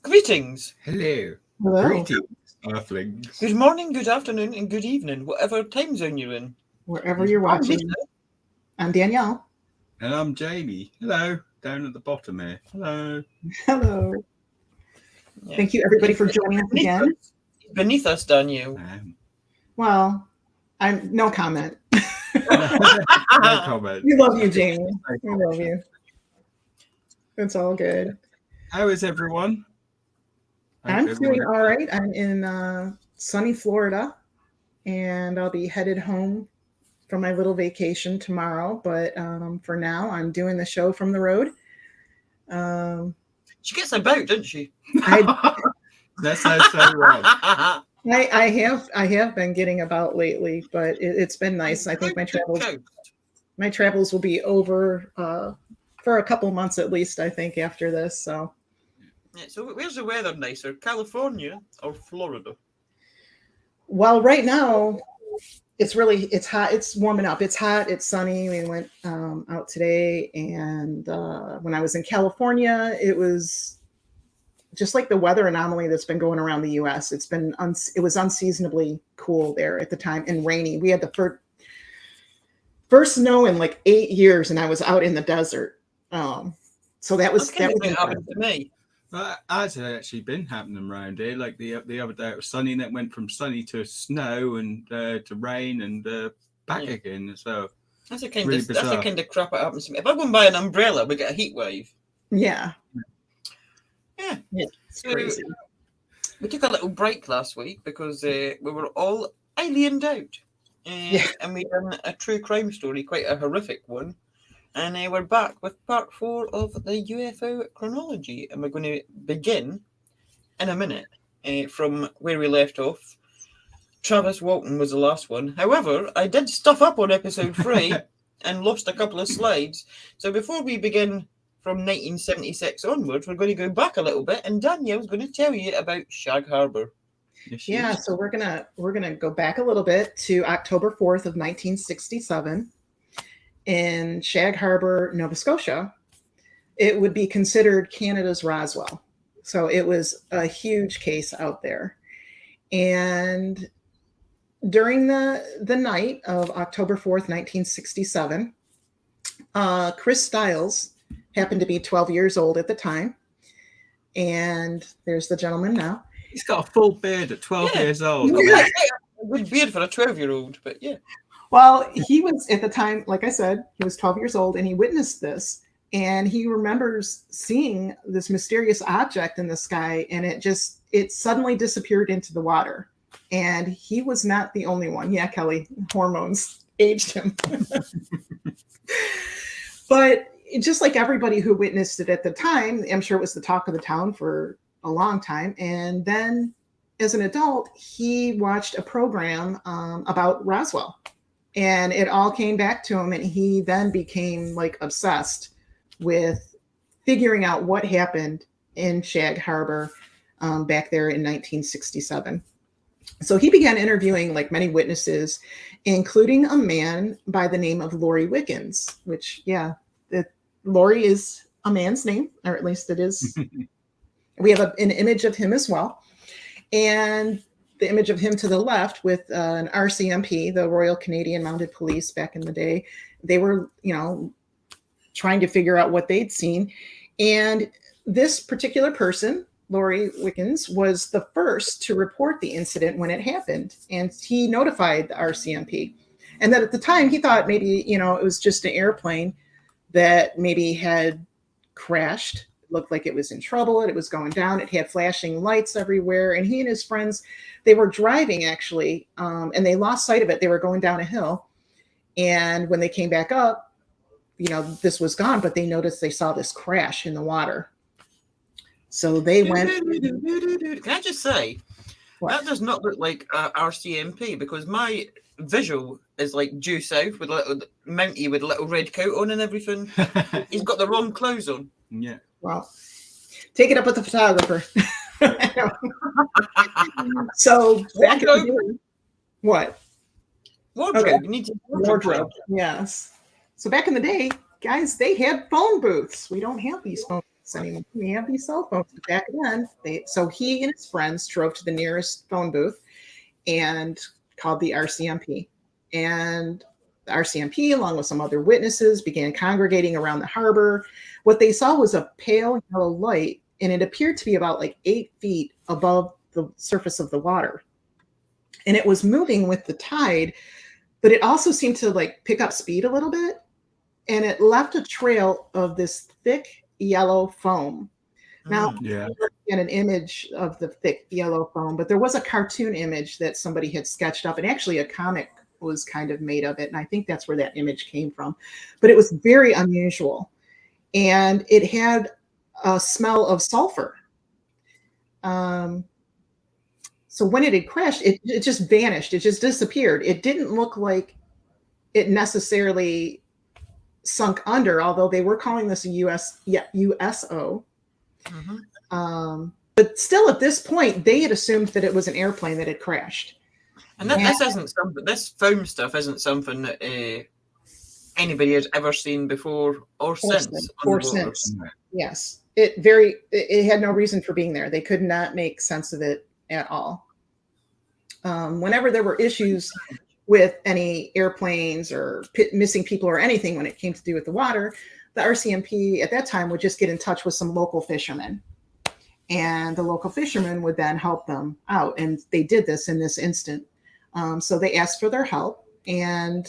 Greetings. Hello. Hello. Greetings, Earthlings. Good morning, good afternoon, and good evening, whatever time zone you're in. Wherever you're I'm watching. Lisa. I'm Danielle. And I'm Jamie. Hello. Down at the bottom here. Hello. Hello. Yeah. Thank you, everybody, for joining us again. Beneath us, Danielle. Well, I'm no comment. No comment. We love you, Jamie. We love you. It's all good. How is everyone? I'm doing all right. I'm in sunny Florida, and I'll be headed home for my little vacation tomorrow. But for now, I'm doing the show from the road. She gets about, doesn't she? That sounds so wrong. I have been getting about lately, but it's been nice. I think my travels will be over for a couple months at least, I think, after this. So where's the weather nicer, California or Florida? Well, right now it's hot. It's warming up. It's hot. It's sunny. We went out today, and when I was in California, it was just like the weather anomaly that's been going around the U.S. It was unseasonably cool there at the time and rainy. We had the first snow in like 8 years, and I was out in the desert. So that was happened to me. Ours had actually been happening around here. Like the other day, it was sunny, and it went from sunny to snow and to rain and back again. So that's the kind of crap that happens to me. If I go and buy an umbrella, we get a heat wave. Yeah. Yeah, it's crazy. We took a little break last week because we were all aliened out, and we done a true crime story, quite a horrific one. And we're back with part 4 of the UFO chronology, and we're going to begin in a minute from where we left off. Travis Walton was the last one. However, I did stuff up on episode 3 and lost a couple of slides. So before we begin from 1976 onwards, we're going to go back a little bit, and Danielle's going to tell you about Shag Harbor. Yeah, so we're gonna go back a little bit to October 4th of 1967 in Shag Harbor, Nova Scotia. It would be considered Canada's Roswell. So it was a huge case out there. And during the night of October 4th, 1967, Chris Stiles happened to be 12 years old at the time. And there's the gentleman now. He's got a full beard at 12 years old. Yeah. A good beard for a 12-year-old, but yeah. Well, he was at the time, like I said, he was 12 years old, and he witnessed this. And he remembers seeing this mysterious object in the sky, and it suddenly disappeared into the water. And he was not the only one. Yeah, Kelly, hormones aged him. But just like everybody who witnessed it at the time, I'm sure it was the talk of the town for a long time. And then as an adult, he watched a program about Roswell, and it all came back to him. And he then became like obsessed with figuring out what happened in Shag Harbor back there in 1967. So he began interviewing like many witnesses, including a man by the name of Laurie Wickens, which, Laurie is a man's name, or at least it is. We have an image of him as well. And the image of him to the left with an RCMP, the Royal Canadian Mounted Police back in the day. They were, trying to figure out what they'd seen. And this particular person, Laurie Wickens, was the first to report the incident when it happened. And he notified the RCMP. And then at the time, he thought maybe, it was just an airplane that maybe had crashed. It looked like it was in trouble. It was going down. It had flashing lights everywhere. And he and his friends, they were driving actually, and they lost sight of it. They were going down a hill. And when they came back up, this was gone, but they saw this crash in the water. So they went. Can I just say, that does not look like RCMP, because my visual is like due south with a little Mountie with a little red coat on and everything. He's got the wrong clothes on. Yeah. Well, take it up with the photographer. So back in the day, what? Wardrobe. Okay. You need to wardrobe. Yes. So back in the day, guys, they had phone booths. We don't have these phone booths anymore. We have these cell phones. Back then, so he and his friends drove to the nearest phone booth and called the RCMP. And the RCMP, along with some other witnesses, began congregating around the harbor. What they saw was a pale yellow light, and it appeared to be about like 8 feet above the surface of the water. And it was moving with the tide, but it also seemed to like pick up speed a little bit. And it left a trail of this thick yellow foam. Now, yeah, get an image of the thick yellow foam, but there was a cartoon image that somebody had sketched up, and actually a comic was kind of made of it. And I think that's where that image came from. But it was very unusual. And it had a smell of sulfur. So when it had crashed, it just vanished. It just disappeared. It didn't look like it necessarily sunk under, although they were calling this a USO. But still, at this point, they had assumed that it was an airplane that had crashed. And this isn't something. This foam stuff isn't something that anybody has ever seen before or since. Yes, it had no reason for being there. They could not make sense of it at all. Whenever there were issues with any airplanes or missing people or anything when it came to do with the water, the RCMP at that time would just get in touch with some local fishermen. And the local fishermen would then help them out. And they did this in this instant. So they asked for their help. And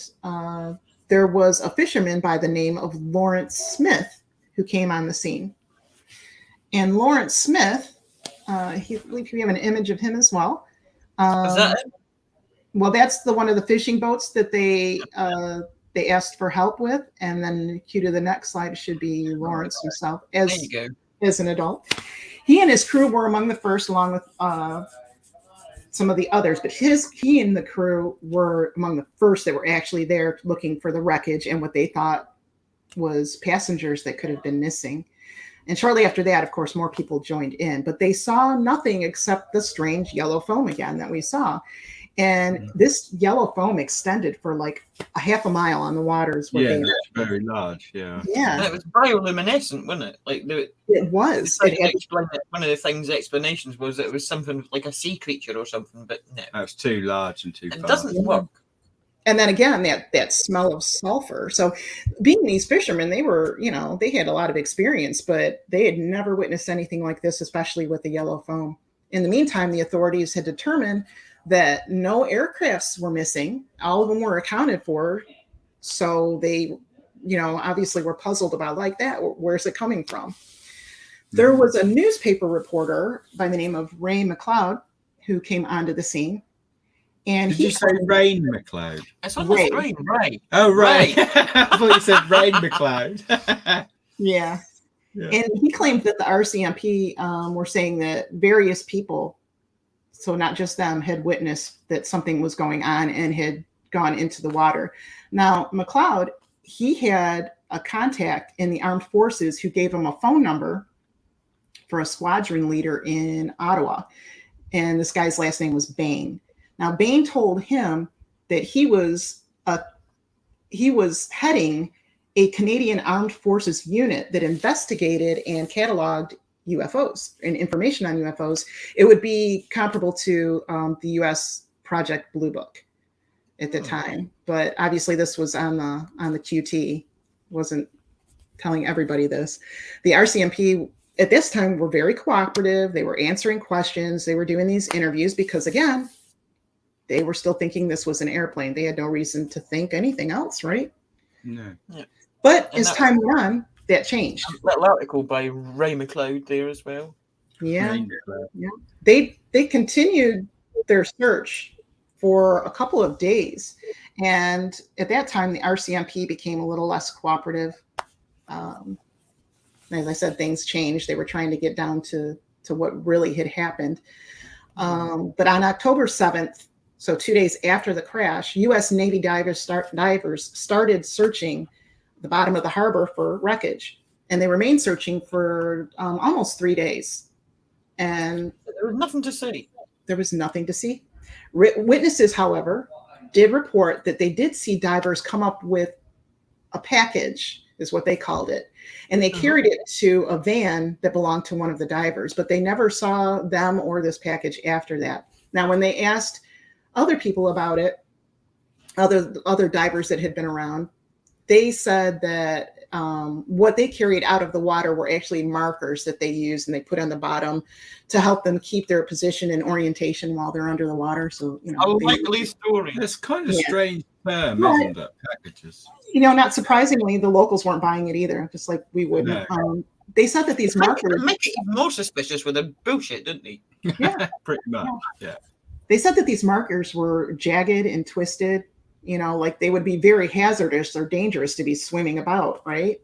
there was a fisherman by the name of Lawrence Smith who came on the scene. And Lawrence Smith, I believe we have an image of him as well. Is that it? Well, that's one of the fishing boats that they asked for help with. And then cue to the next slide should be Lawrence himself as an adult. He and his crew were among the first, along with some of the others. But he and the crew were among the first that were actually there looking for the wreckage and what they thought was passengers that could have been missing. And shortly after that, of course, more people joined in. But they saw nothing except the strange yellow foam again that we saw. And this yellow foam extended for like a half a mile on the waters. That's very large. Yeah. And it was bioluminescent, wasn't it? Like it was. One of the things explanations was that it was something like a sea creature or something, but no, that's too large and too far. It doesn't work. And then again, that smell of sulfur. So being these fishermen, they were, they had a lot of experience, but they had never witnessed anything like this, especially with the yellow foam. In the meantime, the authorities had determined that no aircrafts were missing. All of them were accounted for. So they, obviously were puzzled about like that. Where's it coming from? There was a newspaper reporter by the name of Ray McLeod who came onto the scene. And Did you say Rain McLeod? It's almost Ray. Oh, Ray. I thought you said Rain McLeod. Yeah. And he claimed that the RCMP were saying that various people, so not just them, had witnessed that something was going on and had gone into the water. Now, McLeod, he had a contact in the armed forces who gave him a phone number for a squadron leader in Ottawa. And this guy's last name was Bain. Now, Bain told him that he was heading a Canadian Armed Forces unit that investigated and cataloged UFOs and information on UFOs. It would be comparable to the U.S. Project Blue Book at the time, but obviously this was on the QT. Wasn't telling everybody this. The RCMP at this time were very cooperative. They were answering questions. They were doing these interviews because, again, they were still thinking this was an airplane. They had no reason to think anything else, right? No. Yeah. But as time went on, that changed. That article by Ray McLeod there as well. Yeah. They continued their search for a couple of days. And at that time, the RCMP became a little less cooperative. As I said, things changed. They were trying to get down to what really had happened. But on October 7th, so 2 days after the crash, U.S. Navy divers started searching the bottom of the harbor for wreckage. And they remained searching for almost 3 days. And there was nothing to see. There was nothing to see. Witnesses, however, did report that they did see divers come up with a package is what they called it. And they carried it to a van that belonged to one of the divers, but they never saw them or this package after that. Now, when they asked other people about it, other divers that had been around, they said that what they carried out of the water were actually markers that they used and they put on the bottom to help them keep their position and orientation while they're under the water. So, a likely story. That's kind of strange term, Right. isn't it? Packages. Not surprisingly, the locals weren't buying it either, just like we wouldn't. No. They said that these markers make it even more suspicious with the bullshit, didn't they? Yeah. Pretty much. Yeah. They said that these markers were jagged and twisted, like they would be very hazardous or dangerous to be swimming about, right?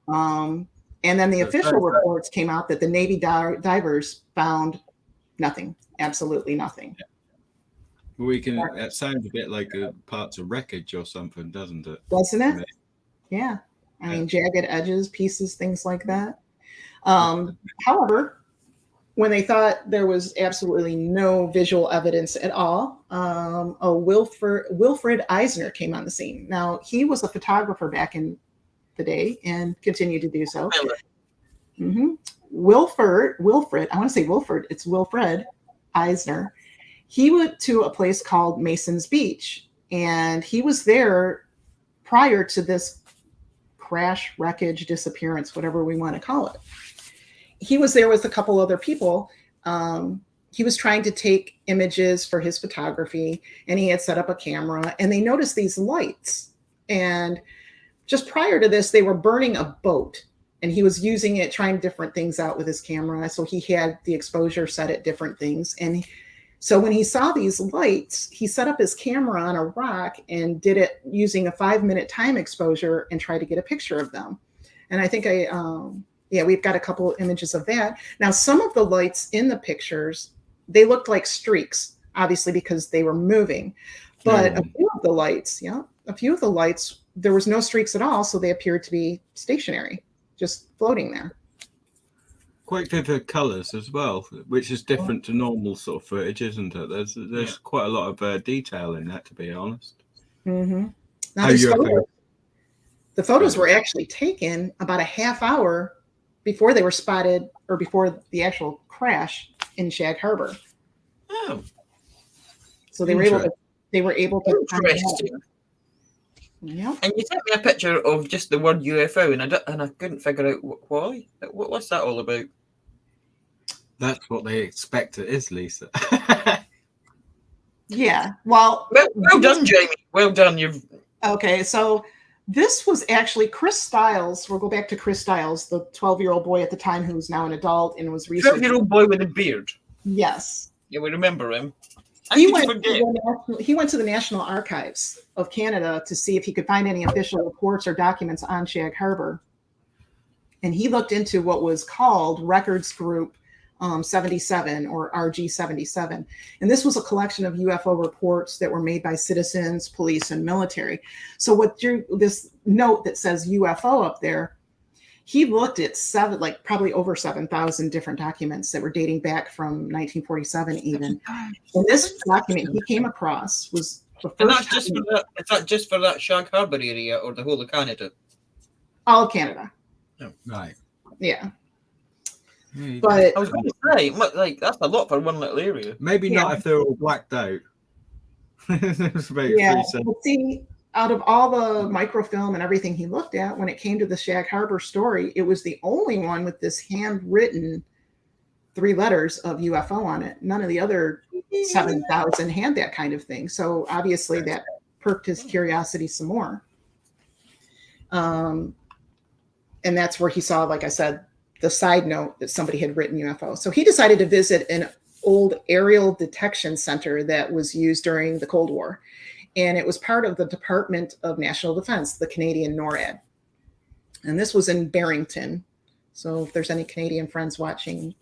And then the official reports came out that the Navy divers found nothing, absolutely nothing. Yeah. That sounds a bit like parts of wreckage or something, doesn't it? Doesn't it? Yeah. I mean, jagged edges, pieces, things like that. However, when they thought there was absolutely no visual evidence at all, Wilfred Eisner came on the scene. Now, he was a photographer back in the day and continued to do so. Wilfred, I want to say Wilfred, it's Wilfred Eisner. He went to a place called Mason's Beach, and he was there prior to this crash, wreckage, disappearance, whatever we want to call it. He was there with a couple other people. He was trying to take images for his photography, and he had set up a camera, and they noticed these lights. And just prior to this, they were burning a boat, and he was using it, trying different things out with his camera. So he had the exposure set at different things. And so when he saw these lights, he set up his camera on a rock and did it using a 5-minute time exposure and tried to get a picture of them. And I think we've got a couple of images of that. Now, some of the lights in the pictures, they looked like streaks, obviously because they were moving. But a few of the lights, there was no streaks at all, so they appeared to be stationary, just floating there. Quite vivid colours as well, which is different to normal sort of footage, isn't it? There's quite a lot of detail in that, to be honest. Now, the photos were actually taken about a half hour before they were spotted, or before the actual crash in Shag Harbor. Oh, so they were able to. Interesting. Yeah. And you sent me a picture of just the word UFO, and I couldn't figure out why. What's that all about? That's what they expect it is, Lisa. Yeah. Well done, Jamie. Well done. Okay. So this was actually Chris Stiles. We'll go back to Chris Stiles, the 12-year-old boy at the time who was now an adult and was researching. 12-year-old boy with a beard. Yes. Yeah, we remember him. He went to the National Archives of Canada to see if he could find any official reports or documents on Shag Harbor. And he looked into what was called Records Group 77 or RG 77. And this was a collection of UFO reports that were made by citizens, police, and military. So this note that says UFO up there, he looked at probably over 7,000 different documents that were dating back from 1947 even. And this document he came across was the first. And that's just for that Shag Harbor area or the whole of Canada? All of Canada. Oh, right. Yeah. But I was going to say, that's a lot for one little area. Maybe not if they're all blacked out. But see, out of all the microfilm and everything he looked at, when it came to the Shag Harbor story, it was the only one with this handwritten 3 letters of UFO on it. None of the other 7,000 had that kind of thing. So obviously that perked his curiosity some more. And that's where he saw, like I said, the side note that somebody had written UFO. So he decided to visit an old aerial detection center that was used during the Cold War. And it was part of the Department of National Defense, the Canadian NORAD. And this was in Barrington. So if there's any Canadian friends watching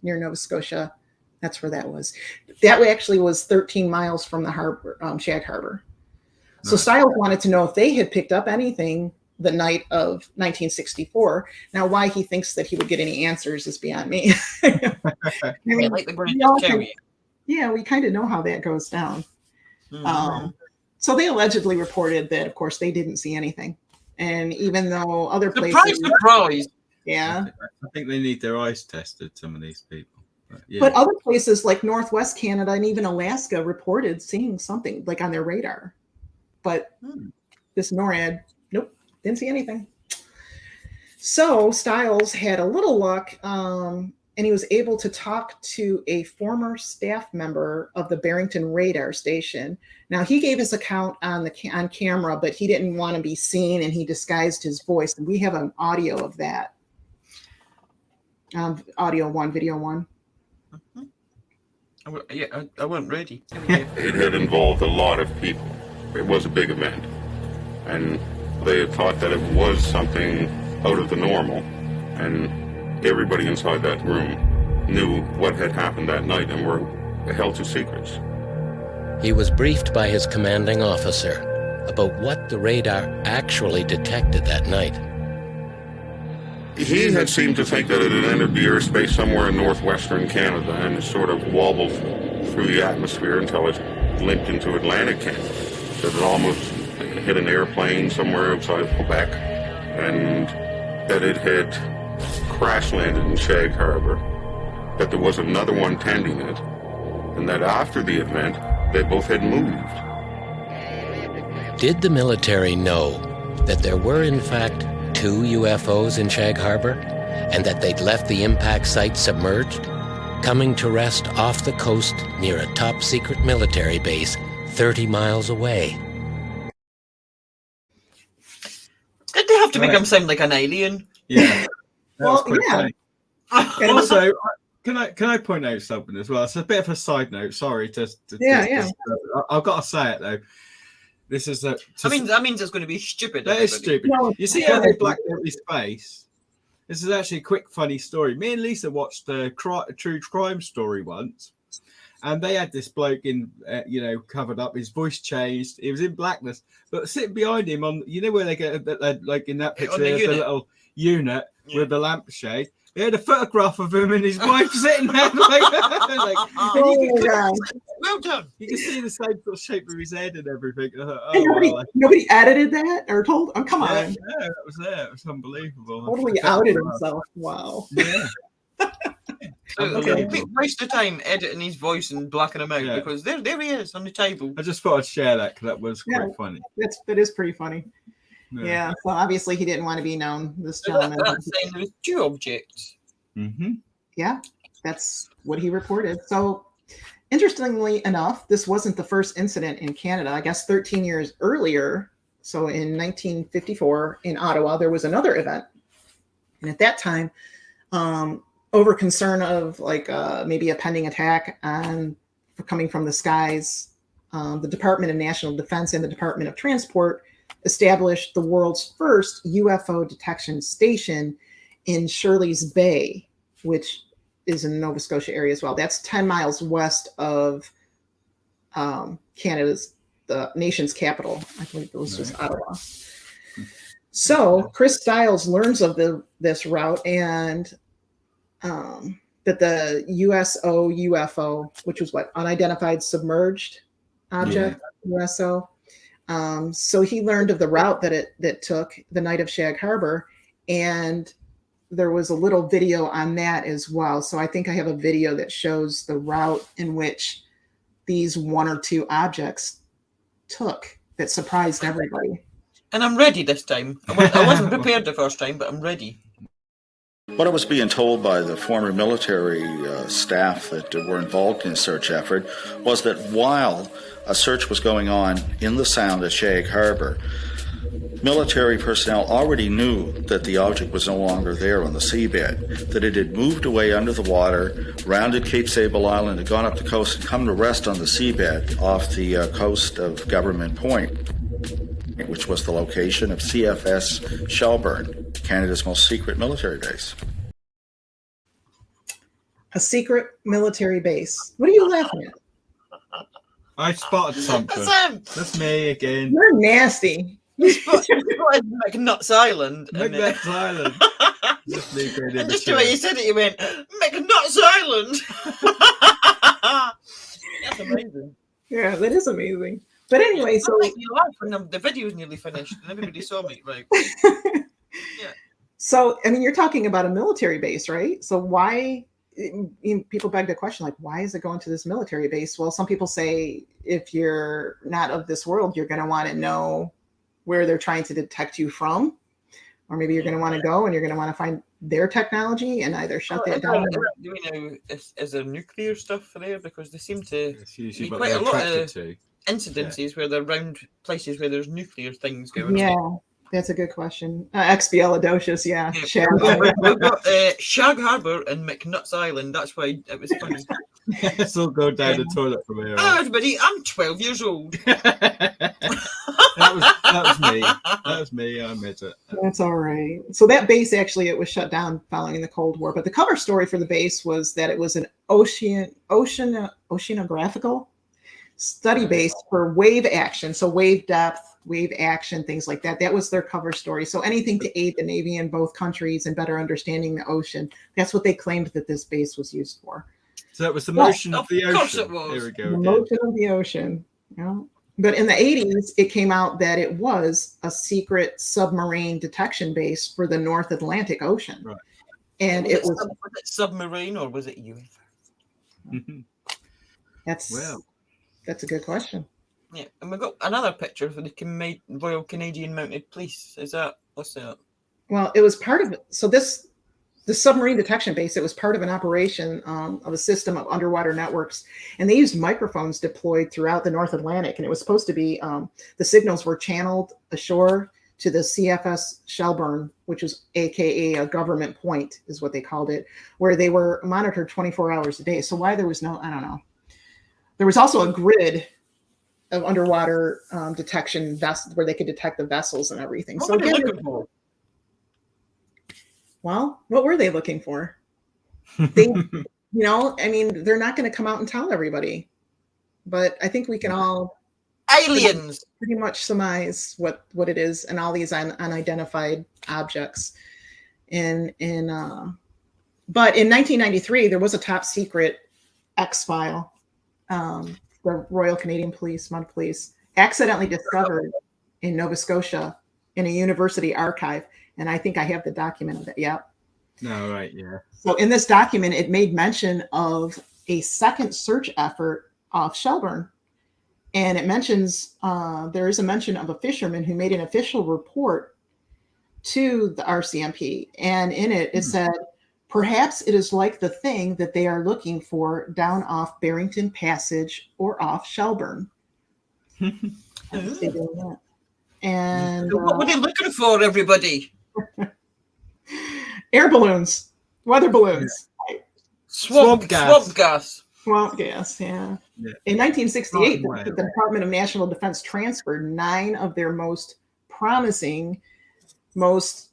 near Nova Scotia, that's where that was. That actually was 13 miles from the harbor, Shag Harbor. Nice. So Stiles wanted to know if they had picked up anything the night of 1964. Now, why he thinks that he would get any answers is beyond me. I mean, we kind of know how that goes down. Mm-hmm. So they allegedly reported that, of course, they didn't see anything. And even though other Surprise, places, surprise. yeah, I think they need their eyes tested, some of these people. But other places like Northwest Canada and even Alaska reported seeing something like on their radar. But this NORAD, nope, didn't see anything. So Stiles had a little luck, and he was able to talk to a former staff member of the Barrington radar station. Now, he gave his account on camera, but he didn't want to be seen, and he disguised his voice. And we have an audio of that. Audio 1, video 1. I wasn't ready. It had involved a lot of people. It was a big event. And they had thought that it was something out of the normal. And everybody inside that room knew what had happened that night and were held to secrets. He was briefed by his commanding officer about what the radar actually detected that night. He had seemed to think that it had entered the airspace somewhere in northwestern Canada and sort of wobbled through the atmosphere until it limped into Atlantic Canada. That it almost hit an airplane somewhere outside of Quebec, and that it had crash landed in Shag Harbor, that there was another one tending it, and that after the event, they both had moved. Did the military know that there were, in fact, 2 UFOs in Shag Harbor, and that they'd left the impact site submerged, coming to rest off the coast near a top-secret military base 30 miles away? Did they have to make him sound like an alien? Yeah. Well, yeah. Funny. Also, can I point out something as well? It's a bit of a side note. Sorry, I've got to say it though. This is that means it's going to be stupid. That is stupid. No, you see how they blacked out his face? This is actually a quick, funny story. Me and Lisa watched a true crime story once, and they had this bloke in, covered up. His voice changed. He was in blackness, but sitting behind him on, where they get like in that picture, there's the little unit with the lampshade. He had a photograph of him and his wife sitting there well done. You can see the same sort of shape of his head and everything. Nobody edited that or told? Oh, come on. Yeah, that was there. It was unbelievable. Totally outed himself. Wow. Yeah. Okay. Waste of time editing his voice and blacking him out because there he is on the table. I just thought I'd share that because that was quite funny. That is pretty funny. Yeah. So obviously he didn't want to be known. This gentleman. That's saying there was 2 objects. Mm-hmm. Yeah, that's what he reported. So interestingly enough, this wasn't the first incident in Canada. I guess 13 years earlier, so in 1954 in Ottawa, there was another event. And at that time, over concern of maybe a pending attack coming from the skies, the Department of National Defense and the Department of Transport established the world's first UFO detection station in Shirley's Bay, which is in the Nova Scotia area as well. That's 10 miles west of Canada's, the nation's capital. I believe it was just Ottawa. So Chris Stiles learns of this route and that the UFO, which was unidentified submerged object, USO. So he learned of the route that took the night of Shag Harbor, and there was a little video on that as well. So I think I have a video that shows the route in which these 1 or 2 objects took that surprised everybody. And I'm ready this time. I wasn't prepared the first time, but I'm ready. What I was being told by the former military staff that were involved in the search effort was that while a search was going on in the Sound at Shag Harbor, military personnel already knew that the object was no longer there on the seabed, that it had moved away under the water, rounded Cape Sable Island, had gone up the coast and come to rest on the seabed off the coast of Government Point, which was the location of CFS Shelburne, Canada's most secret military base. A secret military base. What are you laughing at? I spotted something. That's me again. You're nasty. You spotted McNuts Island. McNuts Island. And just the way you said it, you went, McNuts Island. That's amazing. Yeah, that is amazing. But anyway, so you laugh when the video's nearly finished and everybody saw me, right? Yeah. So, I mean, you're talking about a military base, right? So why, people beg the question, like, why is it going to this military base? Well, some people say if you're not of this world, you're going to want to know where they're trying to detect you from. Or maybe you're going to want to go and you're going to want to find their technology and either shut that down. Do we know, is there nuclear stuff there? Because they seem to It's usually be what quite they're a lot attracted of to. incidences where they're around places where there's nuclear things going Yeah, on. that's a good question. Expialidocious, yeah. Yeah. We've got Shag Harbour and McNuts Island. That's why it was funny. Let's all go down the toilet from here. Hello, everybody. I'm 12 years old. that was me. That was me. I admit it. That's all right. So that base, actually, it was shut down following the Cold War. But the cover story for the base was that it was an oceanographical study base for wave action. So wave depth, wave action, things like that. That was their cover story. So anything to aid the Navy in both countries in better understanding the ocean. That's what they claimed that this base was used for. So that was the motion of the ocean. Of course it was. Here we go. The motion of the ocean. Yeah. But in the 80s, it came out that it was a secret submarine detection base for the North Atlantic Ocean. Right. And was it submarine or was it UFO? That's a good question. Yeah, and we've got another picture of the Royal Canadian Mounted Police. What's that? Well, it was part of it. So the submarine detection base, it was part of an operation of a system of underwater networks. And they used microphones deployed throughout the North Atlantic. And it was supposed to be, the signals were channeled ashore to the CFS Shelburne, which was AKA a government point is what they called it, where they were monitored 24 hours a day. So why there was no, I don't know. There was also a grid of underwater detection vessels where they could detect the vessels and everything. What So were they again, looking for? well, what were they looking for? They, I mean, they're not going to come out and tell everybody, but I think we can all aliens pretty much surmise what it is and all these unidentified objects. But in 1993, there was a top secret X file. The Royal Canadian Mounted Police accidentally discovered in Nova Scotia in a university archive. And I think I have the document of it. Yeah. No, right. Yeah. So in this document, it made mention of a second search effort off Shelburne. And it mentions, there is a mention of a fisherman who made an official report to the RCMP. And in it, it said, perhaps it is like the thing that they are looking for down off Barrington Passage or off Shelburne. And what were they looking for, everybody? Air balloons, weather balloons, swamp gas. Swamp gas, yeah. In 1968, the Department of National Defense transferred 9 of their most promising, most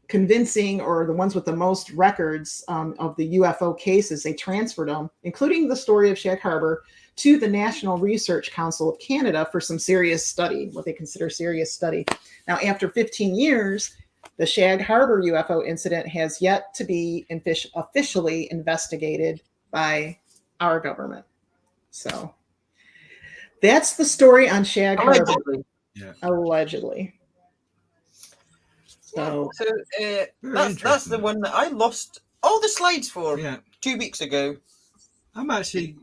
convincing, or the ones with the most records of the UFO cases. They transferred them, including the story of Shag Harbour, to the National Research Council of Canada for some serious study, what they consider serious study. Now, after 15 years, the Shag Harbour UFO incident has yet to be officially investigated by our government. So that's the story on Shag Harbour. Allegedly. So that's the one that I lost all the slides for 2 weeks ago. I'm actually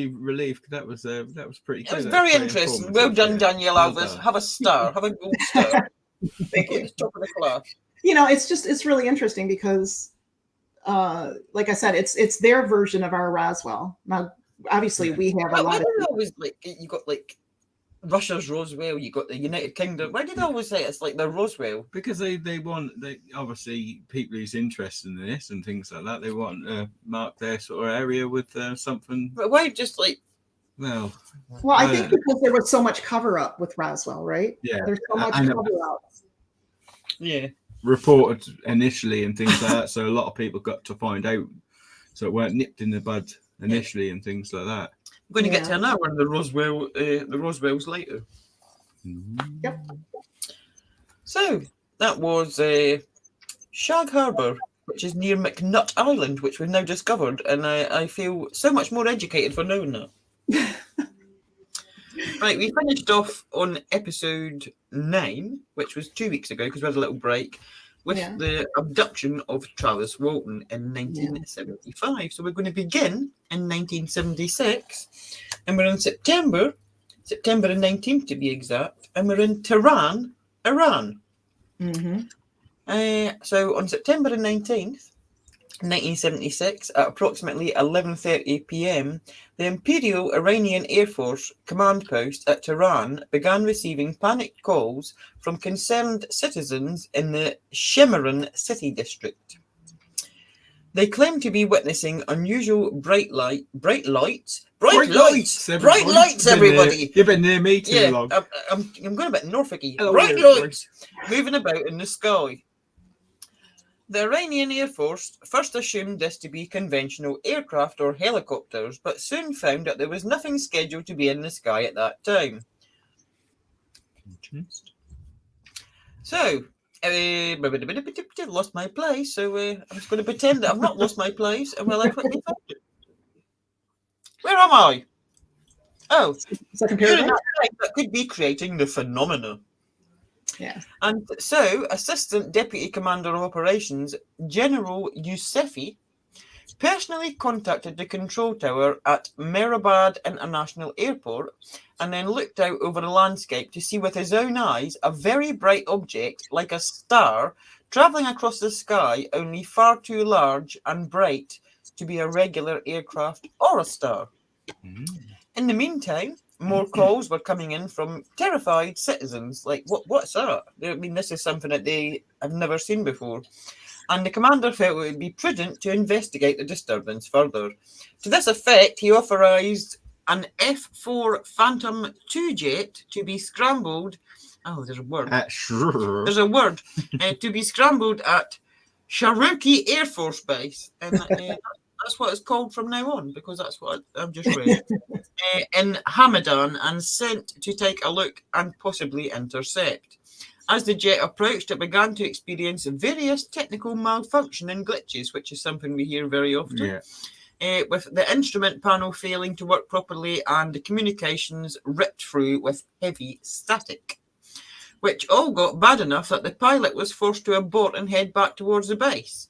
relieved. That was pretty good. It was very interesting. Well done, Danielle Alves. Have a star. Have a gold star. Thank you. Top of the class. It's really interesting because, like I said, it's their version of our Roswell. Now, obviously, we have a lot of. Always you got Russia's Roswell, you got the United Kingdom. Why did they always say it's like the Roswell? Because they obviously people who's interested in this and things like that, they want to mark their sort of area with something. But why just Well, I think because there was so much cover up with Roswell, right? Yeah, there's so much cover up. Yeah, reported initially and things like that, so a lot of people got to find out, so it weren't nipped in the bud initially and things like that. We're going to get to an hour on the Roswells later. Yep. So that was Shag Harbour, which is near McNutt Island, which we've now discovered, and I feel so much more educated for knowing that. Right, we finished off on episode 9, which was 2 weeks ago because we had a little break, with the abduction of Travis Walton in 1975. So we're going to begin in 1976, and we're in September the 19th to be exact, and we're in Tehran, Iran. So on September the 19th, 1976, at approximately 11:30 p.m., the Imperial Iranian Air Force command post at Tehran began receiving panicked calls from concerned citizens in the Shemiran city district. They claimed to be witnessing unusual bright lights, everybody. You've been near me too long. I'm going a bit Norfolky. Bright lights moving about in the sky. The Iranian Air Force first assumed this to be conventional aircraft or helicopters, but soon found that there was nothing scheduled to be in the sky at that time. So, lost my place, so I'm just going to pretend that I've not lost my place, and I quickly found it. Where am I? Oh, second you're in paragraph. that could be creating the phenomena. Yeah. And so, Assistant Deputy Commander of Operations, General Yousefi, personally contacted the control tower at Mehrabad International Airport and then looked out over the landscape to see with his own eyes a very bright object, like a star, travelling across the sky, only far too large and bright to be a regular aircraft or a star. In the meantime, more calls were coming in from terrified citizens, like, what's that? I mean, this is something that they have never seen before. And the commander felt it would be prudent to investigate the disturbance further. To this effect, he authorised an F-4 Phantom II jet to be scrambled. Oh, there's a word. There's a word. To be scrambled at Cherokee Air Force Base. And that's what it's called from now on, because that's what I've just read. In Hamadan, and sent to take a look and possibly intercept. As the jet approached, it began to experience various technical malfunction and glitches, which is something we hear very often, with the instrument panel failing to work properly and the communications ripped through with heavy static, which all got bad enough that the pilot was forced to abort and head back towards the base.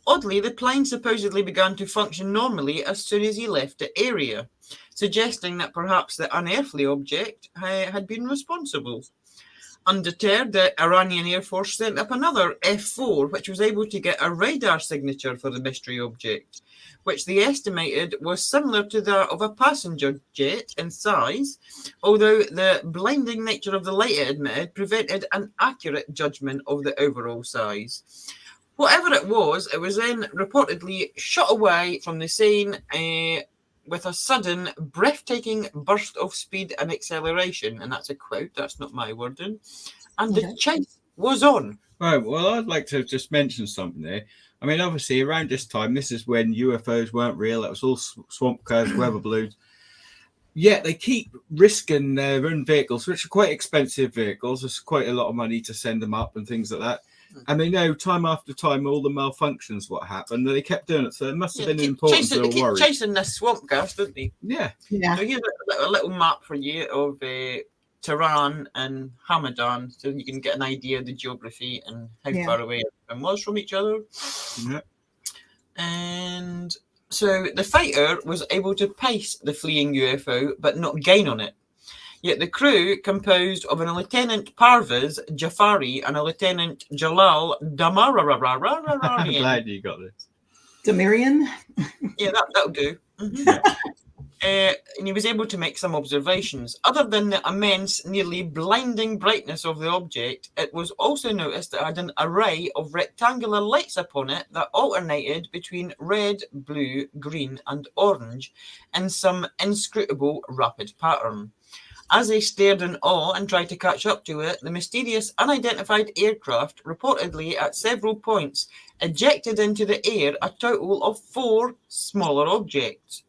Oddly, the plane supposedly began to function normally as soon as he left the area, suggesting that perhaps the unearthly object had been responsible. Undeterred, the Iranian Air Force sent up another F-4, which was able to get a radar signature for the mystery object, which they estimated was similar to that of a passenger jet in size, although the blinding nature of the light, it admitted, prevented an accurate judgment of the overall size. Whatever it was then reportedly shot away from the scene with a sudden, breathtaking burst of speed and acceleration. And that's a quote, that's not my wording. And the chase was on. Right, well, I'd like to just mention something there. I mean, obviously, around this time, this is when UFOs weren't real. It was all swamp curves, weather balloons. Yet they keep risking their own vehicles, which are quite expensive vehicles. There's quite a lot of money to send them up and things like that. And they know time after time all the malfunctions what happened. They kept doing it, so it must have been important to worry. Chasing this swamp gas, didn't they? Yeah. So here's a little map for you of Tehran and Hamadan, so you can get an idea of the geography and how far away it was from each other. Yeah. And so the fighter was able to pace the fleeing UFO, but not gain on it. Yet the crew, composed of a Lieutenant Parvez Jafari and a Lieutenant Jalal Damarararararararian. I'm glad you got this. Damarian? Yeah, that'll do. And he was able to make some observations. Other than the immense, nearly blinding brightness of the object, it was also noticed that it had an array of rectangular lights upon it that alternated between red, blue, green, and orange in some inscrutable rapid pattern. As they stared in awe and tried to catch up to it, the mysterious unidentified aircraft reportedly at several points ejected into the air a total of 4 smaller objects.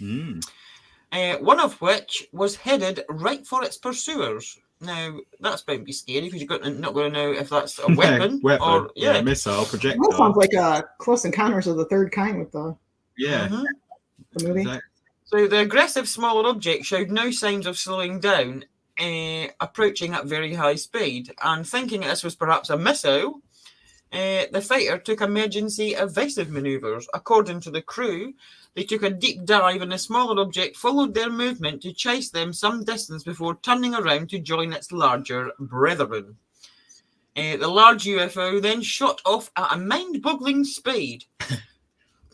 One of which was headed right for its pursuers. Now, that's going to be scary because you're not going to know if that's a weapon or missile, projectile. That sounds like a Close Encounters of the Third Kind with the the movie. Exactly. So the aggressive smaller object showed no signs of slowing down, approaching at very high speed. And thinking this was perhaps a missile, the fighter took emergency evasive maneuvers. According to the crew, they took a deep dive and the smaller object followed their movement to chase them some distance before turning around to join its larger brethren. The large UFO then shot off at a mind-boggling speed.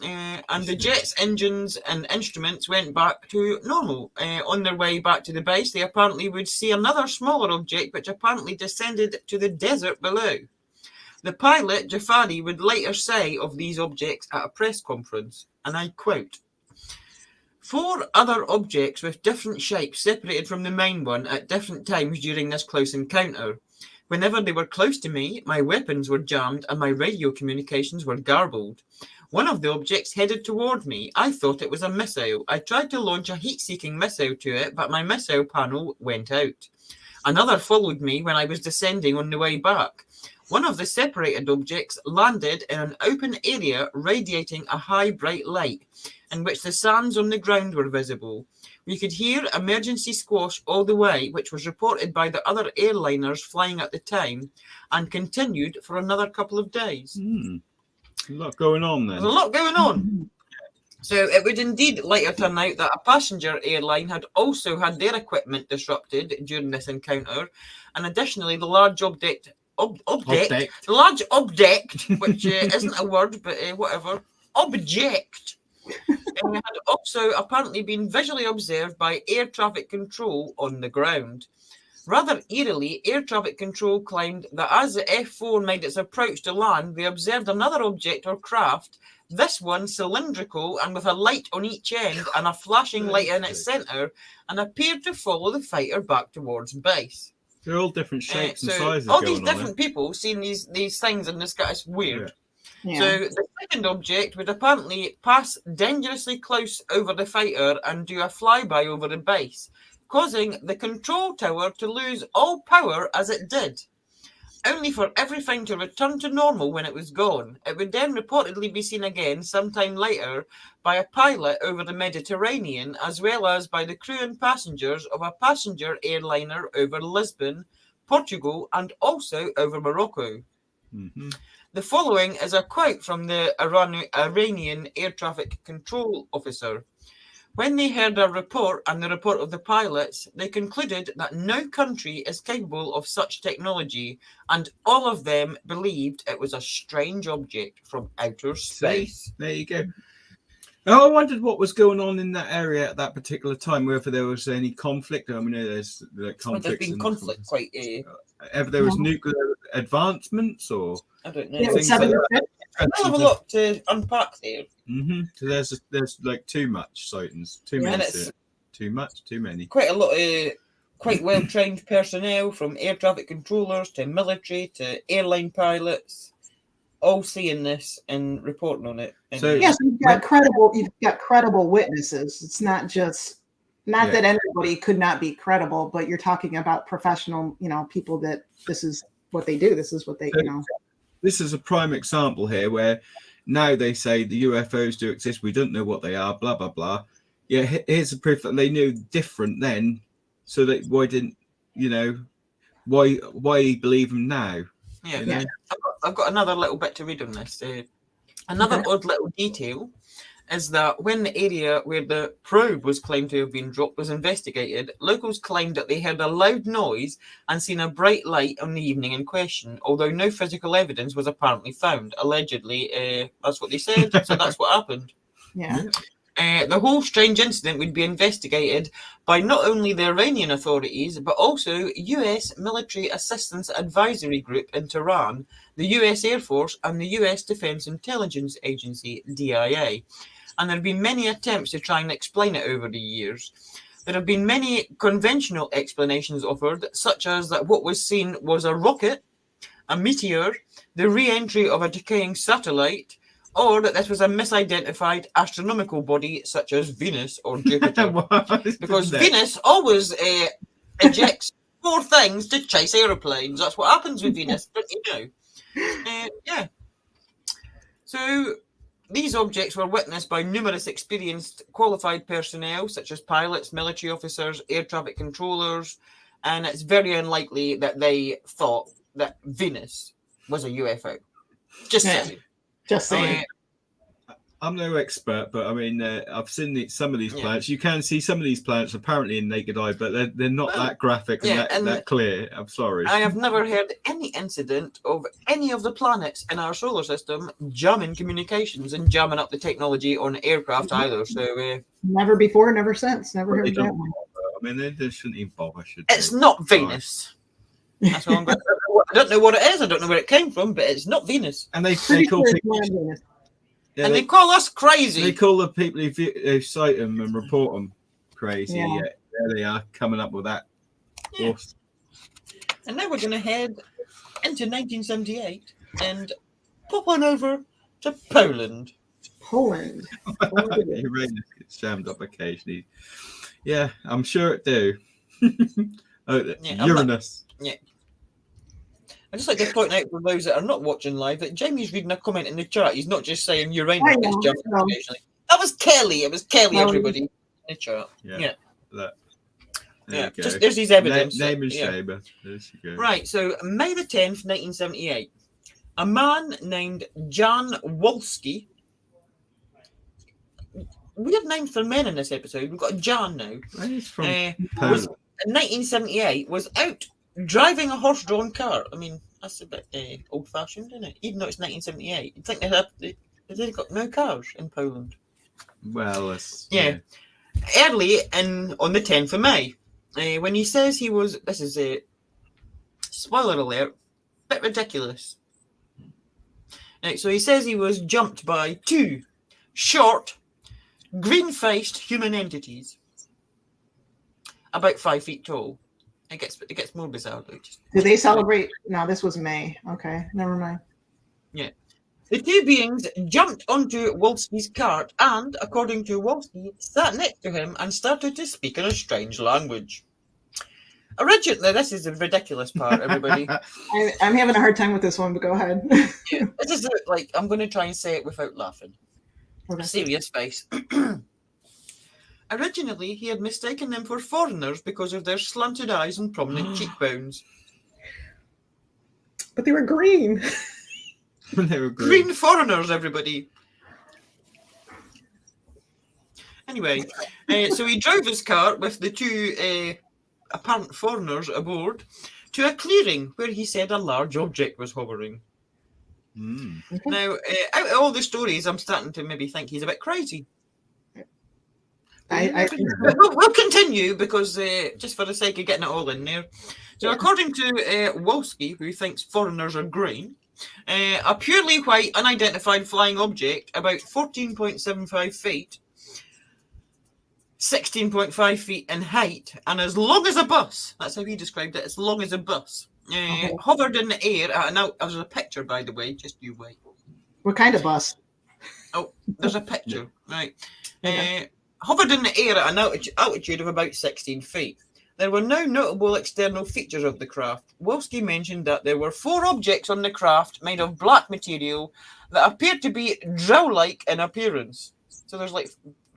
And the jet's engines and instruments went back to normal. On their way back to the base, they apparently would see another smaller object which apparently descended to the desert below. The pilot, Jafari, would later say of these objects at a press conference, and I quote, "4 other objects with different shapes separated from the main one at different times during this close encounter. Whenever they were close to me, my weapons were jammed and my radio communications were garbled. One of the objects headed toward me. I thought it was a missile. I tried to launch a heat-seeking missile to it, but my missile panel went out. Another followed me when I was descending on the way back. One of the separated objects landed in an open area radiating a high bright light, in which the sands on the ground were visible. We could hear emergency squash all the way, which was reported by the other airliners flying at the time, and continued for another couple of days." A lot going on then. There's a lot going on. So it would indeed later turn out that a passenger airline had also had their equipment disrupted during this encounter, and additionally the large object, the large object, which isn't a word, but whatever, object, had also apparently been visually observed by air traffic control on the ground. Rather eerily, air traffic control claimed that as the F-4 made its approach to land, they observed another object or craft, this one cylindrical and with a light on each end and a flashing light in its centre, and appeared to follow the fighter back towards base. They're all different shapes and sizes. All these different people seeing these things in the sky. It's weird. Yeah. So the second object would apparently pass dangerously close over the fighter and do a flyby over the base, causing the control tower to lose all power as it did, only for everything to return to normal when it was gone. It would then reportedly be seen again sometime later by a pilot over the Mediterranean, as well as by the crew and passengers of a passenger airliner over Lisbon, Portugal, and also over Morocco. Mm-hmm. The following is a quote from the Iranian air traffic control officer. When they heard our report and the report of the pilots, they concluded that no country is capable of such technology, and all of them believed it was a strange object from outer space. There you go. Oh, I wondered what was going on in that area at that particular time, whether there was any conflict. I mean, there's conflicts. There's been conflict quite. Ever there was nuclear advancements, or I don't know. Yeah, I'll have a lot to unpack there. Mm-hmm. So there's like too much sightings, too many, too much, too many. Quite a lot of quite well trained personnel, from air traffic controllers to military to airline pilots, all seeing this and reporting on it. And So you've got credible witnesses. It's not just that anybody could not be credible, but you're talking about professional, people that this is what they do. This is what they, This is a prime example here where now they say the UFOs do exist. We don't know what they are, blah, blah, blah. Yeah, here's the proof that they knew different then. So that why didn't, why believe them now? Yeah. I've got another little bit to read on this. Another odd little detail is that when the area where the probe was claimed to have been dropped was investigated, locals claimed that they heard a loud noise and seen a bright light on the evening in question, although no physical evidence was apparently found. Allegedly, that's what they said, so that's what happened. Yeah. The whole strange incident would be investigated by not only the Iranian authorities, but also US Military Assistance Advisory Group in Tehran, the US Air Force, and the US Defense Intelligence Agency, DIA. And there have been many attempts to try and explain it over the years. There have been many conventional explanations offered, such as that what was seen was a rocket, a meteor, the re-entry of a decaying satellite, or that this was a misidentified astronomical body such as Venus or Jupiter. Because Venus always ejects 4 things to chase aeroplanes. That's what happens with Venus, don't you know? Yeah. So these objects were witnessed by numerous experienced qualified personnel, such as pilots, military officers, air traffic controllers, and it's very unlikely that they thought that Venus was a UFO. Just saying. Just saying. I'm no expert, but I mean, I've seen some of these planets. You can see some of these planets apparently in naked eye, but they're not that graphic and that clear. I'm sorry. I have never heard any incident of any of the planets in our solar system jamming communications and jamming up the technology on aircraft either. So never before, never since. Never heard that one. I mean, they shouldn't even bother. It's not Venus. That's all I'm going to say. I don't know what it is. I don't know where it came from, but it's not Venus. And they call people. Yeah, and they call us crazy. They call the people who cite them and report them crazy. Yeah. There they are, coming up with that. Yeah. And now we're going to head into 1978 and pop on over to Poland. Poland. Uranus gets jammed up occasionally. Yeah, I'm sure it do. Uranus. I'd just like to point out for those that are not watching live that Jamie's reading a comment in the chat. He's not just saying Uranus gets jumped occasionally. That was Kelly. It was Kelly, everybody, in the chat. Just, there's his evidence. Name and shame. Right, so May the 10th, 1978. A man named Jan Wolski. Weird name for men in this episode. We've got Jan now. He's from in 1978 was out driving a horse-drawn car. I mean, that's a bit old-fashioned, isn't it? Even though it's 1978, you'd think they've got no cars in Poland. Well, early on the 10th of May, when he says he was. This is a spoiler alert. Bit ridiculous. Right, so he says he was jumped by two short, green-faced human entities, about 5 feet tall. It gets more bizarre. Do they celebrate? No, this was May. Okay, never mind. Yeah. The two beings jumped onto Wolski's cart and, according to Wolski, sat next to him and started to speak in a strange language. Originally, this is the ridiculous part, everybody. I'm having a hard time with this one, but go ahead. This is I'm going to try and say it without laughing. Okay. Serious face. Originally, he had mistaken them for foreigners because of their slanted eyes and prominent cheekbones. But they were green. They were green foreigners, everybody. Anyway, so he drove his car with the two apparent foreigners aboard to a clearing where he said a large object was hovering. Okay. Now, out of all the stories, I'm starting to maybe think he's a bit crazy. We'll continue because just for the sake of getting it all in there. So according to Wolski, who thinks foreigners are green, a purely white unidentified flying object about 14.75 feet, 16.5 feet in height, and as long as a bus, that's how he described it, as long as a bus, hovered in the air at there's a picture, by the way, just you wait. What kind of bus? Oh, there's a picture, right. Hovered in the air at an altitude of about 16 feet. There were no notable external features of the craft. Wolski mentioned that there were 4 objects on the craft made of black material that appeared to be drill-like in appearance. So there's like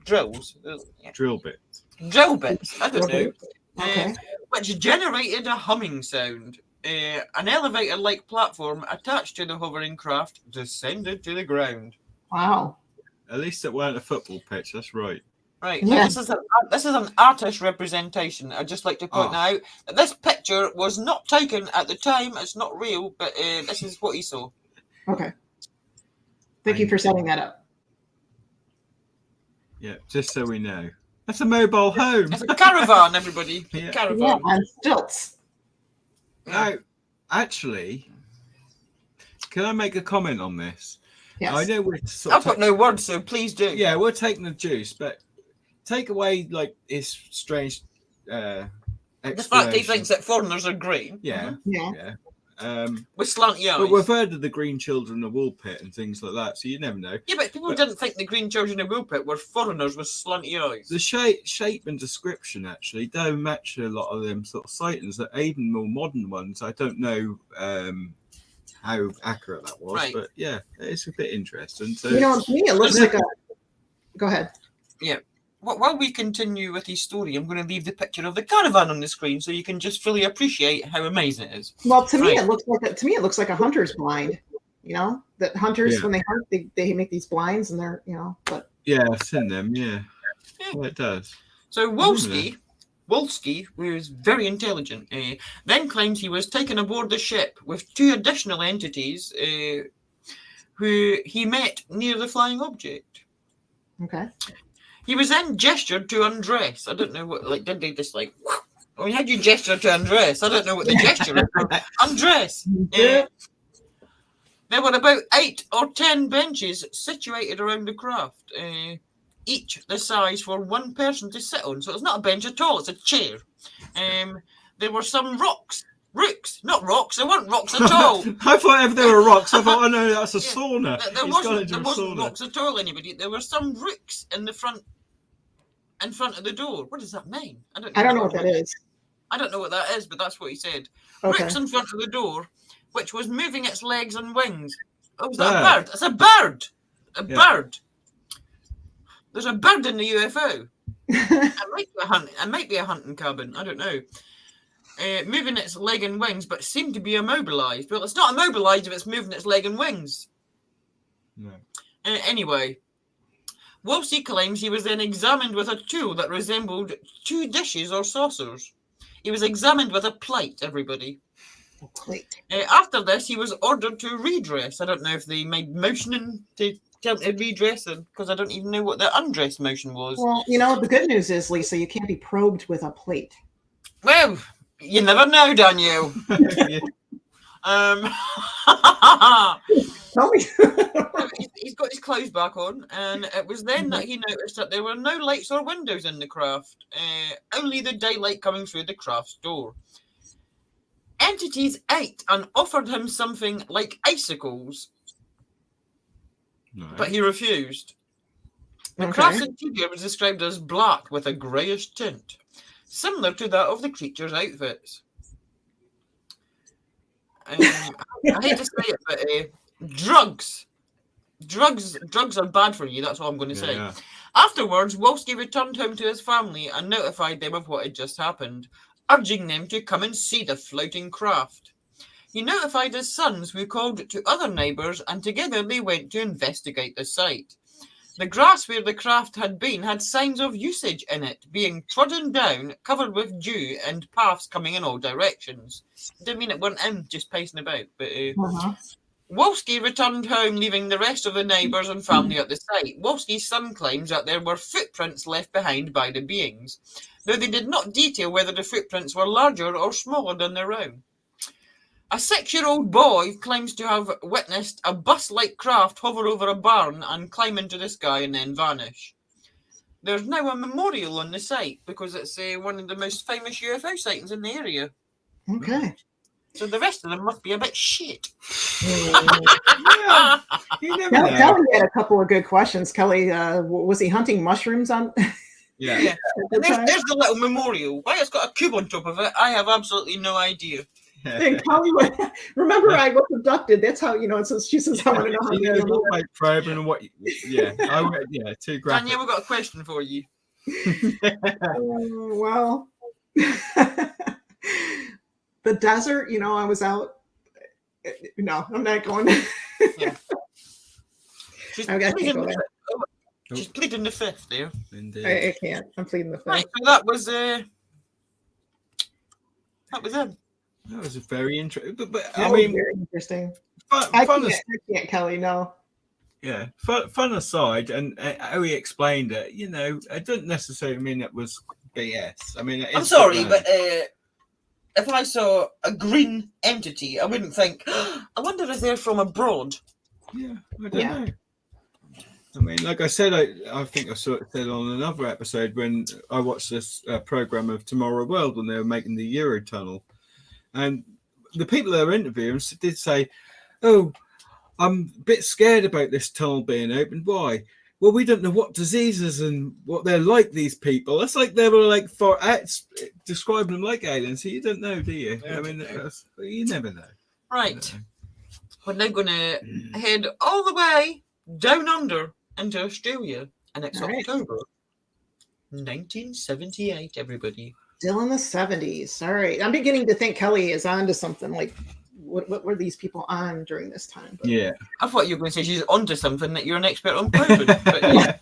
drills. Drill bits. Drill bits, I don't know. Which generated a humming sound. An elevator-like platform attached to the hovering craft descended to the ground. Wow. At least it weren't a football pitch, that's right. Right, yeah. This is an artist representation. I'd just like to point out that this picture was not taken at the time. It's not real, but this is what he saw. Okay. Thank you for setting that up. Yeah, just so we know. That's a mobile home. It's a caravan, everybody. Yeah. Caravan. Yeah, on stilts. Now, actually, can I make a comment on this? Yes. I know I've got no words, so please do. Yeah, we're taking the juice, but take away like his strange the fact he thinks that foreigners are green. Yeah. With slanty eyes. But we've heard of the green children of Woolpit and things like that, so you never know. Yeah, but people didn't think the green children of Woolpit were foreigners with slanty eyes. The shape and description actually don't match a lot of them sort of sightings. That even more modern ones, I don't know how accurate that was, Right. but yeah, it's a bit interesting. So, You know, to me, it looks like a. Go ahead. Yeah. While we continue with his story, I'm going to leave the picture of the caravan on the screen so you can just fully appreciate how amazing it is. Well, to me, Right. it looks like a hunter's blind. You know, that hunters when they hunt, they make these blinds, and they're but yeah, I've seen them. Yeah, well, it does. So Wolski, who is very intelligent, then claims he was taken aboard the ship with 2 additional entities who he met near the flying object. okay. He was then gestured to undress. I don't know what, did they just how do you gesture to undress? I don't know what the gesture is. Undress. Yeah. There were about 8 or 10 benches situated around the craft, each the size for one person to sit on. So it's not a bench at all, it's a chair. There were some rooks, not rocks. There weren't rocks at all. I thought if there were rocks, I thought, oh no, that's a sauna. There wasn't rocks at all, anybody. There were some rooks in front of the door. What does that mean? I don't know what that is. I don't know what that is, but that's what he said. Okay. Rooks in front of the door, which was moving its legs and wings. Oh, is that a bird? It's a bird. Bird. There's a bird in the UFO. It might be a hunting cabin. I don't know. Moving its leg and wings, but seemed to be immobilized. Well, it's not immobilized if it's moving its leg and wings. No. Anyway, Wolsey claims he was then examined with a tool that resembled 2 dishes or saucers. He was examined with a plate, everybody. After this, he was ordered to redress. I don't know if they made motioning to tell him to redress, because I don't even know what the undress motion was. Well, the good news is, Lisa, you can't be probed with a plate. Well, you never know, Danielle. Tell me. He's got his clothes back on, and it was then that he noticed that there were no lights or windows in the craft, only the daylight coming through the craft's door. Entities ate and offered him something like icicles, but he refused. The craft's interior was described as black with a greyish tint, similar to that of the creature's outfits. I hate to say it, but drugs are bad for you. That's all I'm going to say. Yeah. Afterwards, Wolski returned home to his family and notified them of what had just happened, urging them to come and see the floating craft. He notified his sons, who called to other neighbours, and together they went to investigate the site. The grass where the craft had been had signs of usage in it, being trodden down, covered with dew, and paths coming in all directions. I don't mean it weren't him just pacing about, but Wolski returned home, leaving the rest of the neighbours and family at the site. Wolski's son claims that there were footprints left behind by the beings, though they did not detail whether the footprints were larger or smaller than their own. A 6-year-old boy claims to have witnessed a bus-like craft hover over a barn and climb into the sky and then vanish. There's now a memorial on the site because it's one of the most famous UFO sightings in the area. Okay. So the rest of them must be a bit shit. Yeah, you never know. Kelly had a couple of good questions. Kelly, was he hunting mushrooms on? Yeah. And there's the little memorial. Why it's got a cube on top of it, I have absolutely no idea. And Kelly, remember, I was abducted. That's how she says, "I want to know how you know." Like probing and what? Yeah, too graphic. Danielle, we've got a question for you. Well, the desert. I was out. No, I'm not going. Yeah. She's pleading the fifth there. I can't. I'm pleading the fifth. Right, so that was him. That was a very interesting. But I mean, very interesting. I can't, Kelly. No. Yeah, fun aside, and how he explained it, it doesn't necessarily mean it was BS. I mean, I'm sorry, but if I saw a green entity, I wouldn't think, I wonder if they're from abroad. Yeah, I don't know. I mean, like I said, I think I said on another episode when I watched this program of Tomorrow World when they were making the Eurotunnel. And the people that were interviewing did say, "Oh, I'm a bit scared about this tunnel being opened. Why? Well, we don't know what diseases and what they're like, these people." That's like they were describing them like aliens. So you don't know, do you? I mean, you never know. Right. we're now going to head all the way down under into Australia, and it's All right. October 1978, everybody. Still in the 70s. All right. I'm beginning to think Kelly is on to something. Like, what were these people on during this time? But... Yeah. I thought you were going to say she's onto something that you're an expert on proving. But yeah.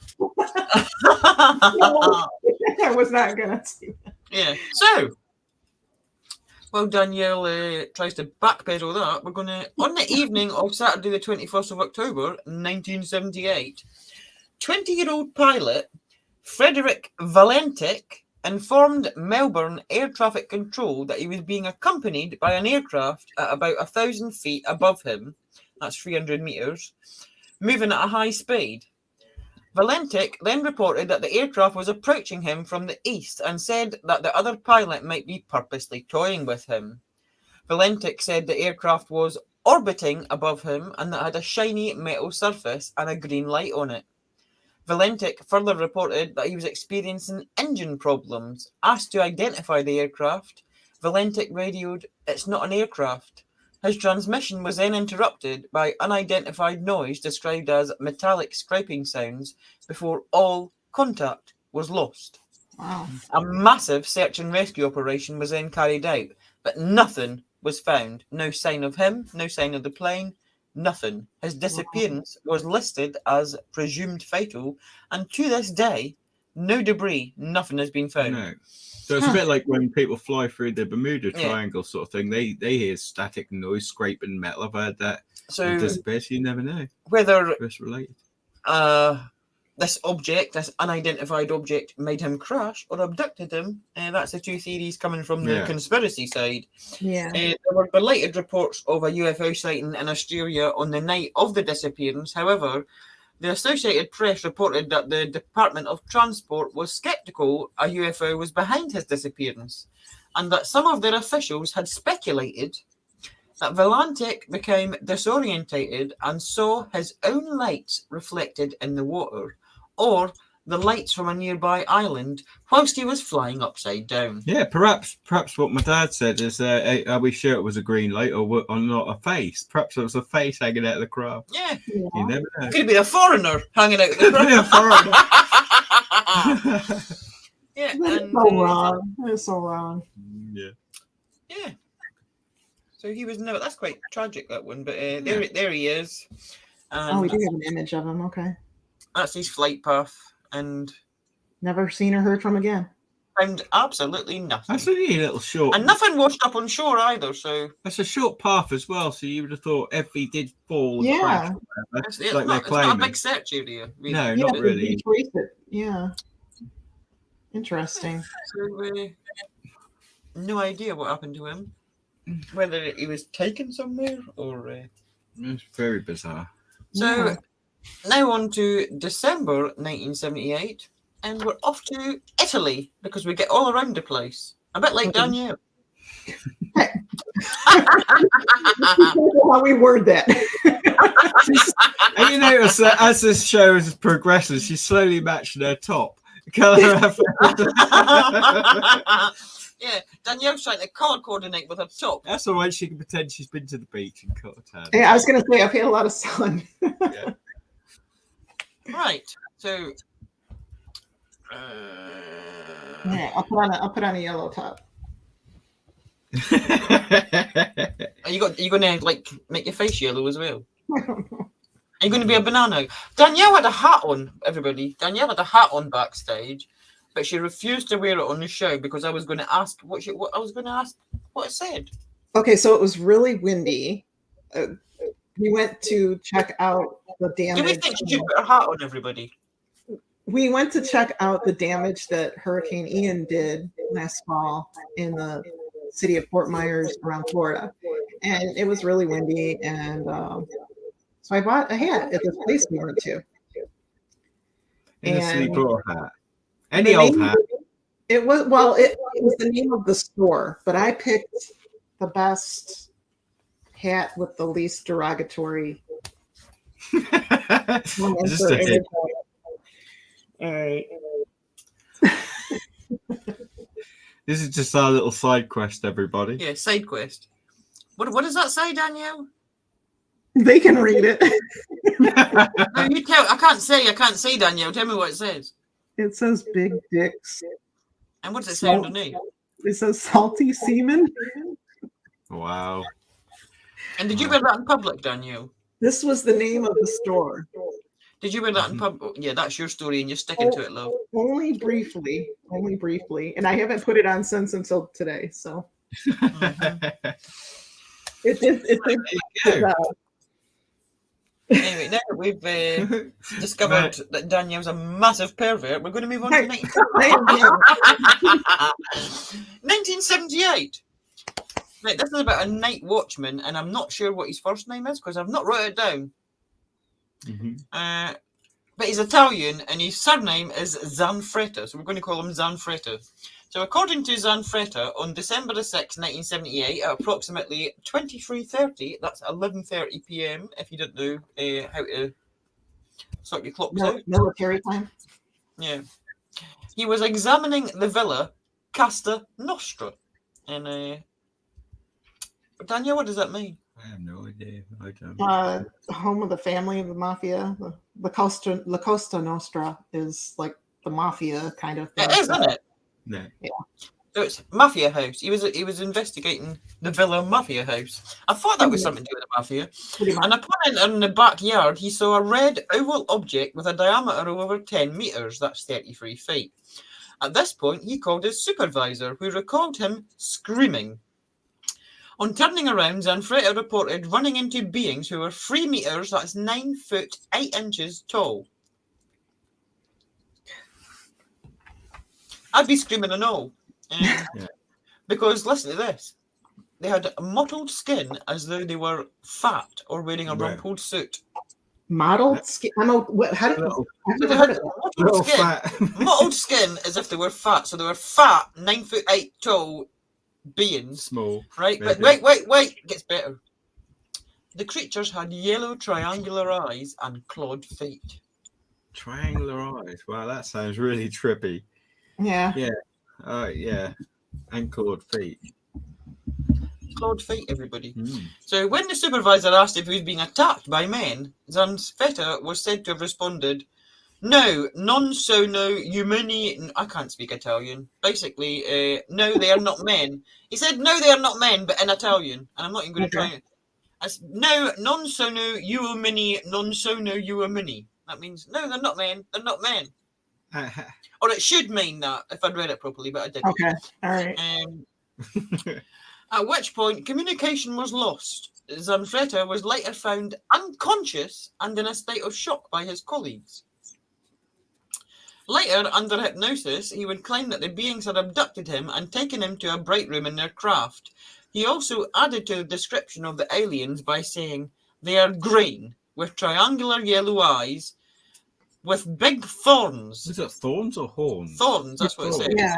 I was not going to say that. Yeah. So, while Danielle tries to backpedal that, we're going to, on the evening of Saturday, the 21st of October, 1978, 20-year-old pilot Frederick Valentic informed Melbourne Air Traffic Control that he was being accompanied by an aircraft at about 1,000 feet above him, that's 300 meters, moving at a high speed. Valentic then reported that the aircraft was approaching him from the east and said that the other pilot might be purposely toying with him. Valentic said the aircraft was orbiting above him and that had a shiny metal surface and a green light on it. Valentic further reported that he was experiencing engine problems. Asked to identify the aircraft, Valentic radioed, "It's not an aircraft." His transmission was then interrupted by unidentified noise described as metallic scraping sounds before all contact was lost. Wow. A massive search and rescue operation was then carried out, but nothing was found. No sign of him, no sign of the plane, nothing. His disappearance was listed as presumed fatal, and to this day, no debris, nothing has been found. No. So it's a bit like when people fly through the Bermuda Yeah. Triangle sort of thing. They hear static noise, scraping metal. I've heard that. So It disappears, you never know. whether If it's related. this object, this unidentified object, made him crash or abducted him, that's the two theories coming from the conspiracy side. Yeah. There were belated reports of a UFO sighting in Australia on the night of the disappearance. However, the Associated Press reported that the Department of Transport was sceptical a UFO was behind his disappearance, and that some of their officials had speculated that Valentic became disorientated and saw his own lights reflected in the water, or the lights from a nearby island, whilst he was flying upside down. Yeah, perhaps what my dad said is, are we sure it was a green light or not a face? Perhaps it was a face hanging out of the craft. Yeah. You never know. Could have been a foreigner hanging out the Could be a foreigner. Yeah, That's and, so wrong. That's so wrong. Yeah. Yeah. So he was never. That's quite tragic, that one. But there he is. And Oh, we do have an image of him. Okay. that's his flight path, and Never seen or heard from again. found absolutely nothing. That's only a little short. And nothing washed up on shore either. So That's a short path as well. So you would have thought if he did fall, and Yeah. crash or whatever, it's, like they're not a claiming. big search area. Really. No, Yeah, not we really. traced it. Yeah. Interesting. So no idea what happened to him. Whether he was taken somewhere or. It's very bizarre. So Yeah. now on to December 1978, and we're off to Italy because we get all around the place. A bit like Okay. Danielle. How we word that. And you notice that as this show progresses, she's slowly matching her top. Colour. Yeah, Danielle's trying to color coordinate with her top. That's all right. She can pretend she's been to the beach and cut her tan. Hey, I was going to say, I've had a lot of sun. Yeah. Right, so. Yeah, I'll put on a yellow top. Are you gonna like make your face yellow as well? I don't know. Are you gonna be a banana? Danielle had a hat on, everybody. Danielle had a hat on backstage, but she refused to wear it on the show because I was going to ask what it said. Okay, so it was really windy. We went to check out the damage. Do we think she should put her hat on, everybody? We went to check out the damage that Hurricane Ian did last fall in the city of Fort Myers around Florida. And it was really windy. And so I bought a hat at this place we went to. In a And- sleeper hat. Any old hat. It was the name of the store, but I picked the best hat with the least derogatory. Just a hint. All right. This is just our little side quest, everybody. Yeah, side quest. What does that say, Danielle? They can read it. No, you tell. I can't say, Danielle. Tell me what it says. It says big dicks. And what does it say underneath? It says salty semen. Wow. And did you wear that in public, Danielle? This was the name of the store. Did you wear that in public? Yeah, that's your story, and you're sticking to it, love. Only briefly, and I haven't put it on since until today. So Anyway, now that we've discovered that Danielle's a massive pervert, we're going to move on to 1978. Right, this is about a night watchman, and I'm not sure what his first name is because I've not wrote it down. But he's Italian, and his surname is Zanfretta, so we're going to call him Zanfretta. So according to Zanfretta, on December the 6th, 1978, at approximately 23:30, that's 11:30 p.m., if you didn't know how to sort your clocks out. Military time? Yeah. He was examining the villa Casa Nostra. And, Danielle, what does that mean? I have no idea. I don't. Home of the family of the mafia. La Costa Nostra is like the mafia kind of thing. It is, isn't it? No. Yeah. So it's Mafia House. He was investigating the Villa Mafia House. I thought that was something to do with the Mafia. And upon entering in the backyard, he saw a red oval object with a diameter of over 10 meters. That's 33 feet. At this point, he called his supervisor, who recalled him screaming. On turning around, Zanfretta reported running into beings who were 3 meters, that's 9 foot 8 inches tall. I'd be screaming and all. Because, listen to this. They had mottled skin as though they were fat or wearing a rumpled suit. Mottled skin? I've never heard of that. Mottled skin as if they were fat. So they were fat, 9 foot 8 tall beings. Small. Right? Maybe. But wait. It gets better. The creatures had yellow triangular eyes and clawed feet. Triangular eyes. Wow, that sounds really trippy. Yeah. Yeah. And clawed feet. Clawed feet, everybody. So when the supervisor asked if he was being attacked by men, Zanfretta was said to have responded, "No, non sono umani." I can't speak Italian. Basically, no, they are not men. He said, "No, they are not men," but in Italian. And I'm not even going to try it. No, non sono umani, non sono umani. That means, no, they're not men. They're not men. Or it should mean that if I'd read it properly, but I didn't. Okay, all right. At which point, communication was lost. Zanfretta was later found unconscious and in a state of shock by his colleagues. Later, under hypnosis, he would claim that the beings had abducted him and taken him to a break room in their craft. He also added to the description of the aliens by saying, "They are green, with triangular yellow eyes, with big thorns." Is it thorns or horns? Thorns, that's what it says. Yeah.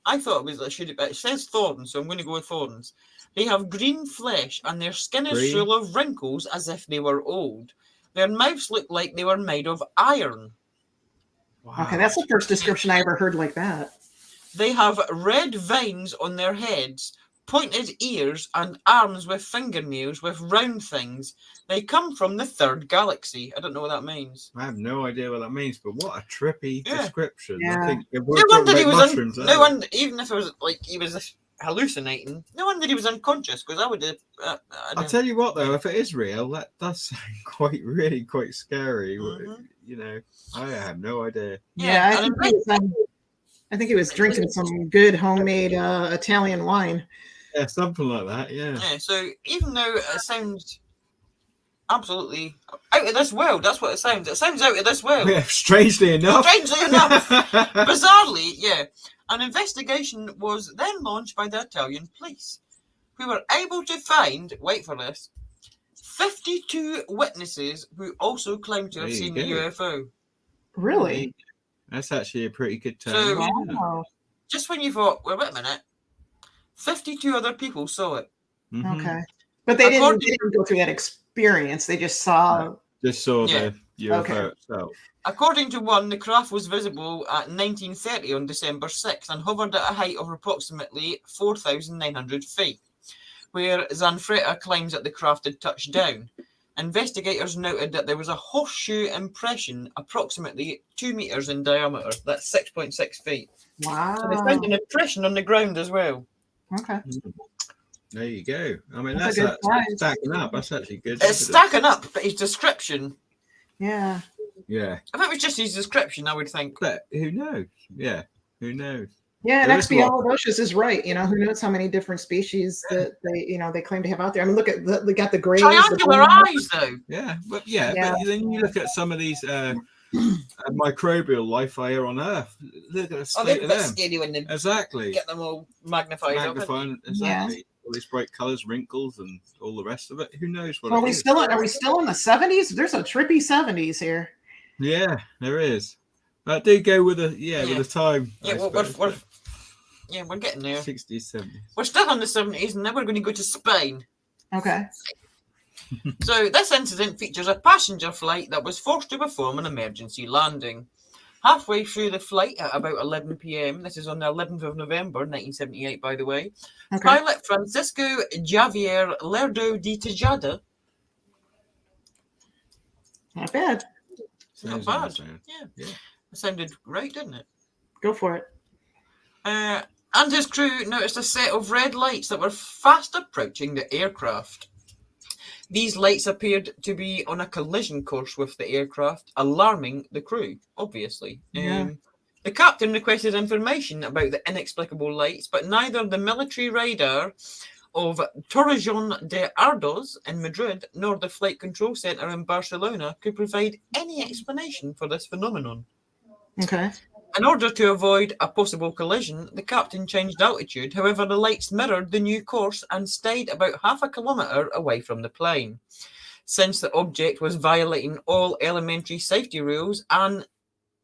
I thought it says thorns, so I'm going to go with thorns. They have green flesh and their skin is full of wrinkles as if they were old. Their mouths look like they were made of iron. Wow. Okay, that's the first description I ever heard like that. They have red veins on their heads, pointed ears, and arms with fingernails with round things. They come from the third galaxy. I don't know what that means. I have no idea what that means, but what a trippy description. Yeah. I think No wonder he was even if it was like he was hallucinating, no wonder he was unconscious, because I would have. I'll tell you what, though, if it is real, that does sound quite scary. You know, I have no idea. Yeah, I think he was drinking some good homemade Italian wine. Yeah, something like that. Yeah. Yeah. So even though it sounds absolutely out of this world, that's what it sounds. It sounds out of this world. Yeah, strangely enough. Bizarrely, yeah. An investigation was then launched by the Italian police, who were able to find, wait for this, 52 witnesses who also claimed to have seen the UFO. Really? That's actually a pretty good turn. So, just when you thought, well, wait a minute, 52 other people saw it. Mm-hmm. Okay. But they didn't go through that experience. They just saw... Just saw the UFO itself. According to one, the craft was visible at 1930 on December 6th and hovered at a height of approximately 4,900 feet, where Zanfretta claims that the craft had touched down. investigators noted that there was a horseshoe impression approximately 2 meters in diameter. That's 6.6 feet. Wow. So they found an impression on the ground as well. Okay. There you go. I mean, That's that's a good prize. stacking up. That's actually good. It's stacking up, but his description. Yeah. Yeah. If it was just his description, I would think. But who knows? Yeah. Who knows? Yeah, and There is a lot. Expialidocious is right. You know, who knows how many different species that they claim to have out there. I mean, look at they got the grays. Triangular eyes, though. Yeah, but Yeah. but then you look at some of these microbial life here on Earth. Look at the Oh, state they're a of bit them. scary when they Exactly. get them all magnified up. Magnifying, exactly. All these bright colours, wrinkles, and all the rest of it. Who knows what? Well, it are we is? still in the 70s? There's a trippy 70s here. Yeah, there is. But do go with the with the time. Yeah, I well, suppose, we're getting there. 60s, 70s. We're still in the 70s, and then we're going to go to Spain. Okay. So this incident features a passenger flight that was forced to perform an emergency landing. Halfway through the flight at about 11 p.m., this is on the 11th of November, 1978, by the way, Okay. pilot Francisco Javier Lerdo de Tejada. Not bad. Not Sounds bad. nice, Yeah. It sounded right, didn't it? Go for it. And his crew noticed a set of red lights that were fast approaching the aircraft. These lights appeared to be on a collision course with the aircraft, alarming the crew, obviously. Yeah. The captain requested information about the inexplicable lights, but neither the military radar of Torrejón de Ardoz in Madrid nor the Flight Control Center in Barcelona could provide any explanation for this phenomenon. Okay. In order to avoid a possible collision, the captain changed altitude. However, the lights mirrored the new course and stayed about half a kilometre away from the plane. Since the object was violating all elementary safety rules and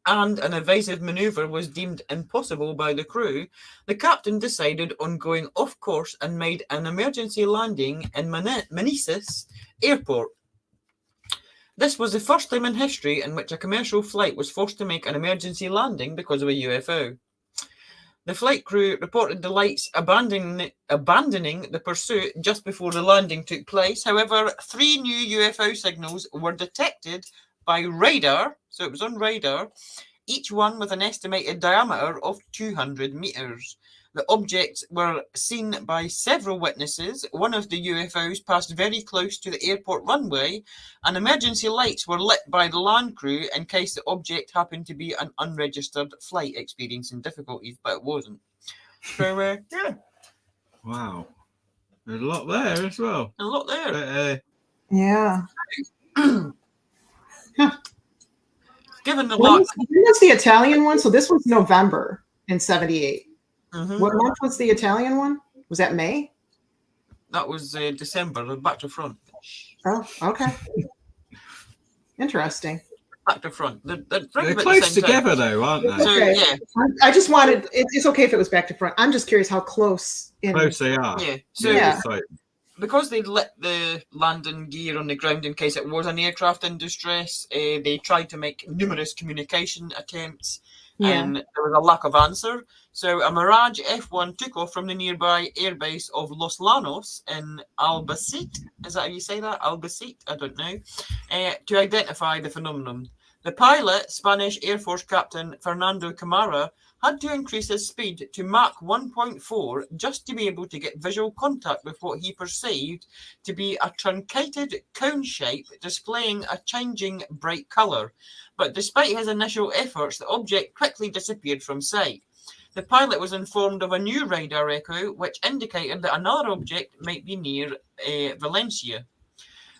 an evasive manoeuvre was deemed impossible by the crew, the captain decided on going off course and made an emergency landing in Manises Airport. This was the first time in history in which a commercial flight was forced to make an emergency landing because of a UFO. The flight crew reported the lights abandoning the pursuit just before the landing took place. However, 3 new UFO signals were detected by radar, so it was on radar, each one with an estimated diameter of 200 meters. The objects were seen by several witnesses. One of the UFOs passed very close to the airport runway, and emergency lights were lit by the land crew in case the object happened to be an unregistered flight experiencing difficulties, but it wasn't. So, yeah. Wow. There's a lot there as well. A lot there. Yeah. Given the When lot. was the Italian one? So this was November in 78. Mhm. What month was the Italian one? Was that May? That was December, back to front. Oh, okay. Interesting. Back to front. They're close together, though, aren't they? So, Okay. yeah. I just wanted, it's okay if it was back to front. I'm just curious how close. Close they are. Yeah. So, Yeah. because they lit the landing gear on the ground in case it was an aircraft in distress, they tried to make numerous communication attempts, and there was a lack of answer. So a Mirage F1 took off from the nearby airbase of Los Llanos in Albacete. Is that how you say that? Albacete? I don't know. To identify the phenomenon. The pilot, Spanish Air Force Captain Fernando Camara, had to increase his speed to Mach 1.4 just to be able to get visual contact with what he perceived to be a truncated cone shape displaying a changing bright colour. But despite his initial efforts, the object quickly disappeared from sight. The pilot was informed of a new radar echo, which indicated that another object might be near Valencia.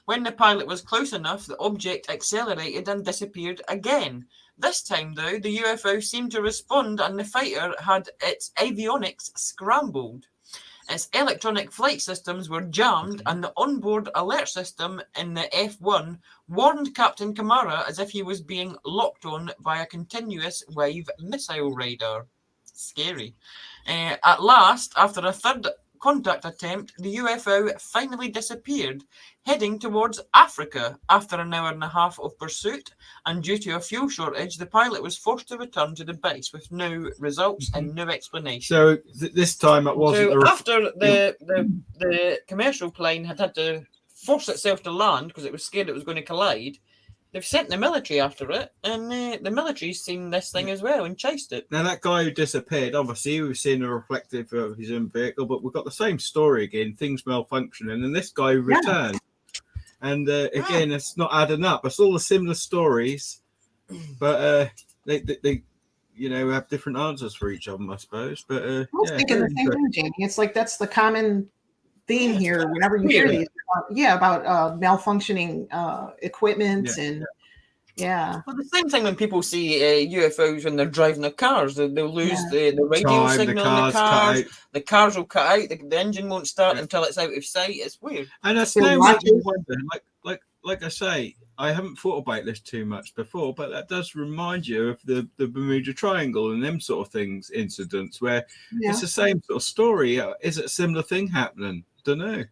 When the pilot was close enough, the object accelerated and disappeared again. This time, though, the UFO seemed to respond and the fighter had its avionics scrambled. Its electronic flight systems were jammed and the onboard alert system in the F1 warned Captain Camara as if he was being locked on by a continuous wave missile radar. Scary. At last, after a third contact attempt, the UFO finally disappeared, heading towards Africa. After an hour and a half of pursuit, and due to a fuel shortage, the pilot was forced to return to the base with no results and no explanation. So this time it wasn't. So after the commercial plane had to force itself to land because it was scared it was going to collide. They've sent the military after it, and the military's seen this thing as well and chased it. Now, that guy who disappeared, obviously, we've seen a reflective of his own vehicle, but we've got the same story again, things malfunctioning, and this guy returned. And again, it's not adding up. It's all the similar stories, but they have different answers for each of them, I suppose. But I was thinking the same thing, Jamie. It's like that's the common theme here. Whenever you hear these, about malfunctioning equipment and Well, the same thing when people see UFOs when they're driving their cars, they'll lose the radio signal in the cars. The cars will cut out. The engine won't start until it's out of sight. It's weird. And that's now making me wonder. Like I say, I haven't thought about this too much before, but that does remind you of the Bermuda Triangle and them sort of things, incidents where it's the same sort of story. Is it a similar thing happening? Don't know.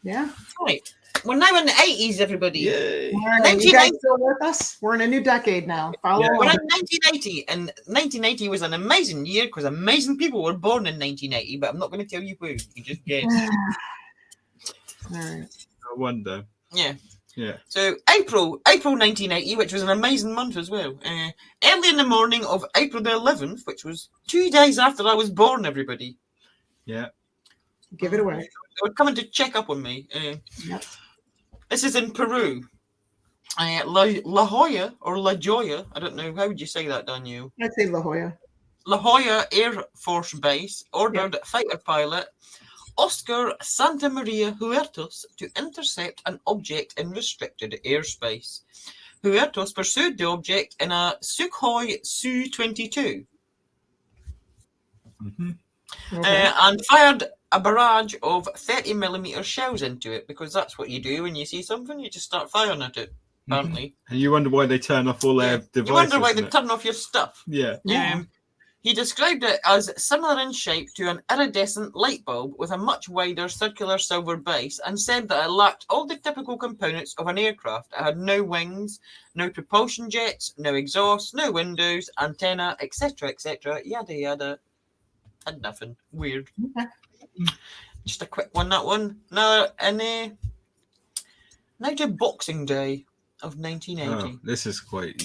Yeah. Right. We're now in the 80s, everybody. Yay. You guys still with us? We're in a new decade now. We're in 1980, and 1980 was an amazing year because amazing people were born in 1980, but I'm not going to tell you who. You just guess. All right. I wonder. Yeah. Yeah. So April 1980, which was an amazing month as well. Early in the morning of April the 11th, which was 2 days after I was born, everybody. Yeah. Give it away. They were coming to check up on me. This is in Peru. La Jolla or La Jolla, I don't know. How would you say that, Danielle? I'd say La Jolla. La Jolla Air Force Base ordered fighter pilot Oscar Santa Maria Huertas to intercept an object in restricted airspace. Huertas pursued the object in a Sukhoi Su-22 and fired a barrage of 30mm shells into it, because that's what you do when you see something. You just start firing at it, apparently. And you wonder why they turn off all their devices. You wonder why they turn off your stuff. Yeah. He described it as similar in shape to an iridescent light bulb with a much wider circular silver base, and said that it lacked all the typical components of an aircraft. It had no wings, no propulsion jets, no exhaust, no windows, antenna, etc., yada yada. Had nothing. Weird. Just a quick one, that one. Now to Boxing Day of 1980. Oh, this is quite,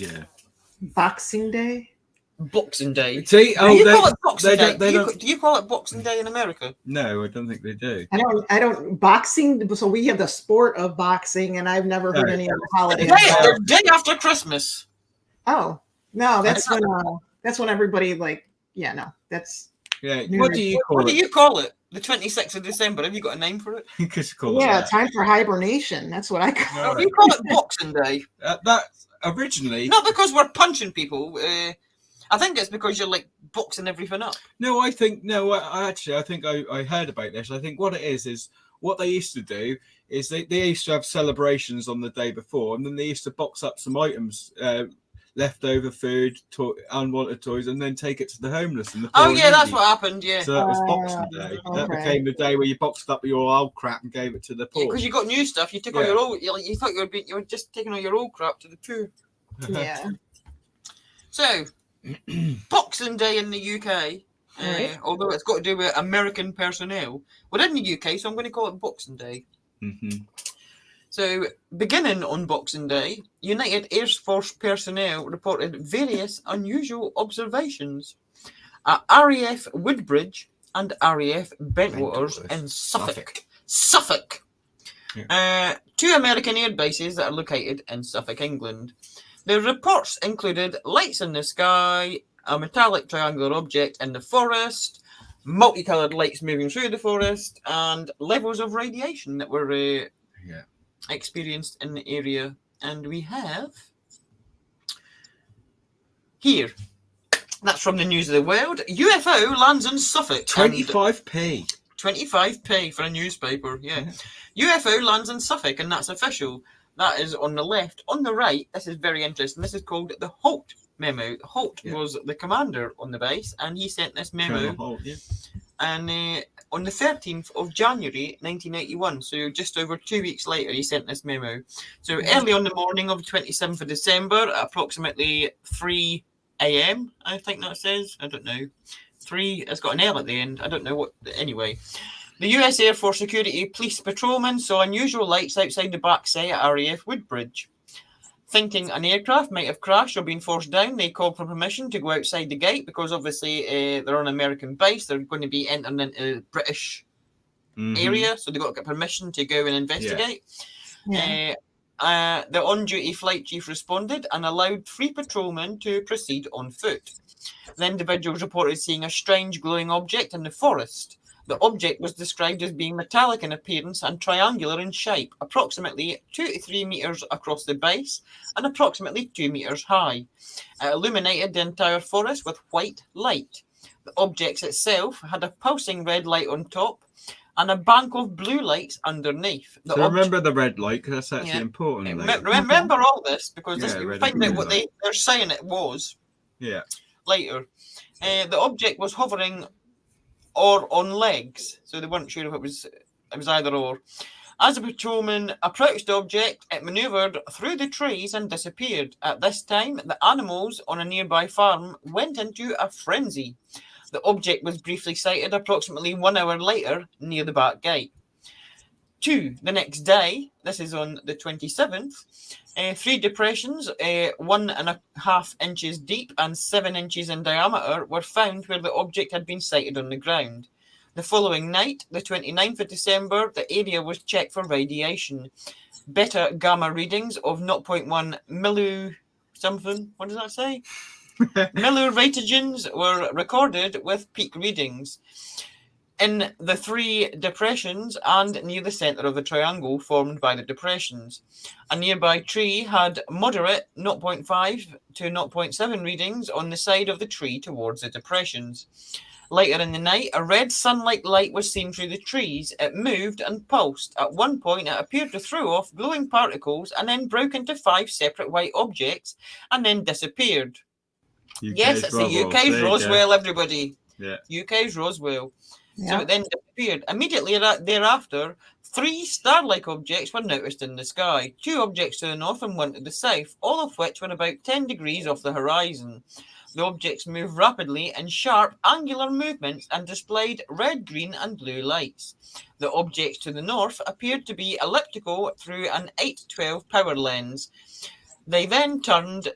Boxing Day? Boxing Day. See, call it Boxing Day. Do you call it Boxing Day in America? No, I don't think they do. I don't boxing. So we have the sport of boxing, and I've never heard any other holiday. The day after Christmas. Oh no, that's when everybody that's. Yeah. What do you call it? What do you call it? The 26th of December. Have you got a name for it? Time for hibernation. That's what I call it. We call it Boxing Day. That originally, not because we're punching people. I think it's because you're like boxing everything up. No, I think I heard about this. I think what it is what they used to do is they used to have celebrations on the day before, and then they used to box up some items, leftover food, unwanted toys, and then take it to the homeless. And that's what happened. Yeah. So that was Boxing Day. Okay. That became the day where you boxed up your old crap and gave it to the poor. Because you got new stuff. You took all your old. You thought you were just taking all your old crap to the poor. Yeah. So. Boxing Day in the UK, although it's got to do with American personnel. We're in the UK, so I'm going to call it Boxing Day. So, beginning on Boxing Day, United Air Force personnel reported various unusual observations at RAF Woodbridge and RAF Bentwaters in Suffolk. Yeah. Two American air bases that are located in Suffolk, England. The reports included lights in the sky, a metallic triangular object in the forest, multicoloured lights moving through the forest, and levels of radiation that were experienced in the area. And we have here, that's from the News of the World, UFO lands in Suffolk. 25p. 25p for a newspaper, UFO lands in Suffolk, and that's official. That is on the left. On the right, this is very interesting. This is called the Holt memo. Holt was the commander on the base, and he sent this memo. Holt, and on the 13th of January, 1981, so just over 2 weeks later, he sent this memo. So early on the morning of the 27th of December, at approximately 3 a.m., I think that says. I don't know. 3, it's got an L at the end. I don't know what. Anyway. The US Air Force Security Police patrolman saw unusual lights outside the backside at RAF Woodbridge. Thinking an aircraft might have crashed or been forced down, they called for permission to go outside the gate because obviously they're on an American base. They're going to be entering into British area, so they got to get permission to go and investigate. The on-duty flight chief responded and allowed 3 patrolmen to proceed on foot. The individuals reported seeing a strange glowing object in the forest. The object was described as being metallic in appearance and triangular in shape, approximately 2 to 3 meters across the base and approximately 2 meters high. It illuminated the entire forest with white light. The object itself had a pulsing red light on top and a bank of blue lights underneath. Remember the red light, because that's actually important. Remember all this, because we find out what light. they're saying it was later. The object was hovering or on legs, so they weren't sure if it was either or. As the patrolman approached the object, it manoeuvred through the trees and disappeared. At this time, the animals on a nearby farm went into a frenzy. The object was briefly sighted approximately 1 hour later near the back gate. 2, the next day, this is on the 27th, 3 depressions, 1.5 inches deep and 7 inches in diameter, were found where the object had been sighted on the ground. The following night, the 29th of December, the area was checked for radiation. Beta gamma readings of 0.1 milli something, what does that say? Milliradigens were recorded with peak readings in the 3 depressions and near the center of the triangle formed by the depressions. A nearby tree had moderate 0.5 to 0.7 readings on the side of the tree towards the depressions. Later in the night, a red sunlight light was seen through the trees. It moved and pulsed. At one point, it appeared to throw off glowing particles and then broke into 5 separate white objects and then disappeared. Yes, it's the UK's Roswell, everybody. Yeah. UK's Roswell. So it then disappeared. Immediately thereafter, 3 star-like objects were noticed in the sky. 2 objects to the north and 1 to the south, all of which were about 10 degrees off the horizon. The objects moved rapidly in sharp, angular movements and displayed red, green, and blue lights. The objects to the north appeared to be elliptical through an 8-12 power lens. They then turned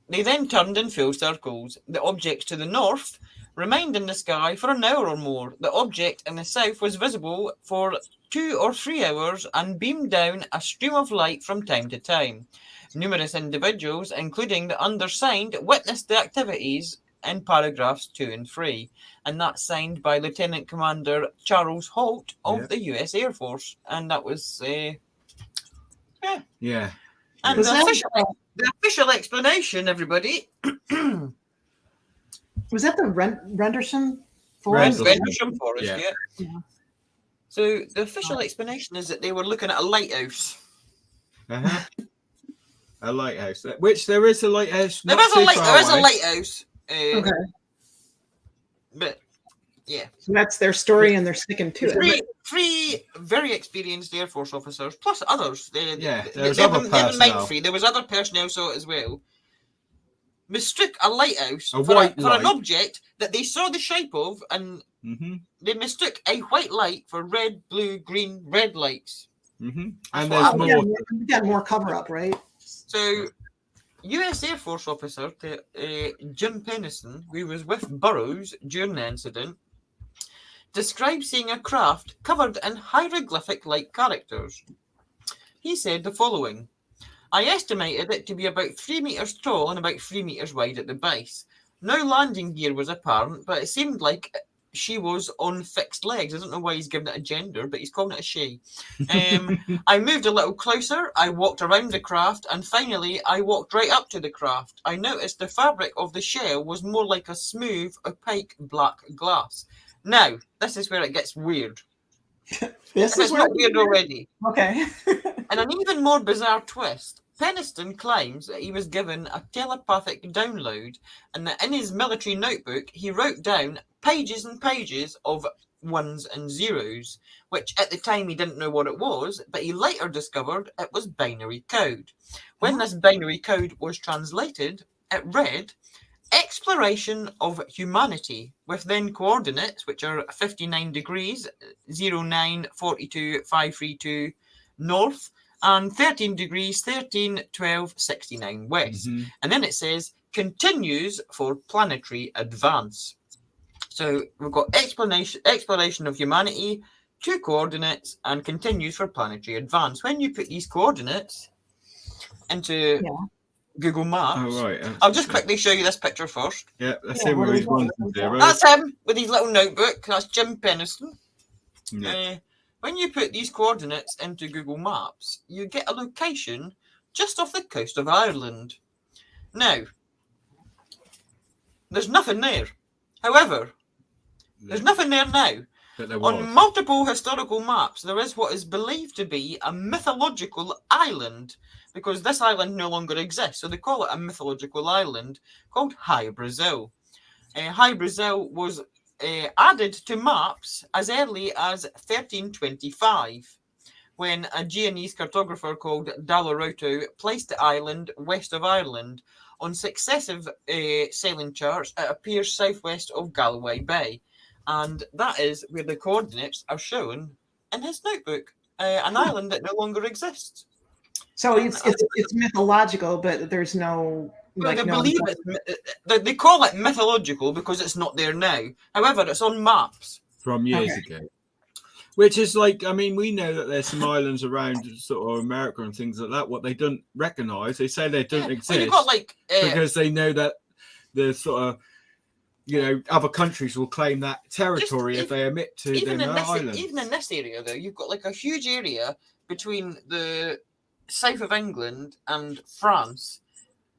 in full circles. The objects to the north remained in the sky for an hour or more. The object in the south was visible for 2 or 3 hours and beamed down a stream of light from time to time. Numerous individuals, including the undersigned, witnessed the activities in paragraphs 2 and 3, and that's signed by Lieutenant Commander Charles Holt of the US Air Force, and that was And the official explanation, everybody. Was that the Renderson Forest? Renderson Forest, yeah. So the official explanation is that they were looking at a lighthouse. A lighthouse. Which there is a lighthouse. There is a lighthouse. Okay. But yeah. So that's their story and they're sticking to it. 3 very experienced Air Force officers, plus others. There's other personnel. There was other personnel saw it as well. Mistook a lighthouse for an object that they saw the shape of, and they mistook a white light for red, blue, green, red lights. And there's more. We got more cover up, right? So, US Air Force officer Jim Pennison, who was with Burroughs during the incident, described seeing a craft covered in hieroglyphic-like characters. He said the following: I estimated it to be about 3 meters tall and about 3 meters wide at the base. No landing gear was apparent, but it seemed like she was on fixed legs. I don't know why he's giving it a gender, but he's calling it a she. I moved a little closer. I walked around the craft, and finally I walked right up to the craft. I noticed the fabric of the shell was more like a smooth, opaque black glass. Now, this is where it gets weird. It's not weird already. Okay. And an even more bizarre twist, Peniston claims that he was given a telepathic download and that in his military notebook he wrote down pages and pages of 1s and 0s, which at the time he didn't know what it was, but he later discovered it was binary code. When this binary code was translated, it read, exploration of humanity with then coordinates, which are 59 degrees, 09, 42, 532 north, and 13 degrees, 13, 12, 69 west. And then it says continues for planetary advance. So we've got exploration of humanity, 2 coordinates, and continues for planetary advance. When you put these coordinates into Google Maps, I'll just quickly show you this picture first. Yeah, that's him with his ones there, right? That's him with his little notebook. That's Jim Penniston. Yeah. When you put these coordinates into Google Maps, you get a location just off the coast of Ireland. Now, there's nothing there. However, there's nothing there now. On multiple historical maps, there is what is believed to be a mythological island, because this island no longer exists. So they call it a mythological island called High Brazil. High Brazil was added to maps as early as 1325, when a Genoese cartographer called Dall'Orto placed the island west of Ireland. On successive sailing charts, it appears southwest of Galway Bay. And that is where the coordinates are shown in his notebook, an island that no longer exists. So it's mythological, but there's no... Well, they call it mythological because it's not there now. However, it's on maps. From years ago. Which is like, I mean, we know that there's some islands around sort of America and things like that. What they don't recognise, they say they don't exist. Well, you've got because they know that the sort of, other countries will claim that territory if they admit to them islands. Even in this area, though, you've got like a huge area between the south of England and France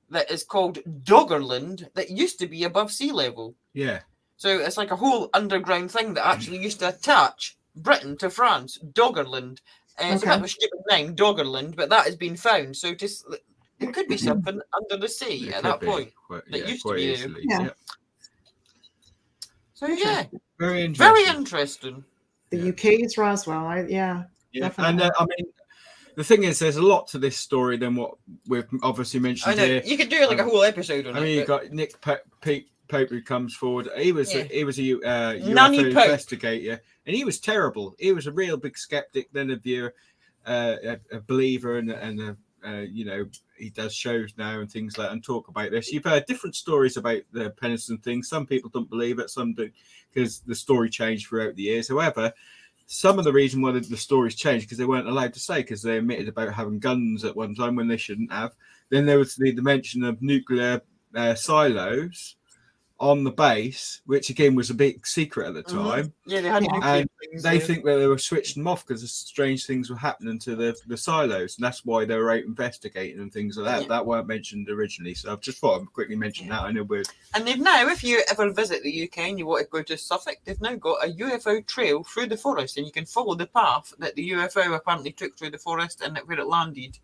that is called Doggerland that used to be above sea level. Yeah. So it's like a whole underground thing that actually used to attach Britain to France, Doggerland. It's a bit of a stupid name, Doggerland, but that has been found. So it could be something under the sea at that point that used to be there. Yeah. So very interesting. The UK's Roswell, definitely. And I mean, the thing is, there's a lot to this story than what we've obviously mentioned here. You could do like a whole episode on it. I mean, you got Nick Pope who comes forward. He was a UFO investigator, and he was terrible. He was a real big skeptic, then a viewer, a believer, and he does shows now and things like that and talk about this. You've heard different stories about the Penniston thing. Some people don't believe it, some do, because the story changed throughout the years. However, some of the reason why the stories changed because they weren't allowed to say, because they admitted about having guns at one time when they shouldn't have. Then there was the mention of nuclear silos on the base, which again was a big secret at the time. Yeah, they had and they think that they were switching them off because strange things were happening to the silos, and that's why they were out investigating and things like that. That weren't mentioned originally, so I've just thought I'd quickly mention that. I know we're... And they've now, if you ever visit the UK and you want to go to Suffolk, they've now got a UFO trail through the forest, and you can follow the path that the UFO apparently took through the forest and where it landed.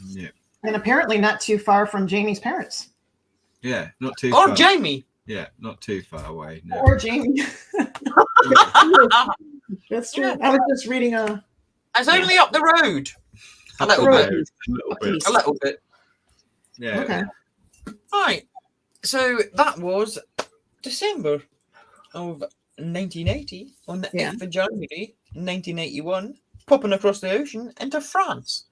Yeah. And apparently not too far from Jamie's parents. Yeah, not too far. Or Jamie. Yeah, not too far away. No. Or Jamie. That's true. I was just reading It's only up the road. A little bit. Yeah. Okay. Right. So that was December of 1980 on the 8th of January 1981, popping across the ocean into France.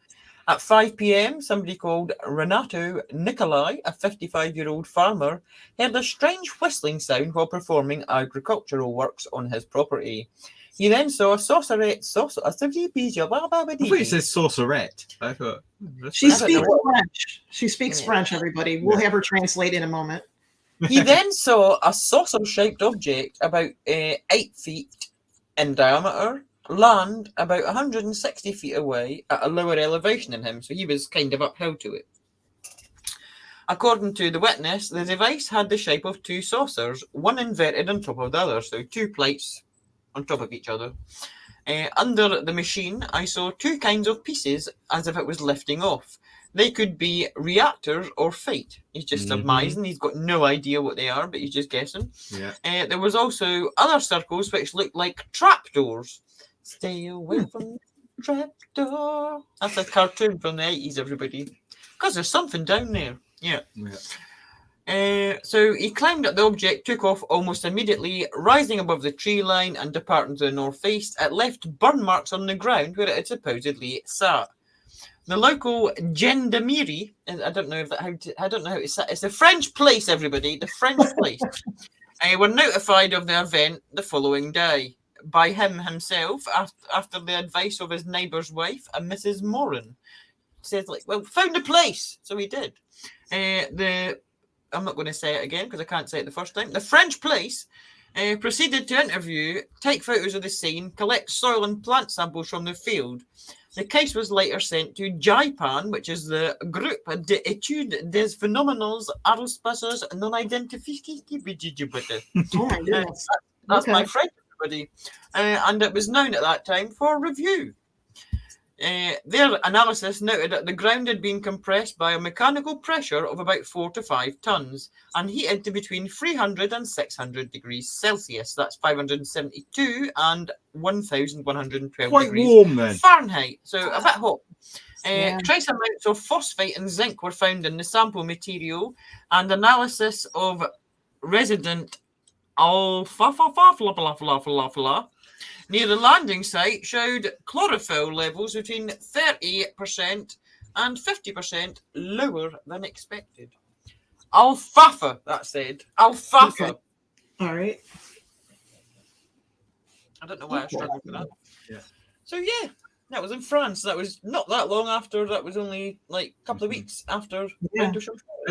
At 5 p.m., somebody called Renato Nicolai, a 55-year-old farmer, heard a strange whistling sound while performing agricultural works on his property. He then saw a sorcerette. I thought it says sorcerette. I thought she speaks French. She speaks French. Everybody, we'll have her translate in a moment. He then saw a saucer-shaped object about 8 feet in diameter land about 160 feet away at a lower elevation than him, so he was kind of uphill to it. According to the witness, the device had the shape of 2 saucers, one inverted on top of the other, so 2 plates on top of each other. Under the machine, I saw 2 kinds of pieces as if it was lifting off. They could be reactors or fate. He's just surmising. He's got no idea what they are, but he's just guessing. Yeah. There was also other circles which looked like trapdoors. Stay away from the trapdoor. That's a cartoon from the 80s, everybody. Because there's something down there. Yeah. So he claimed that the object took off almost immediately, rising above the tree line and departing to the northeast. It left burn marks on the ground where it had supposedly sat. The local gendarmerie, I don't know how to say it's the French police, everybody, the French police, were notified of the event the following day by him himself after the advice of his neighbour's wife and Mrs. Moran. Says, like, well, found the place. So he did. I'm not going to say it again because I can't say it the first time. The French police proceeded to interview, take photos of the scene, collect soil and plant samples from the field. The case was later sent to JIPAN, which is the Groupe d'études des phénomènes aérospatiaux non identifiés. Oh my goodness. That's my French, everybody. And it was known at that time for review. Their analysis noted that the ground had been compressed by a mechanical pressure of about 4 to 5 tons and heated to between 300 and 600 degrees Celsius. That's 572 and 1,112 Quite degrees warm then. Fahrenheit. So a bit hot. Yeah. Trace amounts of phosphate and zinc were found in the sample material, and analysis of resident alfalfa near the landing site showed chlorophyll levels between 30% and 50% lower than expected. Alfalfa, that said. Alfalfa. Okay. All right. I don't know why I struggled with that. Yeah. So, yeah, that was in France. That was not that long after. That was only like a couple of weeks after. Yeah.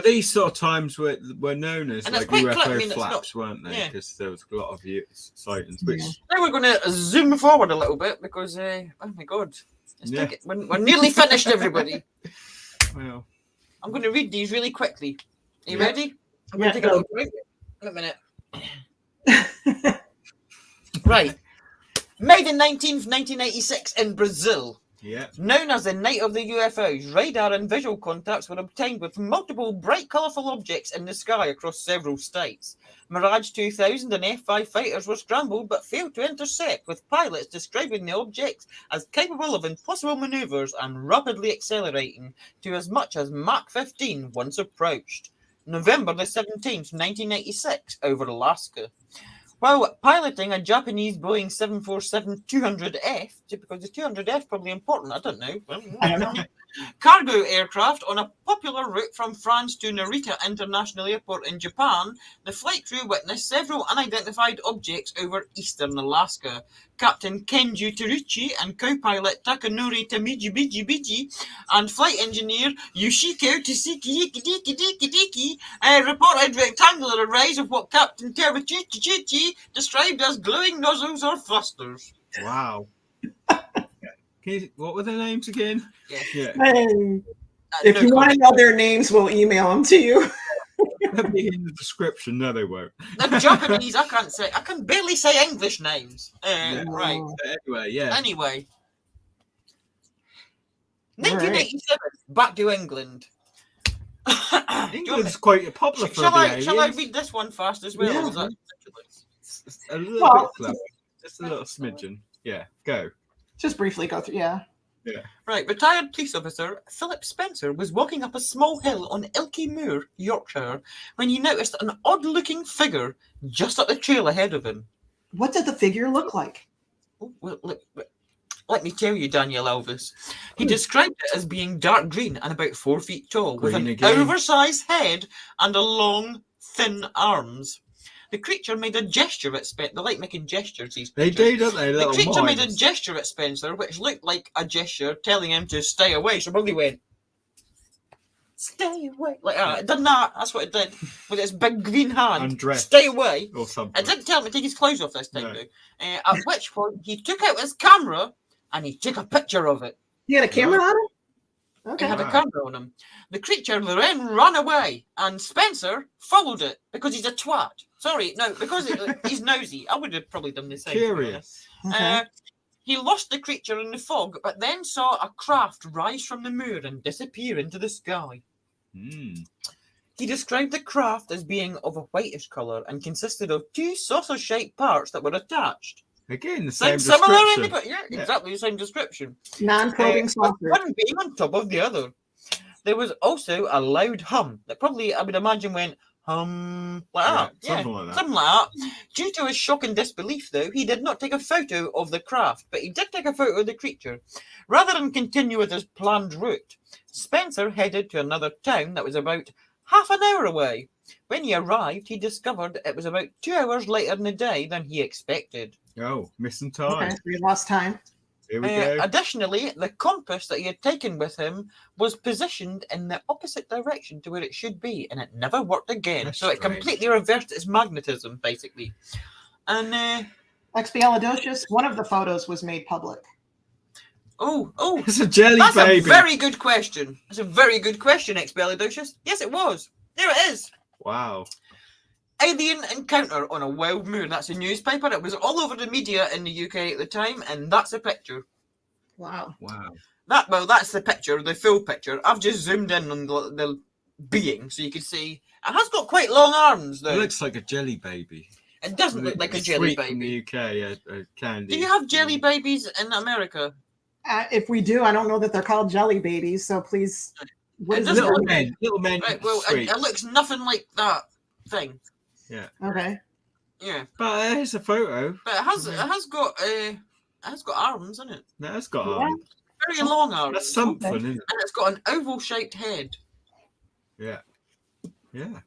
These sort of times were known as And it's like quite UFO clear, I mean, it's flaps, not- weren't they? yeah. Because there was a lot of sightings. Which Now we're going to zoom forward a little bit because, oh my God, we're nearly finished, everybody. well, I'm going to read these really quickly. Are you Yeah. ready? I'm Yeah, going to take a go. little break. In a minute. Right. Made in 1986 in Brazil. yeah. Known as the Night of the UFOs, radar and visual contacts were obtained with multiple bright, colourful objects in the sky across several states. Mirage 2000 and F-5 fighters were scrambled but failed to intercept, with pilots describing the objects as capable of impossible manoeuvres and rapidly accelerating to as much as Mach 15 once approached. November the 17th, 1986, over Alaska. While piloting a Japanese Boeing 747-200F, because the 200F probably important, I don't know. I don't know. Cargo aircraft on a popular route from France to Narita International Airport in Japan, the flight crew witnessed several unidentified objects over eastern Alaska. Captain Kenju Teruchi and co-pilot Takanori Tamiji and flight engineer Yoshiko Tsuki reported rectangular arrays of what Captain Teruchi described as glowing nozzles or thrusters. Wow. What were their names again? Yeah. Yeah. Hey, if you want to know their names, we'll email them to you. They'll be in the description. No, they won't. The Japanese, I can't say. I can barely say English names. Yeah. Right. Anyway, yeah. Anyway. 1987, back to England. England's quite popular for Shall the I aliens. read this one fast as well? Yeah. Or is that ridiculous? A little Well, bit clever. Just a little smidgen. Yeah, go. Just briefly go through. Yeah. Right, retired police officer Philip Spencer was walking up a small hill on Ilkley Moor, Yorkshire, when he noticed an odd-looking figure just up the trail ahead of him. What did the figure look like? Oh, well, let me tell you, Danielle Elvis. He described it as being dark green and about 4 feet tall, with Green an again. oversized head and a long, thin arms. The creature made a gesture at Spencer. They like making gestures, these They creatures. do, don't they? The Little creature made a mimes. gesture at Spencer, which looked like a gesture telling him to stay away. So probably went, stay away. Like that. It did that. That's what it did. With its big green hand. Undressed. Stay away. Or something. It didn't tell him to take his clothes off this time, No. though. At which point, he took out his camera and he took a picture of it. You had a camera on it? He Okay. had a Wow. camera on him. The creature then ran away, and Spencer followed it because he's a twat. Sorry, no, because he's nosy. I would have probably done the same. Curious. Okay. He lost the creature in the fog, but then saw a craft rise from the moor and disappear into the sky. Mm. He described the craft as being of a whitish colour and consisted of 2 saucer-shaped parts that were attached. Again, the same Similar in description. yeah, exactly the same description. Non-probing With saucer. one being on top of the other. There was also a loud hum that probably, I would imagine, went, Like that. Something like that. Something like that. Due to his shock and disbelief, though, he did not take a photo of the craft, but he did take a photo of the creature. Rather than continue with his planned route, Spencer headed to another town that was about half an hour away. When he arrived, he discovered it was about 2 hours later in the day than he expected. Oh, missing time. Okay, we lost time. Here we go. Additionally, the compass that he had taken with him was positioned in the opposite direction to where it should be, and it never worked again. That's so it strange. completely reversed its magnetism, basically. And Expialidocious, one of the photos was made public. oh, It's a jelly that's baby. a very good question. That's a very good question, Expelliarmus. Yes, it was. There it is. Wow. Alien encounter on a wild moon. That's a newspaper. It was all over the media in the UK at the time, and that's a picture. Wow. Wow. That's the picture, the full picture. I've just zoomed in on the being so you can see. It has got quite long arms, though. It looks like a jelly baby. It doesn't look like a jelly Sweet from baby. the UK, candy. Do you have jelly babies in America? If we do, I don't know that they're called jelly babies, so please. What It is doesn't it? look- Little men. Right, well, Sweet. it looks nothing like that thing. Okay. Yeah, But there's a photo. but it has got arms in it. That's got Yeah. arms. Very long arms. That's something, Okay. isn't it? And it's got an oval-shaped head. Yeah. Yeah.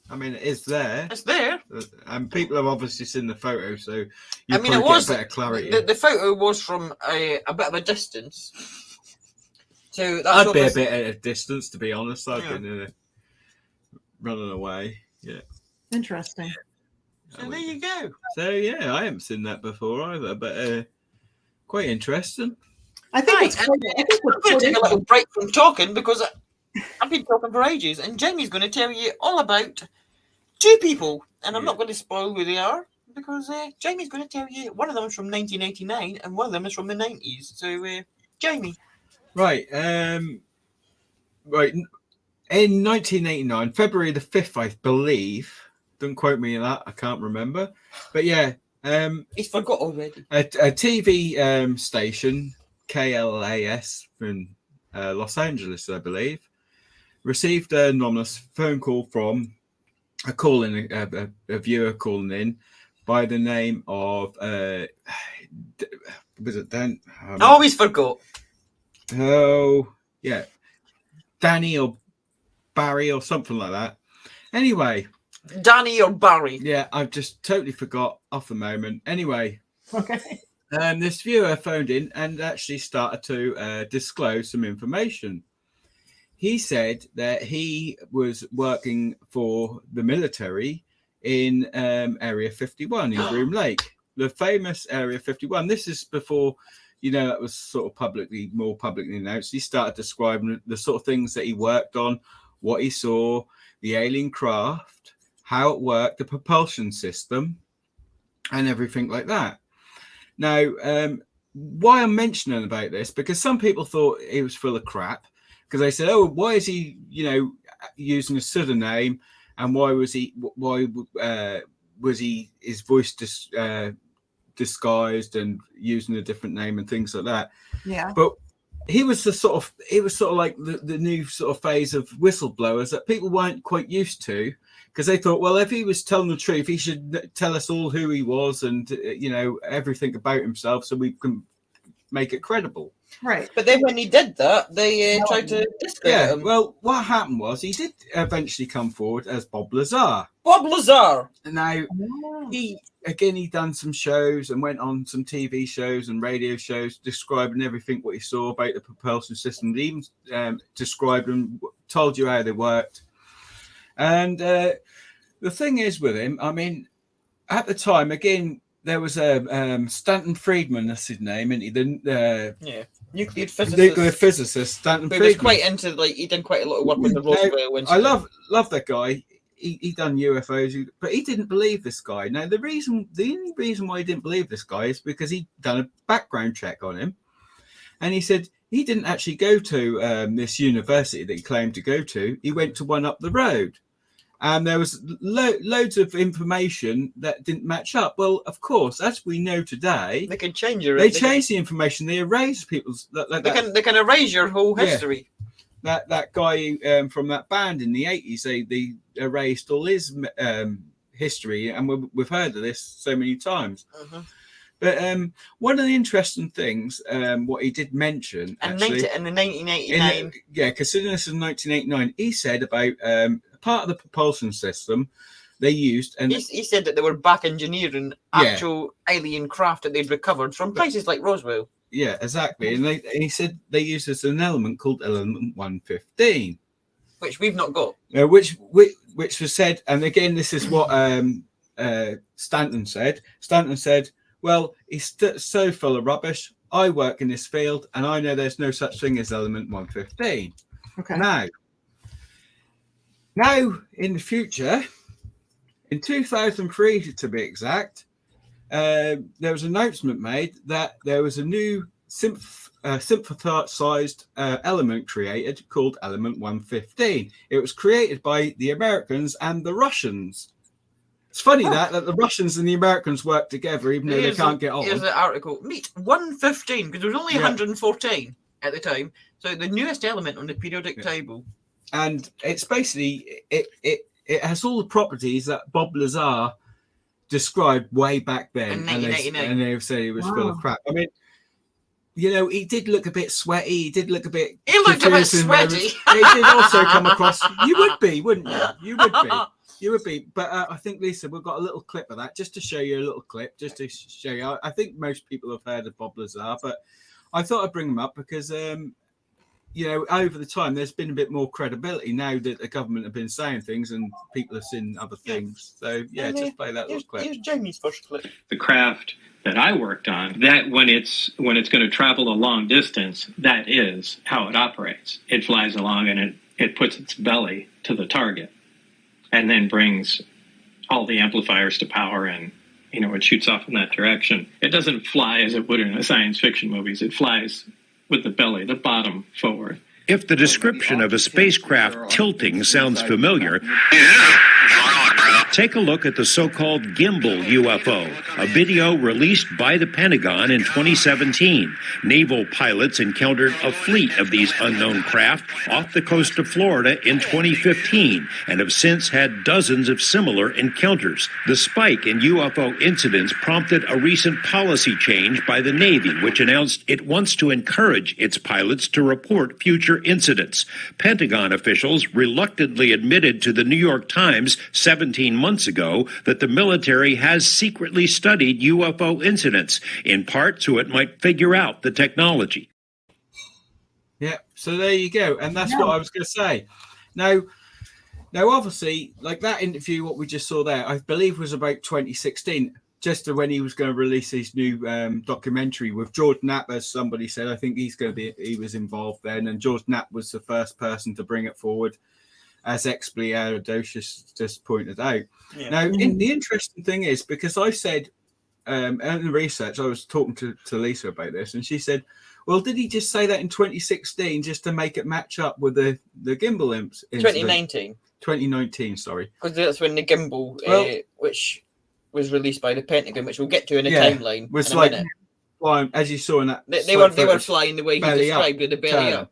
I mean, it is there. It's there. And people have obviously seen the photo, so you I mean, probably it was get better clarity. the photo was from a bit of a distance. So that's I'd what be a was- bit at a distance, to be honest. I've Yeah. been running away. Yeah. Interesting. So there you go. So yeah, I haven't seen that before either, but quite interesting. I think Right, what's and, quite, I think I'm what's going to quite take a little break from talking because I've been talking for ages, and Jamie's going to tell you all about two people, and I'm not going to spoil who they are because Jamie's going to tell you one of them is from 1989 and one of them is from the 90s. So, Jamie. Right. Right. In 1989, February the 5th, I believe. Don't quote me on that. I can't remember. But yeah, He's forgot already. a TV station, KLAS from Los Angeles, I believe, received an anonymous phone call from a viewer calling in by the name of was it Dan? I always forgot. Oh yeah, Danny or Barry or something like that. Anyway, Danny or Barry. yeah, I've just totally forgot off the moment. Anyway, okay. this viewer phoned in and actually started to disclose some information. He said that he was working for the military in Area 51 in Groom Lake, the famous Area 51. This is before, that was sort of more publicly announced. He started describing the sort of things that he worked on, what he saw, the alien craft, how it worked, the propulsion system, and everything like that. Now, why I'm mentioning about this, because some people thought it was full of crap, because they said, oh, why is he, using a pseudonym, and why was his voice disguised and using a different name and things like that. Yeah. But he was sort of like the new sort of phase of whistleblowers that people weren't quite used to, because they thought, well, if he was telling the truth, he should tell us all who he was and everything about himself, so we can make it credible. Right. But then when he did that, they tried to discredit him. Well, what happened was he did eventually come forward as Bob Lazar. Bob Lazar. Now, he done some shows and went on some TV shows and radio shows describing everything what he saw about the propulsion system. He even described and told you how they worked. And the thing is with him, I mean, at the time, again, there was a Stanton Friedman, that's his name, and he didn't. Nuclear physicist. Nuclear physicist, Stanton He Friedman. was quite into, he did quite a lot of work with the Roswell incident. I love that guy. He done UFOs, but he didn't believe this guy. Now, the only reason why he didn't believe this guy is because he'd done a background check on him. And he said he didn't actually go to this university that he claimed to go to. He went to one up the road. And there was loads of information that didn't match up. Well, of course, as we know today, They can change your. they change the information. They erase people's. They can erase your whole history. that guy from that band in the 80s, they erased all his history, and we've heard of this so many times. But one of the interesting things, what he did mention, and actually, in the 1989, considering this is 1989, he said about part of the propulsion system they used, and he said that they were back engineering actual alien craft that they'd recovered from places like Roswell. Yeah, exactly. And he said they used as an element called element 115, which we've not got. Which was said, and again, this is what Stanton said. Stanton said, "Well, he's so full of rubbish. I work in this field, and I know there's no such thing as element 115." Okay. Now, in the future, in 2003 to be exact, there was an announcement made that there was a new synthesized element created called element 115. It was created by the Americans and the Russians. It's funny that the Russians and the Americans work together, even though they can't get on. Here's the article. Meet 115, because there was only 114 at the time. So the newest element on the periodic table. And it's basically, it has all the properties that Bob Lazar described way back then. In 1989. And they said he was full of crap. I mean, you know, he did look a bit sweaty. He did look a bit... He looked a bit sweaty. He did also come across... You would be, wouldn't you? You would be. You would be. But I think, Lisa, we've got a little clip of that, just to show you a little clip, just to show you. I think most people have heard of Bob Lazar, but I thought I'd bring him up because... you know, over the time, there's been a bit more credibility now that the government have been saying things and people have seen other things. So, just play that little clip. Here's Jamie's first clip. The craft that I worked on, that when it's going to travel a long distance, that is how it operates. It flies along and it puts its belly to the target and then brings all the amplifiers to power and, you know, it shoots off in that direction. It doesn't fly as it would in the science fiction movies. It flies with the belly, the bottom forward. If the description of a spacecraft tilting sounds familiar, take a look at the so-called gimbal UFO, a video released by the Pentagon in 2017. Naval pilots encountered a fleet of these unknown craft off the coast of Florida in 2015 and have since had dozens of similar encounters. The spike in UFO incidents prompted a recent policy change by the Navy, which announced it wants to encourage its pilots to report future incidents. Pentagon officials reluctantly admitted to the New York Times 17 months ago that the military has secretly studied UFO incidents, in part so it might figure out the technology. Yeah, so there you go. And that's what I was going to say. Now, obviously, like that interview, what we just saw there, I believe was about 2016, just when he was going to release his new documentary with George Knapp, as somebody said. I think he was involved then, and George Knapp was the first person to bring it forward, as Expliadocious just pointed out. Yeah. Now, the interesting thing is, because I said in the research, I was talking to Lisa about this, and she said, well, did he just say that in 2016 just to make it match up with the gimbal imps? 2019, sorry. Because that's when the gimbal, which was released by the Pentagon, which we'll get to in a timeline. Was like flying, as you saw in that. They were flying the way he described with the belly up.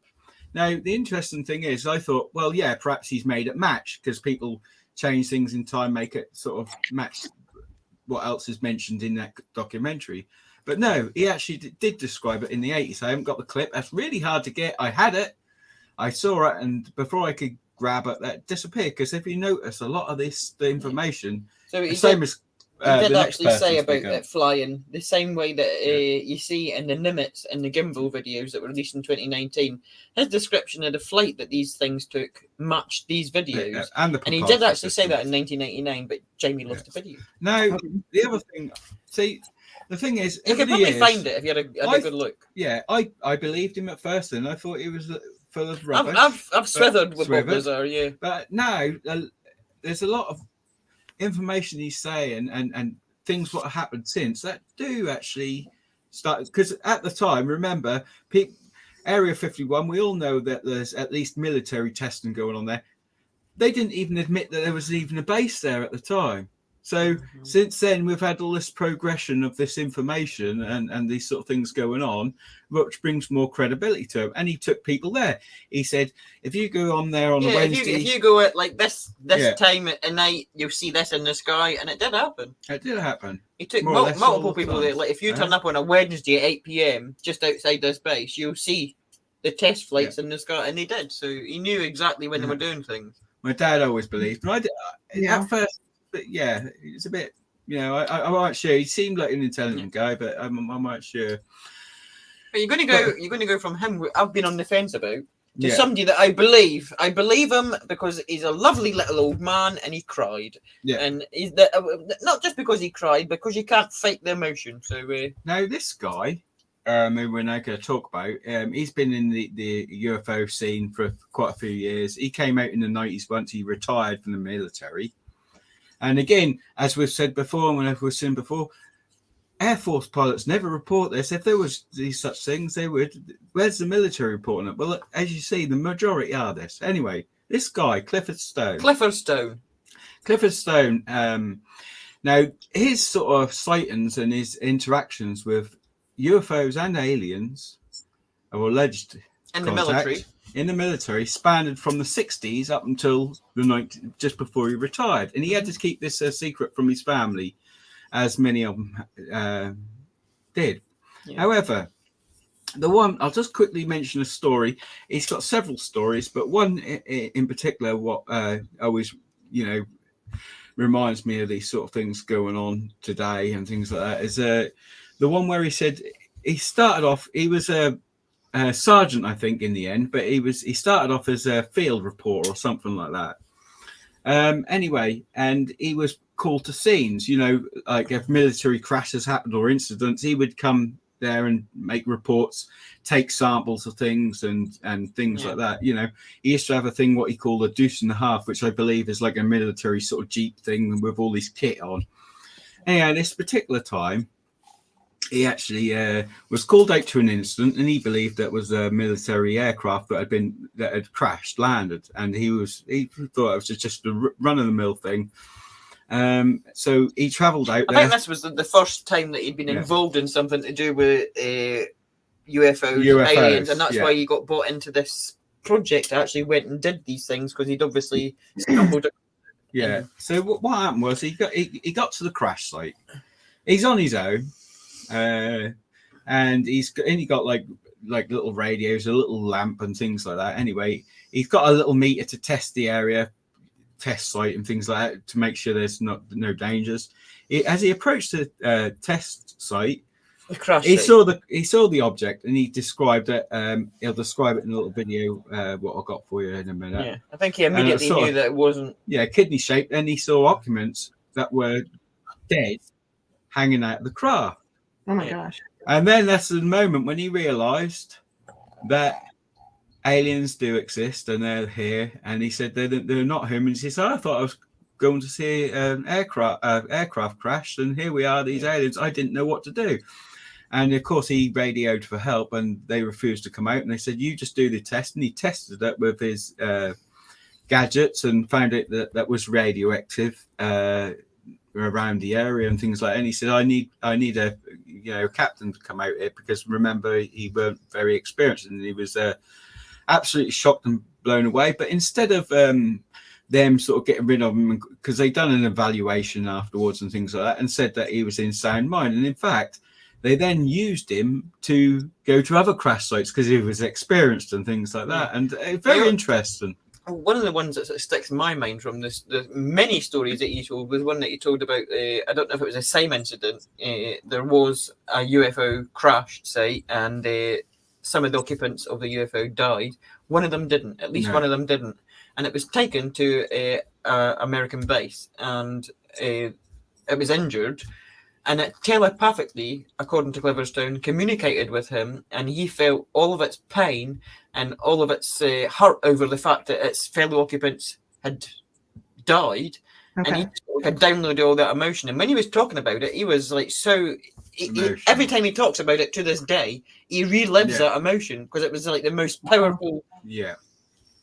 Now, the interesting thing is, I thought, well, yeah, perhaps he's made it match because people change things in time, make it sort of match what else is mentioned in that documentary. But no, he actually did describe it in the 80s. I haven't got the clip. That's really hard to get. I had it. I saw it. And before I could grab it, that disappeared. Because if you notice, a lot of the information, the same as... He did actually say about it flying the same way that you see in the Nimitz and the gimbal videos that were released in 2019. His description of the flight that these things took matched these videos. And he did actually say that in 1999, but Jamie lost the video. Now, the other thing, see, the thing is... You could probably find it if you had a good look. Yeah, I believed him at first, and I thought he was full of rubbish. I've swithered with Bob Lazar, yeah. But now, there's a lot of information he's saying and things what happened since that do actually start, because at the time, remember, Area 51, we all know that there's at least military testing going on there. They didn't even admit that there was even a base there at the time. So since then, we've had all this progression of this information and these sort of things going on, which brings more credibility to him. And he took people there. He said, if you go on there on a Wednesday... If you go at like this time at night, you'll see this in the sky. And it did happen. It did happen. He took multiple people there. Like if you turn up on a Wednesday at 8 p.m. just outside this base, you'll see the test flights in the sky. And they did. So he knew exactly when they were doing things. My dad always believed. But I did, at first, but yeah, it's a bit, I wasn't sure. He seemed like an intelligent guy, but I'm not sure. But you're going to go from him, I've been on the fence about, to somebody that I believe. I believe him because he's a lovely little old man and he cried. Yeah. And he's not just because he cried, because you can't fake the emotion. So now this guy, who we're now going to talk about, he's been in the UFO scene for quite a few years. He came out in the 90s once he retired from the military. And again, as we've said before, and whenever we've seen before, Air Force pilots never report this. If there was these such things, they would. Where's the military reporting it? Well, look, as you see, the majority are this. Anyway, this guy, Clifford Stone. Now, his sort of sightings and his interactions with UFOs and aliens, or alleged in the military, spanned from the 60s up until the 90s, just before he retired. And he had to keep this a secret from his family, as many of them did. Yeah. However, the one, I'll just quickly mention a story. He's got several stories, but one in particular, what always, reminds me of these sort of things going on today and things like that, is the one where he said he started off, he was a sergeant, I think, in the end, but he started off as a field reporter or something like that. Anyway, and he was called to scenes, like if military crashes happened or incidents, he would come there and make reports, take samples of things and things like that. He used to have a thing, what he called a deuce and a half, which I believe is like a military sort of Jeep thing with all this kit on. Anyhow, this particular time, he actually was called out to an incident, and he believed that was a military aircraft that had crashed, landed, and he thought it was just a run-of-the-mill thing. So he travelled out there. I think this was the first time that he'd been involved in something to do with UFOs, aliens, and that's why he got brought into this project. Actually went and did these things because he'd obviously stumbled. Yeah. So what happened was he got to the crash site. He's on his own. And he's got like little radios, a little lamp and things like that. Anyway, he's got a little meter to test the area, test site and things like that to make sure there's no dangers. As he approached the test site, he saw the object, and he described it. He'll describe it in a little video. What I got for you in a minute. Yeah, I think he immediately knew that it wasn't. Yeah, kidney shaped. And he saw occupants that were dead, hanging out of the craft. Oh my gosh. And then that's the moment when he realized that aliens do exist and they're here. And he said they're not humans. He said, I thought I was going to see an aircraft crash, and here we are, these aliens. I didn't know what to do. And of course, he radioed for help, and they refused to come out. And they said, you just do the test. And he tested it with his gadgets and found it that was radioactive around the area and things like that. And he said, I need a captain to come out here, because remember, he weren't very experienced, and he was absolutely shocked and blown away. But instead of them sort of getting rid of him, because they'd done an evaluation afterwards and things like that, and said that he was in sound mind, and in fact they then used him to go to other crash sites because he was experienced and things like that. And very interesting. One of the ones that sticks in my mind from the many stories that he told was one that he told about, I don't know if it was the same incident. There was a UFO crash site, and some of the occupants of the UFO died. One of them didn't. At least one of them didn't. And it was taken to an American base, and it was injured. And it telepathically, according to Cliverstone, communicated with him, and he felt all of its pain and all of its hurt over the fact that its fellow occupants had died. Okay. And he had downloaded all that emotion. And when he was talking about it, he was like every time he talks about it to this day, he relives that emotion, because it was like the most powerful. Yeah.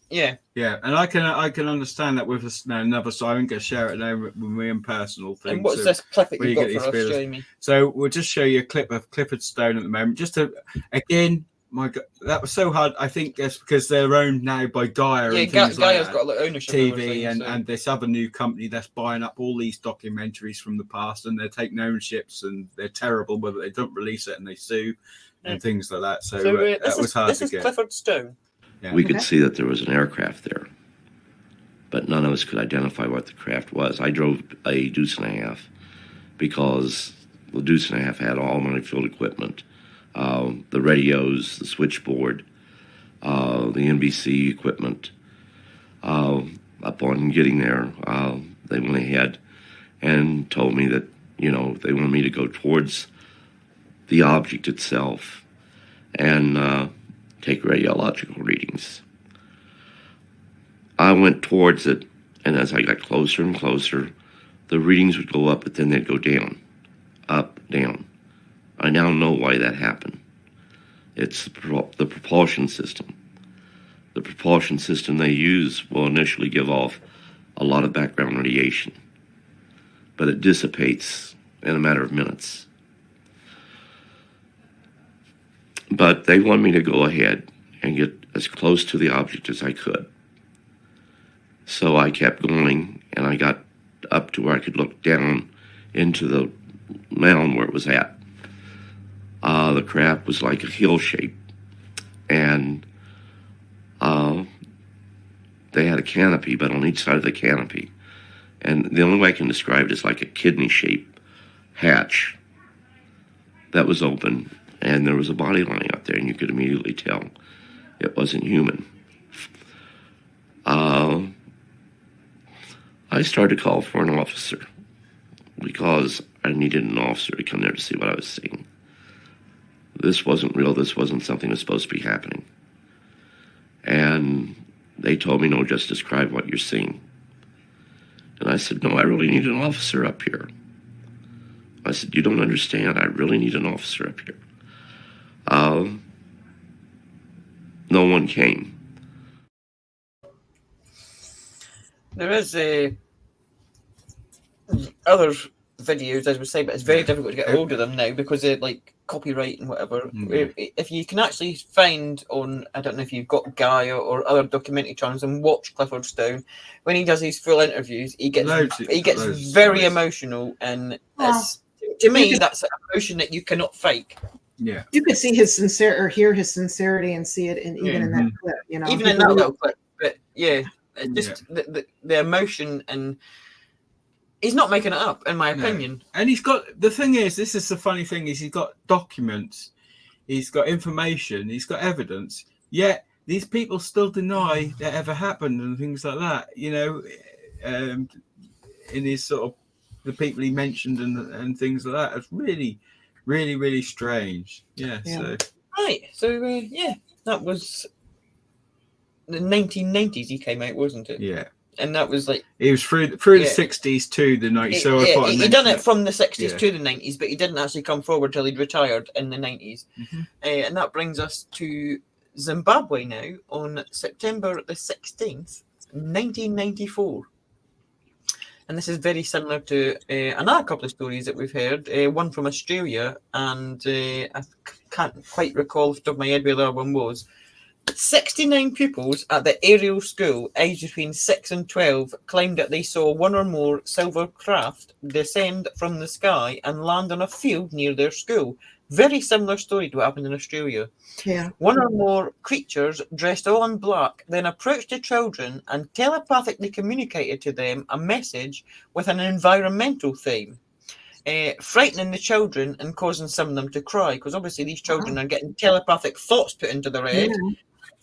Yeah. Yeah, and I can understand that with another side. I'm going to share it now with my own personal thing. And what's this clip that where you've you got get for these us, feelings. Jamie? So we'll just show you a clip of Clifford Stone at the moment. Just to, again, my God, that was so hard. I think that's because they're owned now by Gaia and things like Gaia's that. got a lot of ownership TV over things, and this other new company that's buying up all these documentaries from the past, and they're taking ownerships, and they're terrible whether they don't release it and they sue and things like that. So that was hard to get. This is Clifford Stone. Yeah. We could see that there was an aircraft there, but none of us could identify what the craft was. I drove a Deuce and a Half because the Deuce and a Half had all my field equipment, the radios, the switchboard, the NBC equipment. Upon getting there, they went ahead and told me that, they wanted me to go towards the object itself and take radiological readings. I went towards it, and as I got closer and closer, the readings would go up, but then they'd go down, up, down. I now know why that happened. It's the propulsion system. The propulsion system they use will initially give off a lot of background radiation, but it dissipates in a matter of minutes. But they want me to go ahead and get as close to the object as I could. So I kept going, and I got up to where I could look down into the mound where it was at. The craft was like a hill shape, and they had a canopy, but on each side of the canopy. And the only way I can describe it is like a kidney-shaped hatch that was open, and there was a body lying out there, and you could immediately tell it wasn't human. I started to call for an officer because I needed an officer to come there to see what I was seeing. This wasn't real. This wasn't something that was supposed to be happening. And they told me, no, just describe what you're seeing. And I said, no, I really need an officer up here. I said, you don't understand. I really need an officer up here. No one came. There is other videos, as we say, but it's very difficult to get hold of them now because of like copyright and whatever. Mm-hmm. If you can actually find on, I don't know if you've got Gaia or other documentary channels and watch Clifford Stone, when he does his full interviews, he gets very emotional, and to me that's an emotion that you cannot fake. Yeah, you could see his hear his sincerity and see it even in that clip, even in that little clip. But yeah, just the emotion, and he's not making it up, in my opinion. And he's got, the thing is, this is the funny thing, is he's got documents, he's got information, he's got evidence, yet these people still deny that ever happened and things like that, in his sort of, the people he mentioned and things like that. It's really, really, really strange. Yeah. So that was the 1990s he came out, wasn't it? Yeah. And that was like, he was through the 60s to the 90s. So I thought he done it from the 60s to the 90s, but he didn't actually come forward till he'd retired in the 90s. Mm-hmm. And that brings us to Zimbabwe now on September the 16th, 1994. And this is very similar to another couple of stories that we've heard. One from Australia, and I can't quite recall off the top of my head where the other one was. 69 pupils at the aerial school, aged between 6 and 12, claimed that they saw one or more silver craft descend from the sky and land on a field near their school. Very similar story to what happened in Australia. Yeah. One or more creatures dressed all in black then approached the children and telepathically communicated to them a message with an environmental theme, frightening the children and causing some of them to cry, because obviously these children are getting telepathic thoughts put into their head.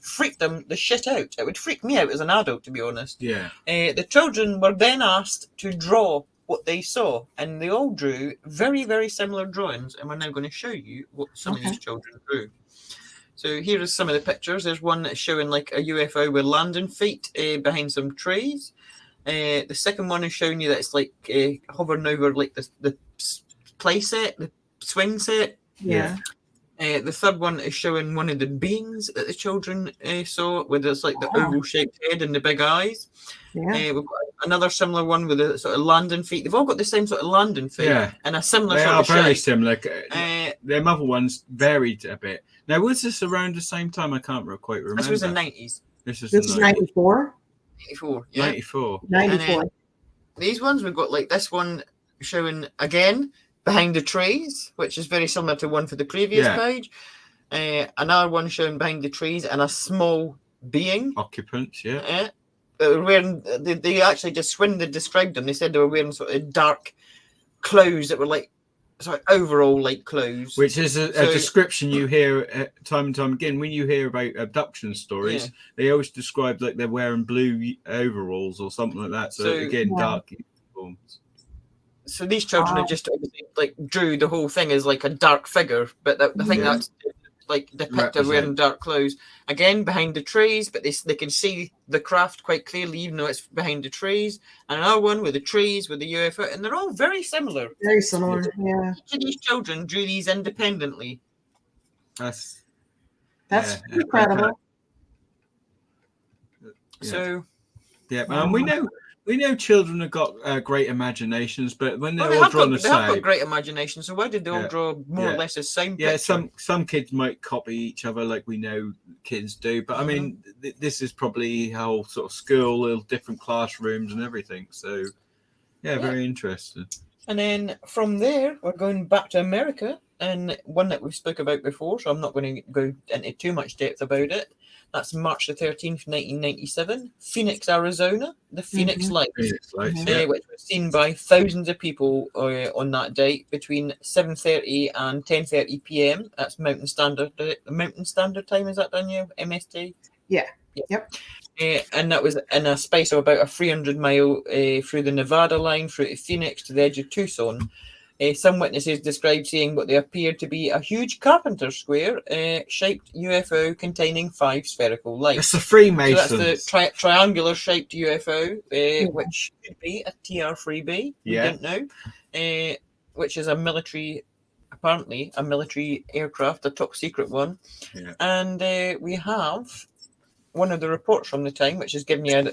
Freak them the shit out. It would freak me out as an adult, to be honest. Yeah. The children were then asked to draw what they saw, and they all drew very, very similar drawings, and we're now going to show you what some of these children drew. So here are some of the pictures. There's one that's showing like a UFO with landing feet behind some trees. The second one is showing you that it's like hovering over like the play set, the swing set. Yeah. The third one is showing one of the beings that the children saw, with it's like the oval-shaped head and the big eyes. Yeah. We've got another similar one with a sort of landing feet. They've all got the same sort of landing feet, and a similar They sort are of very shape. similar. Their other ones varied a bit. Now, was this around the same time? I can't quite remember. This was the 90s. This is 94? 94, yeah. 94. 94. These ones, we've got like this one showing again behind the trees, which is very similar to one for the previous page. Another one showing behind the trees and a small being. Occupants, They were wearing, they actually just, when they described them, they said they were wearing sort of dark clothes that were like sort of overall like clothes. Which is a description you hear time and time again. When you hear about abduction stories, they always describe like they're wearing blue overalls or something like that. So again, dark uniforms. So these children are just obviously like drew the whole thing as like a dark figure, but I think that's like depicted wearing dark clothes. Again, behind the trees, but they can see the craft quite clearly, even though it's behind the trees. And another one with the trees, with the UFO, and they're all very similar. Very similar, yeah. Each of these children drew these independently. That's incredible. So, we know children have got great imaginations, but when they're all all drawn the they have same, got great imagination. So why did they all draw more or less the same picture? some kids might copy each other, like we know kids do. But I mean, this is probably a whole sort of school, little different classrooms and everything. So, very interesting. And then from there, we're going back to America, and one that we spoke about before. So I'm not going to go into too much depth about it. That's March the 13th, 1997, Phoenix, Arizona, the Phoenix Lights, which was seen by thousands of people on that date between 7:30 and 10:30 p.m. That's Mountain Standard Time. Is that Danielle? MST? Yeah. Yep. And that was in a space of about a 300-mile through the Nevada line through to Phoenix to the edge of Tucson. Some witnesses described seeing what they appeared to be a huge carpenter square shaped UFO containing 5 spherical lights. That's the Freemasons. So that's the triangular shaped UFO, which could be a TR-3B. We don't know. Which is apparently a military aircraft, a top secret one. Yeah. And we have one of the reports from the time, which is giving you an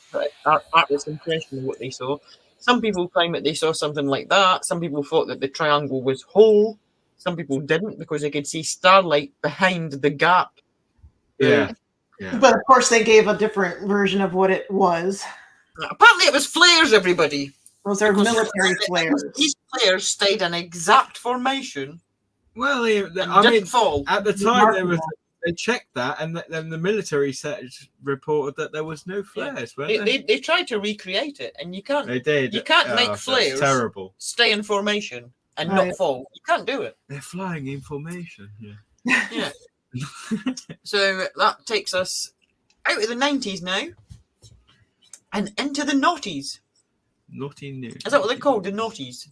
artist's impression of what they saw. Some people claim that they saw something like that. Some people thought that the triangle was whole. Some people didn't because they could see starlight behind the gap. Yeah. But of course, they gave a different version of what it was. Apparently, it was flares, everybody. Those are military flares. These flares stayed in exact formation. Well, didn't fall. At the time, they checked that, and then the military reported that there was no flares. They tried to recreate it, and you can't. They did. You can't make flares stay in formation and not fall. You can't do it. They're flying in formation. Yeah. So that takes us out of the 90s now, and into the noughties. Naughty news. Is that what they're called? The noughties.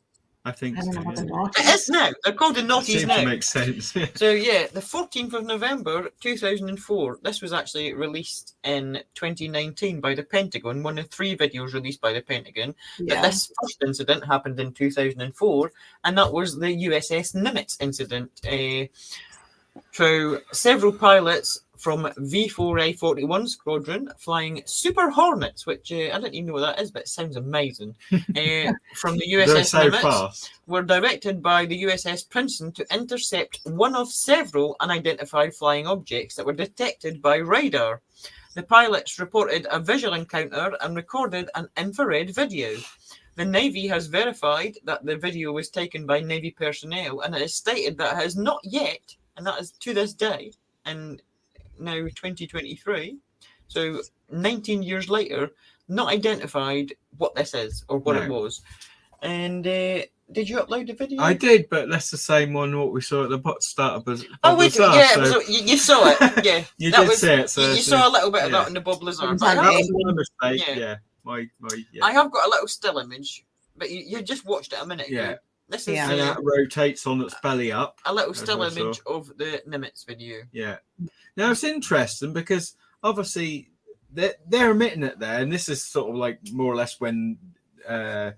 I think so. It is now. They're called the noughties now. To make sense. So the 14th of November 2004. This was actually released in 2019 by the Pentagon. One of 3 videos released by the Pentagon. But this first incident happened in 2004, and that was the USS Nimitz incident. So several pilots from V4A41 Squadron flying Super Hornets, which I don't even know what that is, but it sounds amazing, from the USS Nimitz, were directed by the USS Princeton to intercept one of several unidentified flying objects that were detected by radar. The pilots reported a visual encounter and recorded an infrared video. The Navy has verified that the video was taken by Navy personnel, and it is stated that it has not yet, and that is to this day, and now 2023, so 19 years later, not identified what this is or what it was. And did you upload the video? I did, but that's the same one what we saw at the start of Bob Lazar, so you saw it, yeah. You did see it. So you saw a little bit of that in the Bob Lazar. I have got a little still image, but you just watched it a minute ago. This is, and that rotates on its belly up. A little still image of the Nimitz video. Yeah. Now it's interesting because obviously they're emitting it there, and this is sort of like more or less when the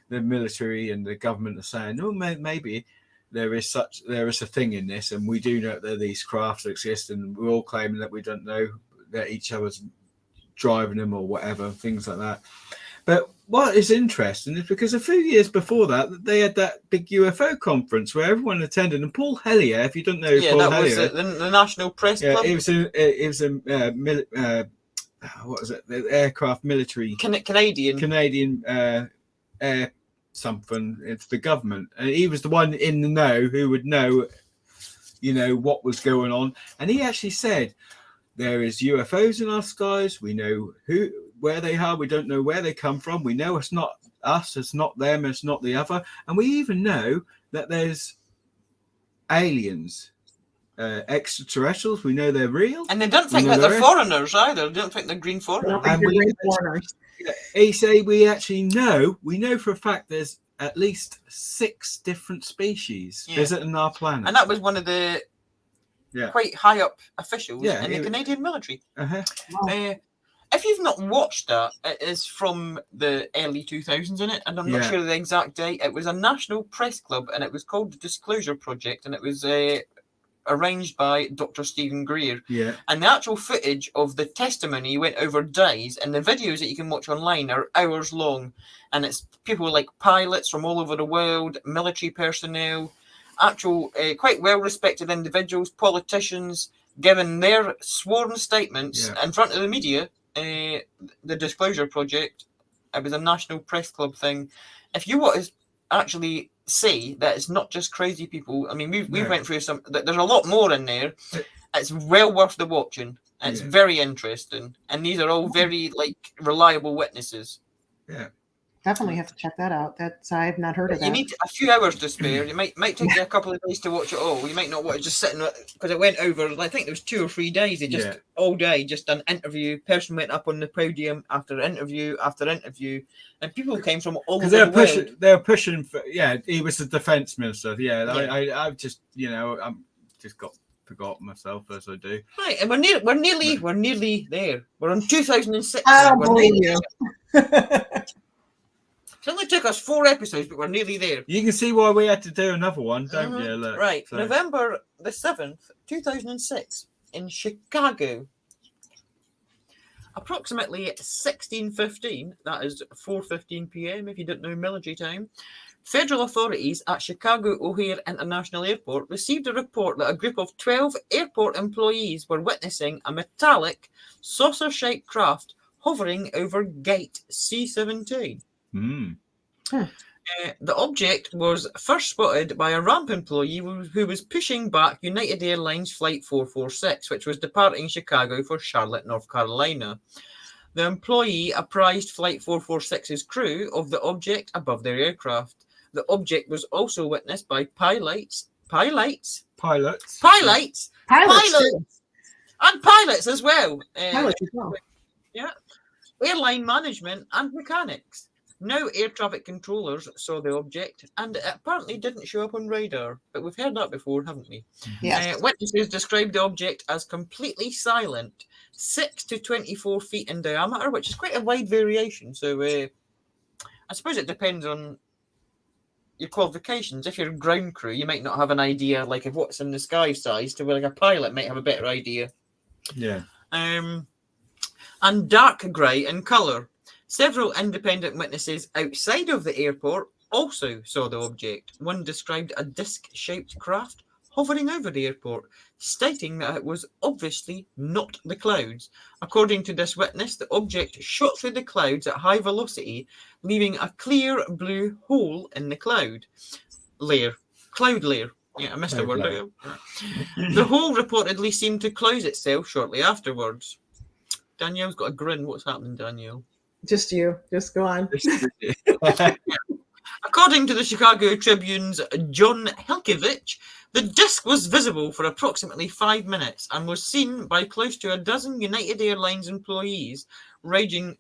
military and the government are saying, "Oh, maybe." there is a thing in this, and we do know that these crafts exist, and we're all claiming that we don't know that each other's driving them or whatever, things like that. But what is interesting is because a few years before that, they had that big UFO conference where everyone attended, and Paul Hellyer, if you don't know, Paul Hellyer, was the National Press Club. It was what was it? The aircraft military Canadian air something. It's the government, and he was the one in the know who would know, what was going on. And he actually said, there is UFOs in our skies. We know where they are. We don't know where they come from. We know it's not us. It's not them. It's not the other. And we even know that there's aliens, extraterrestrials. We know they're real. And they don't think that they're foreigners either. They don't think they're green foreigners. He say we actually know. We know for a fact there's at least 6 different species visiting our planet. And that was one of the quite high up officials in the Canadian military. If you've not watched that, it is from the early 2000s in it, and I'm not sure the exact date. It was a national press club, and it was called the Disclosure Project, and it was arranged by Dr. Stephen Greer. Yeah. And the actual footage of the testimony went over days, and the videos that you can watch online are hours long, and it's people like pilots from all over the world, military personnel, actual quite well-respected individuals, politicians, giving their sworn statements in front of the media. The Disclosure Project, it was a national press club thing. If you want to actually see that it's not just crazy people, I mean, we went through some. There's a lot more in there. It's well worth the watching. It's very interesting, and these are all very reliable witnesses. Yeah. Definitely have to check that out. I've not heard of that. You need a few hours to spare. It might take you a couple of days to watch it all. You might not want to just sit because it went over. I think there was 2 or 3 days. They just all day just an interview. Person went up on the podium after interview after interview, and people came from all over the world. They were pushing for. Yeah, he was the defense minister. Yeah. I've just I'm just got forgotten myself as I do. Right, and we're nearly there. We're on 2006. I don't believe you. It only took us 4 episodes, but we're nearly there. You can see why we had to do another one, don't you? Look, right. So. November the 7th, 2006, in Chicago. Approximately 16:15, that is 4:15 p.m. if you didn't know military time, federal authorities at Chicago O'Hare International Airport received a report that a group of 12 airport employees were witnessing a metallic, saucer-shaped craft hovering over Gate C-17. The object was first spotted by a ramp employee who was pushing back United Airlines Flight 446, which was departing Chicago for Charlotte, North Carolina. The employee apprised Flight 446's crew of the object above their aircraft. The object was also witnessed by pilots, and pilots as well. Airline management and mechanics. No air traffic controllers saw the object, and it apparently didn't show up on radar. But we've heard that before, haven't we? Yes. Witnesses described the object as completely silent, 6 to 24 feet in diameter, which is quite a wide variation. So I suppose it depends on your qualifications. If you're a ground crew, you might not have an idea of what's in the sky size, to where a pilot might have a better idea. Yeah. And dark grey in colour. Several independent witnesses outside of the airport also saw the object. One described a disc-shaped craft hovering over the airport, stating that it was obviously not the clouds. According to this witness, the object shot through the clouds at high velocity, leaving a clear blue hole in the cloud layer. Yeah, I missed a word. The hole reportedly seemed to close itself shortly afterwards. Danielle's got a grin. What's happening, Danielle? Just you. Just go on. According to the Chicago Tribune's John Helkiewicz, the disc was visible for approximately 5 minutes and was seen by close to a dozen United Airlines employees, ranging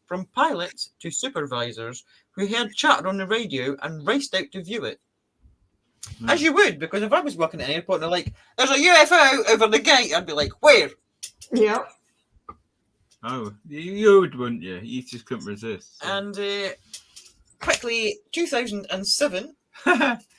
from pilots to supervisors, who heard chatter on the radio and raced out to view it. As you would, because if I was working at an airport and they're like, there's a UFO over the gate, I'd be like, where? Yeah. Oh, you would, wouldn't you? You just couldn't resist. So. And quickly, 2007,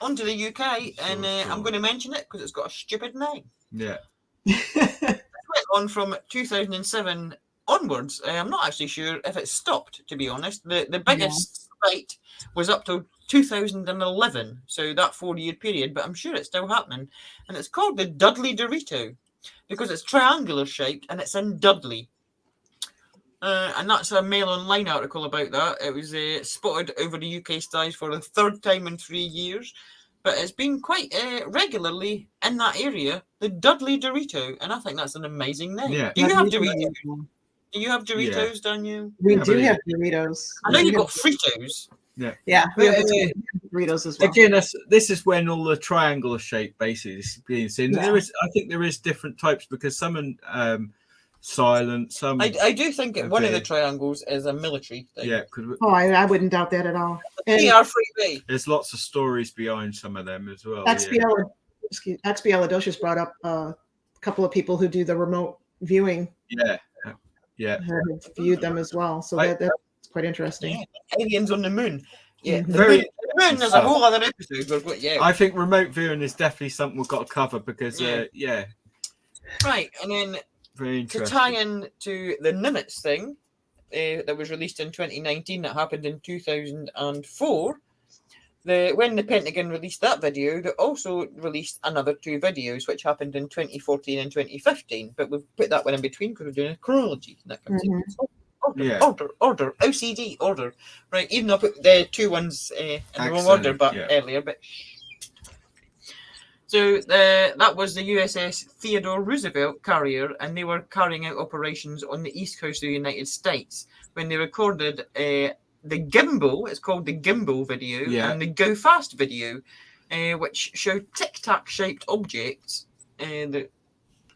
onto the UK, and I'm going to mention it because it's got a stupid name. Yeah. It went on from 2007 onwards. I'm not actually sure if it stopped, to be honest. The biggest fight was up to 2011, so that 4-year period, but I'm sure it's still happening. And it's called the Dudley Dorito because it's triangular shaped and it's in Dudley. And that's a Mail Online article about that. It was spotted over the UK skies for the 3rd time in 3 years, but it's been quite regularly in that area, the Dudley Dorito, and I think that's an amazing name. Yeah. Do you have Doritos? Do you have Doritos, Daniel? We do have Doritos. I know you've got Fritos. Yeah. Yeah, we have But, Doritos as well. again, this is when all the triangular shape basically is being seen. Yeah. I think there is different types because some are silent, some. I do think one of the triangles is a military thing. Yeah. Oh, I wouldn't doubt that at all. And PR3B. There's lots of stories behind some of them as well. XBL Adocious brought up a couple of people who do the remote viewing. Yeah. Have viewed them as well, so that's quite interesting. Yeah. Aliens on the moon. Yeah, Very. The moon is a whole other episode. But I think remote viewing is definitely something we've got to cover because Right, and then very to interesting. tie in to the Nimitz thing that was released in 2019, that happened in 2004. When the Pentagon released that video, they also released another 2 videos, which happened in 2014 and 2015. But we've put that one in between because we're doing a chronology. And that comes in. Order, OCD, order. Right, even though I put the 2 ones in the wrong order earlier, but. So that was the USS Theodore Roosevelt carrier, and they were carrying out operations on the east coast of the United States when they recorded the gimbal. It's called the gimbal video, and the go fast video, which showed tic-tac shaped objects that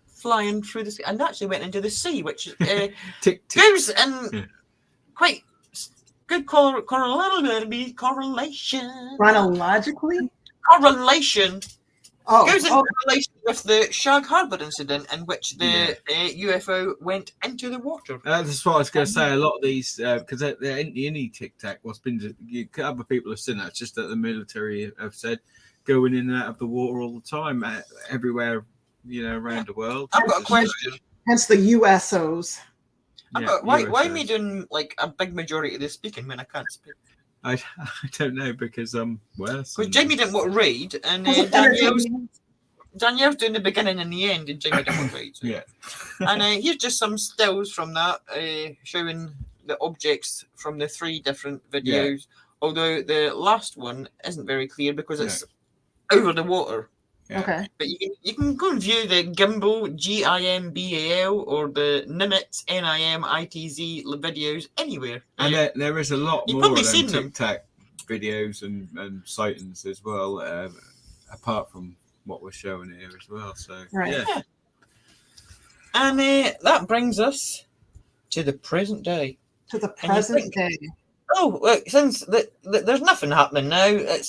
flying through the sea, and actually went into the sea, which goes in quite good correlation. Chronologically? Correlation. Goes in Oh, relation with the Shag Harbor incident in which the UFO went into the water. That's what I was going to say. A lot of these, because any Tic Tac, what's been, other people have seen that. It's just that the military have said going in and out of the water all the time, everywhere, around the world. I've got a question. Hence the USOs. Why am I doing like a big majority of the speaking when I can't speak? I don't know because worse. Because Jamie didn't want to read, and Danielle's doing the beginning and the end, and Jamie didn't want to read. So. Yeah. And here's just some stills from that, showing the objects from the 3 different videos. Although the last one isn't very clear because it's over the water. Yeah. Okay. But you can go and view the gimbal, GIMBAL, or the Nimitz, NIMITZ videos anywhere. And there is a lot You've more probably of them seen them. Tic Tac videos and sightings as well, apart from what we're showing here as well. So Right. Yeah. And that brings us to the present day. To the present day. Oh, look, since there's nothing happening now, it's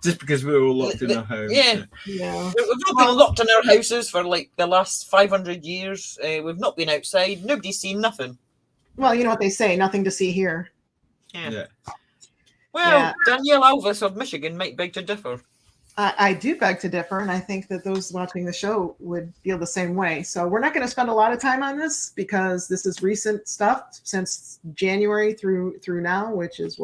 just because we're all locked in our homes. Yeah. We've not been locked in our houses for like the last 500 years. We've not been outside. Nobody's seen nothing. Well, you know what they say, nothing to see here. Yeah. Well, Danielle Alvis of Michigan might beg to differ. I do beg to differ, and I think that those watching the show would feel the same way. So we're not going to spend a lot of time on this because this is recent stuff since January through now, which is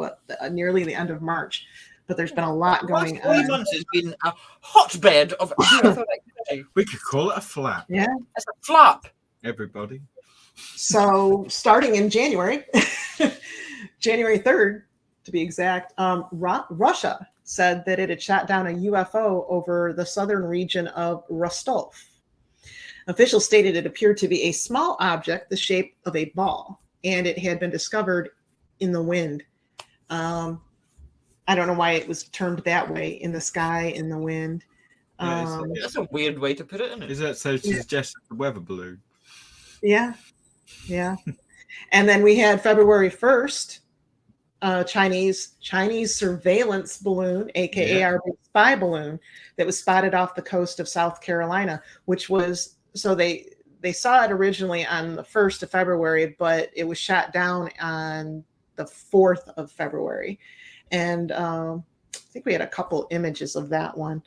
nearly the end of March. But there's been a lot going on. 3 months has been a hotbed of UFO activity. We could call it a flap. Yeah. It's a flap. Everybody. So starting in January, January 3rd, to be exact, Russia said that it had shot down a UFO over the southern region of Rostov. Officials stated it appeared to be a small object the shape of a ball, and it had been discovered in the wind. I don't know why it was termed that way, in the sky, in the wind. That's a weird way to put it, isn't it? Is that so to suggest a weather balloon? Yeah. And then we had February 1st, Chinese surveillance balloon, aka our big spy balloon, that was spotted off the coast of South Carolina, which was they saw it originally on the 1st of February, but it was shot down on the 4th of February. And think we had a couple images of that one.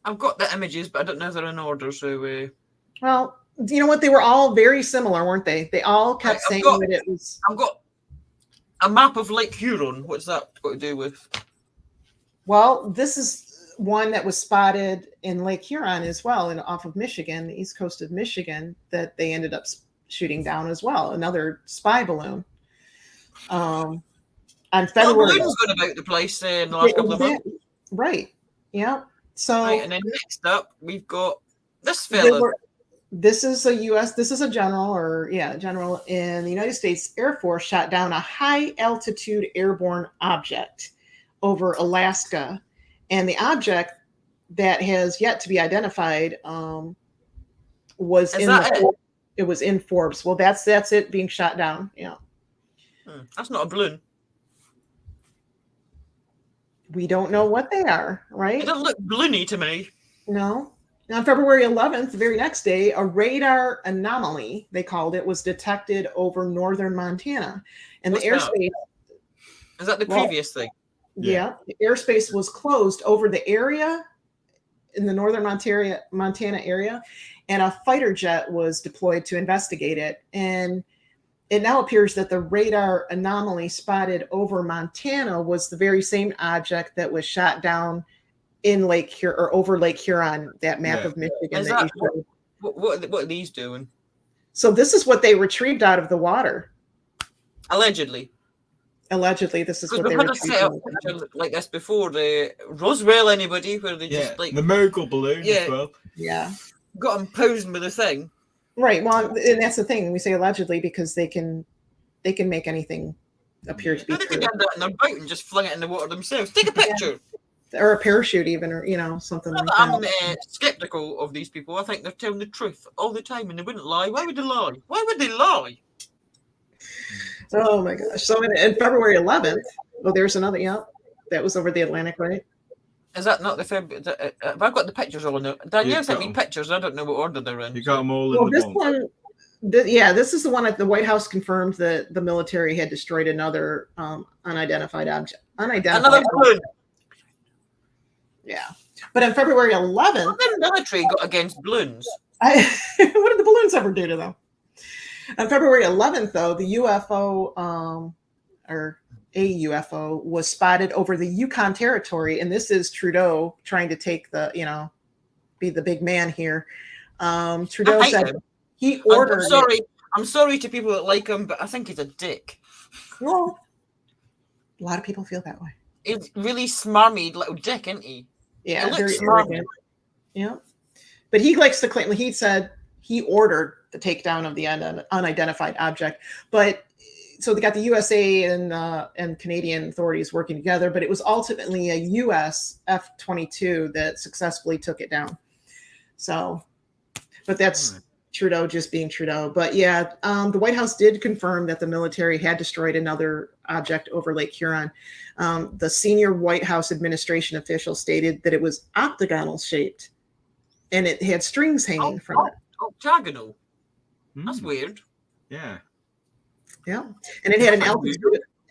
I've got the images, but I don't know if they're in order. So, well, you know what? They were all very similar, weren't they? They all kept saying that it was. I've got a map of Lake Huron. What's that got to do with? Well, this is one that was spotted in Lake Huron as well, and off of Michigan, the east coast of Michigan, that they ended up shooting down as well. Another spy balloon. On February. Balloons going about the place in the last couple of months. Right. Yeah. So. Right, and then next up, we've got this fella. This is a general in the United States Air Force shot down a high altitude airborne object over Alaska. And the object that has yet to be identified was it was in Forbes. Well, that's it being shot down. Yeah. That's not a balloon. We don't know what they are, right? It doesn't look balloony to me. No. On February 11th, the very next day, a radar anomaly, they called it, was detected over northern Montana. And the airspace. Is that the previous thing? Yeah. The airspace was closed over the area in the northern Montana area, and a fighter jet was deployed to investigate it. And it now appears that the radar anomaly spotted over Montana was the very same object that was shot down in Lake Huron or over Lake Huron, that map of Michigan. What are these doing? So this is what they retrieved out of the water. Allegedly, this is what they retrieved. We've had a set up like this before. The Roswell, anybody, where they just like the mogul balloon as well. Yeah, got them posing with a thing. Right. Well, and that's the thing. We say allegedly because they can make anything appear to be They true. could have that in their boat and just fling it in the water themselves. Take a picture. Or a parachute even, or something like that. I'm skeptical of these people. I think they're telling the truth all the time and they wouldn't lie. Why would they lie? Why would they lie? Oh my gosh. So in February 11th, there's another, that was over the Atlantic, right? Is that not the February? I've got the pictures all in there. Danielle sent me pictures. I don't know what order they're in. You got them all in this one. This is the one that the White House confirmed that the military had destroyed another unidentified object. Another balloon. Yeah. But on February 11th... What did the military got against balloons? What did the balloons ever do to them? On February 11th, though, the UFO, or a UFO, was spotted over the Yukon Territory. And this is Trudeau trying to take the, be the big man here. Trudeau said he ordered... I'm sorry to people that like him, but I think he's a dick. Well, a lot of people feel that way. He's really smarmy little dick, isn't he? Yeah, very arrogant. Yeah, but he likes to claim. He said he ordered the takedown of the unidentified object. But so they got the USA and Canadian authorities working together. But it was ultimately a U.S. F-22 that successfully took it down. So, but that's Trudeau just being Trudeau. But yeah, the White House did confirm that the military had destroyed another object over Lake Huron. The senior White House administration official stated that it was octagonal shaped and it had strings hanging from it. Octagonal? That's weird. Yeah. Yeah. And it had an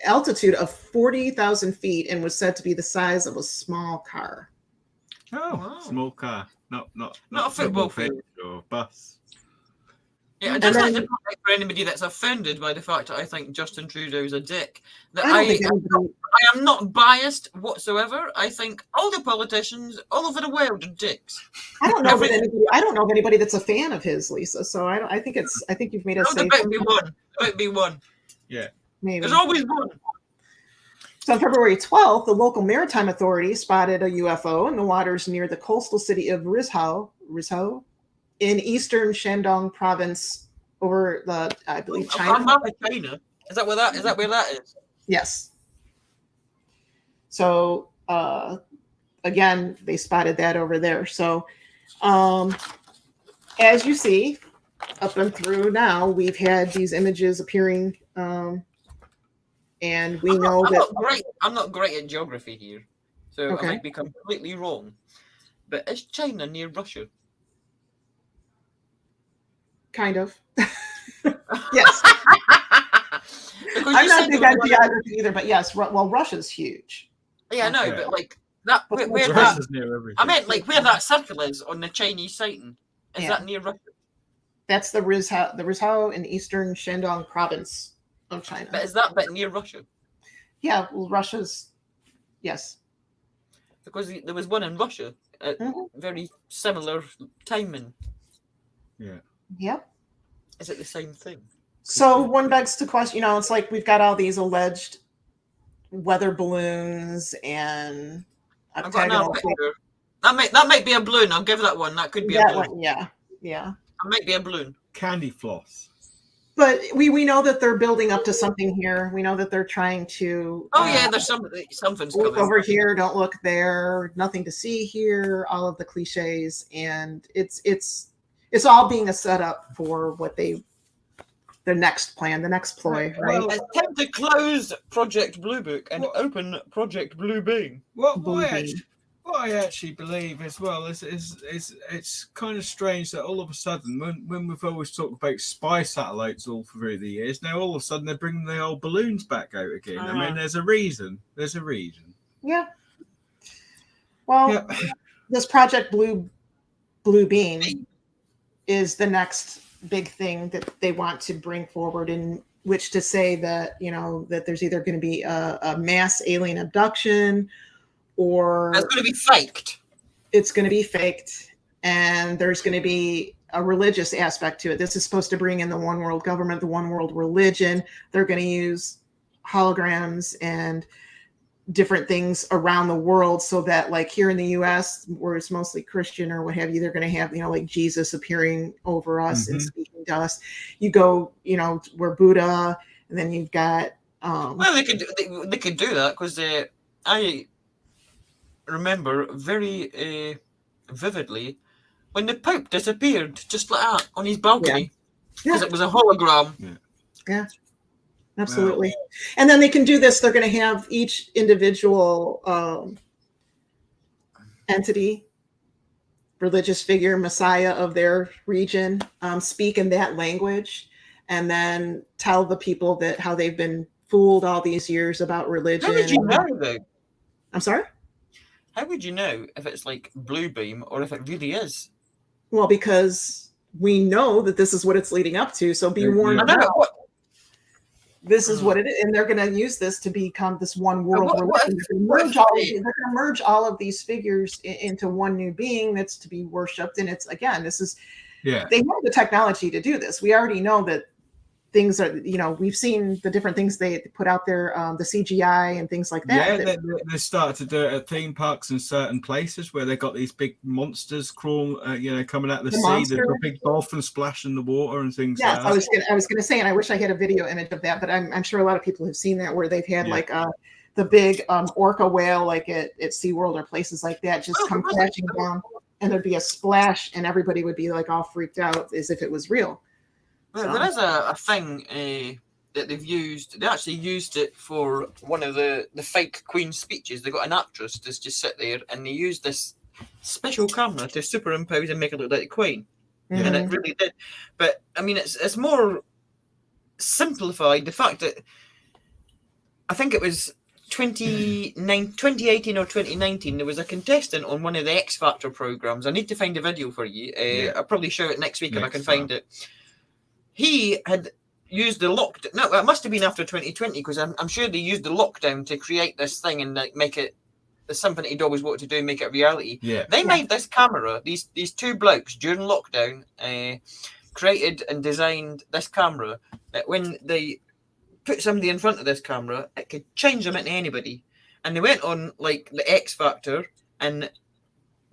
altitude of 40,000 feet and was said to be the size of a small car. Small car. Not a football field or bus. Yeah, I just like to point out for anybody that's offended by the fact that I think Justin Trudeau is a dick. That I am not biased whatsoever. I think all the politicians all over the world are dicks. I don't know of anybody that's a fan of his, Lisa. So I think you've made us say. There might be one. Yeah. Maybe. There's always one. So on February 12th, the local maritime authority spotted a UFO in the waters near the coastal city of Rizhao in eastern Shandong province over the, I believe, China. China. Is that where that is? Yes. So again, they spotted that over there. So as you see, up and through now, we've had these images appearing, and we know that I'm not great at geography here, so I might be completely wrong. But is China near Russia? Kind of. Yes. I'm not big on geography either, but yes. Well, Russia's huge. Yeah, I know, but like That where that, Russia's near everything. I meant like where that circle is on the Chinese sighting. Is Yeah. that near Russia? That's the Rizhao in eastern Shandong province of China. But is that bit near Russia? Yeah, well, Russia's, yes. Because there was one in Russia at very similar timing. Yeah. Yep. Is it the same thing? So one begs to question, you know, it's like we've got all these alleged weather balloons and I've got another picture. That might be a balloon. I'll give that one. That could be a that balloon. one, yeah. That might be a balloon. Candy floss. But we know that they're building up to something here. We know that they're trying to. Oh yeah, there's something's look coming. over here. Don't look there. Nothing to see here. All of the cliches, and it's all being a setup for what the next plan, the next ploy, right? Well, it's time to close Project Blue Book and open Project Blue Beam. What I actually believe as well is it's kind of strange that all of a sudden, when we've always talked about spy satellites all through the years, now all of a sudden they're bringing the old balloons back out again. I mean, there's a reason. Yeah. Well, this Project Blue Beam is the next big thing that they want to bring forward, in which to say that, you know, that there's either going to be a mass alien abduction, or it's going to be faked. It's going to be faked, and there's going to be a religious aspect to it. This is supposed to bring in the one world government, the one world religion. They're going to use holograms and different things around the world, so that, like here in the US, where it's mostly Christian or what have you, they're going to have, you know, like Jesus appearing over us and speaking to us. You go, you know, where Buddha, and then you've got well, they could do that, because I remember very vividly when the Pope disappeared just like that on his balcony, because it was a hologram. Yeah, absolutely. And then they can do this. They're going to have each individual entity, religious figure, messiah of their region, speak in that language, and then tell the people that how they've been fooled all these years about religion. How would you know, though? I'm sorry? How would you know if it's like Blue Beam or if it really is? Well, because we know that this is what it's leading up to. So be warned. This is what it is, and they're going to use this to become this one world religion. They're going to merge all of these figures into one new being that's to be worshipped. And it's, again, this is, they have the technology to do this. We already know that things are, you know, we've seen the different things they put out there, the CGI and things like that. Yeah, they started to do it at theme parks in certain places where they got these big monsters crawl, you know, coming out of the sea. There's a big dolphin splash in the water and things like that. I was going to say, and I wish I had a video image of that, but I'm sure a lot of people have seen that, where they've had like the big orca whale, like at SeaWorld or places like that, just come crashing down, and there'd be a splash, and everybody would be like all freaked out as if it was real. Well, there is a thing that they've used. They actually used it for one of the fake Queen's speeches. They got an actress to just sit there, and they used this special camera to superimpose and make it look like the Queen, and it really did. But I mean, it's more simplified. The fact that I think it was 2018 or 2019, there was a contestant on one of the X Factor programs. I need to find a video for you. I'll probably show it next week if I can find it. He had used the lockdown. No, it must have been after 2020, because I'm sure they used the lockdown to create this thing and like make it something that he'd always wanted to do, make it reality. They made this camera. These two blokes during lockdown created and designed this camera that when they put somebody in front of this camera, it could change them into anybody. And they went on like the X Factor and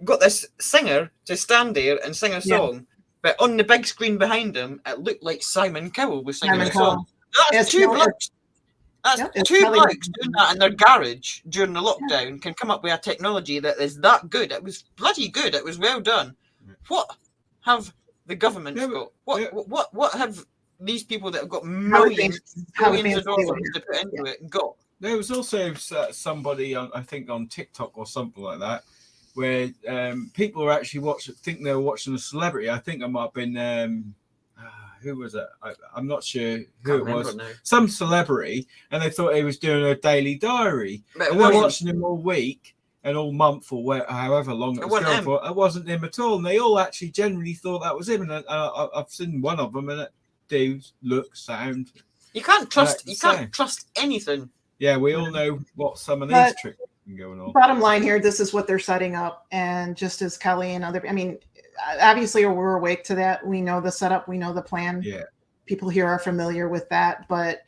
got this singer to stand there and sing a song. But on the big screen behind him, it looked like Simon Cowell was singing a song. That's two blokes. Two blokes doing that in their garage during the lockdown can come up with a technology that is that good. It was bloody good. It was well done. What have the government got? What have these people that have got millions of dollars to put into it got? There was also somebody, I think, on TikTok or something like that, where people are actually think they were watching a celebrity. I think it might have been who was it? I'm not sure who it was. Some celebrity, and they thought he was doing a daily diary. And they're watching him all week, an all month or however long it was going for, it wasn't him at all. And they all actually generally thought that was him. And I've seen one of them, and it do look, sound. You can't trust. You can't trust anything. Yeah, we all know what some of these tricks are going on. Bottom line here, this is what they're setting up, and just as Kelly and other, I mean, obviously we're awake to that. We know the setup. We know the plan. Yeah. People here are familiar with that, but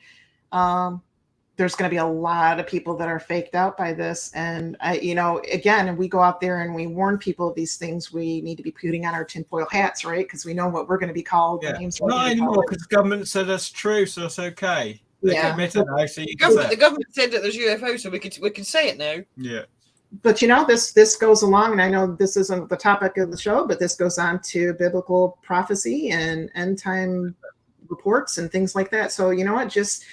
there's going to be a lot of people that are faked out by this. And again, we go out there and we warn people of these things. We need to be putting on our tinfoil hats, right? Because we know what we're going to be called. Yeah. Not anymore, because the government said that's true, so it's okay. They admit it now, so you can the government said that there's UFOs, so we can say it now. Yeah. But this goes along, and I know this isn't the topic of the show, but this goes on to biblical prophecy and end time reports and things like that. So you know what? Just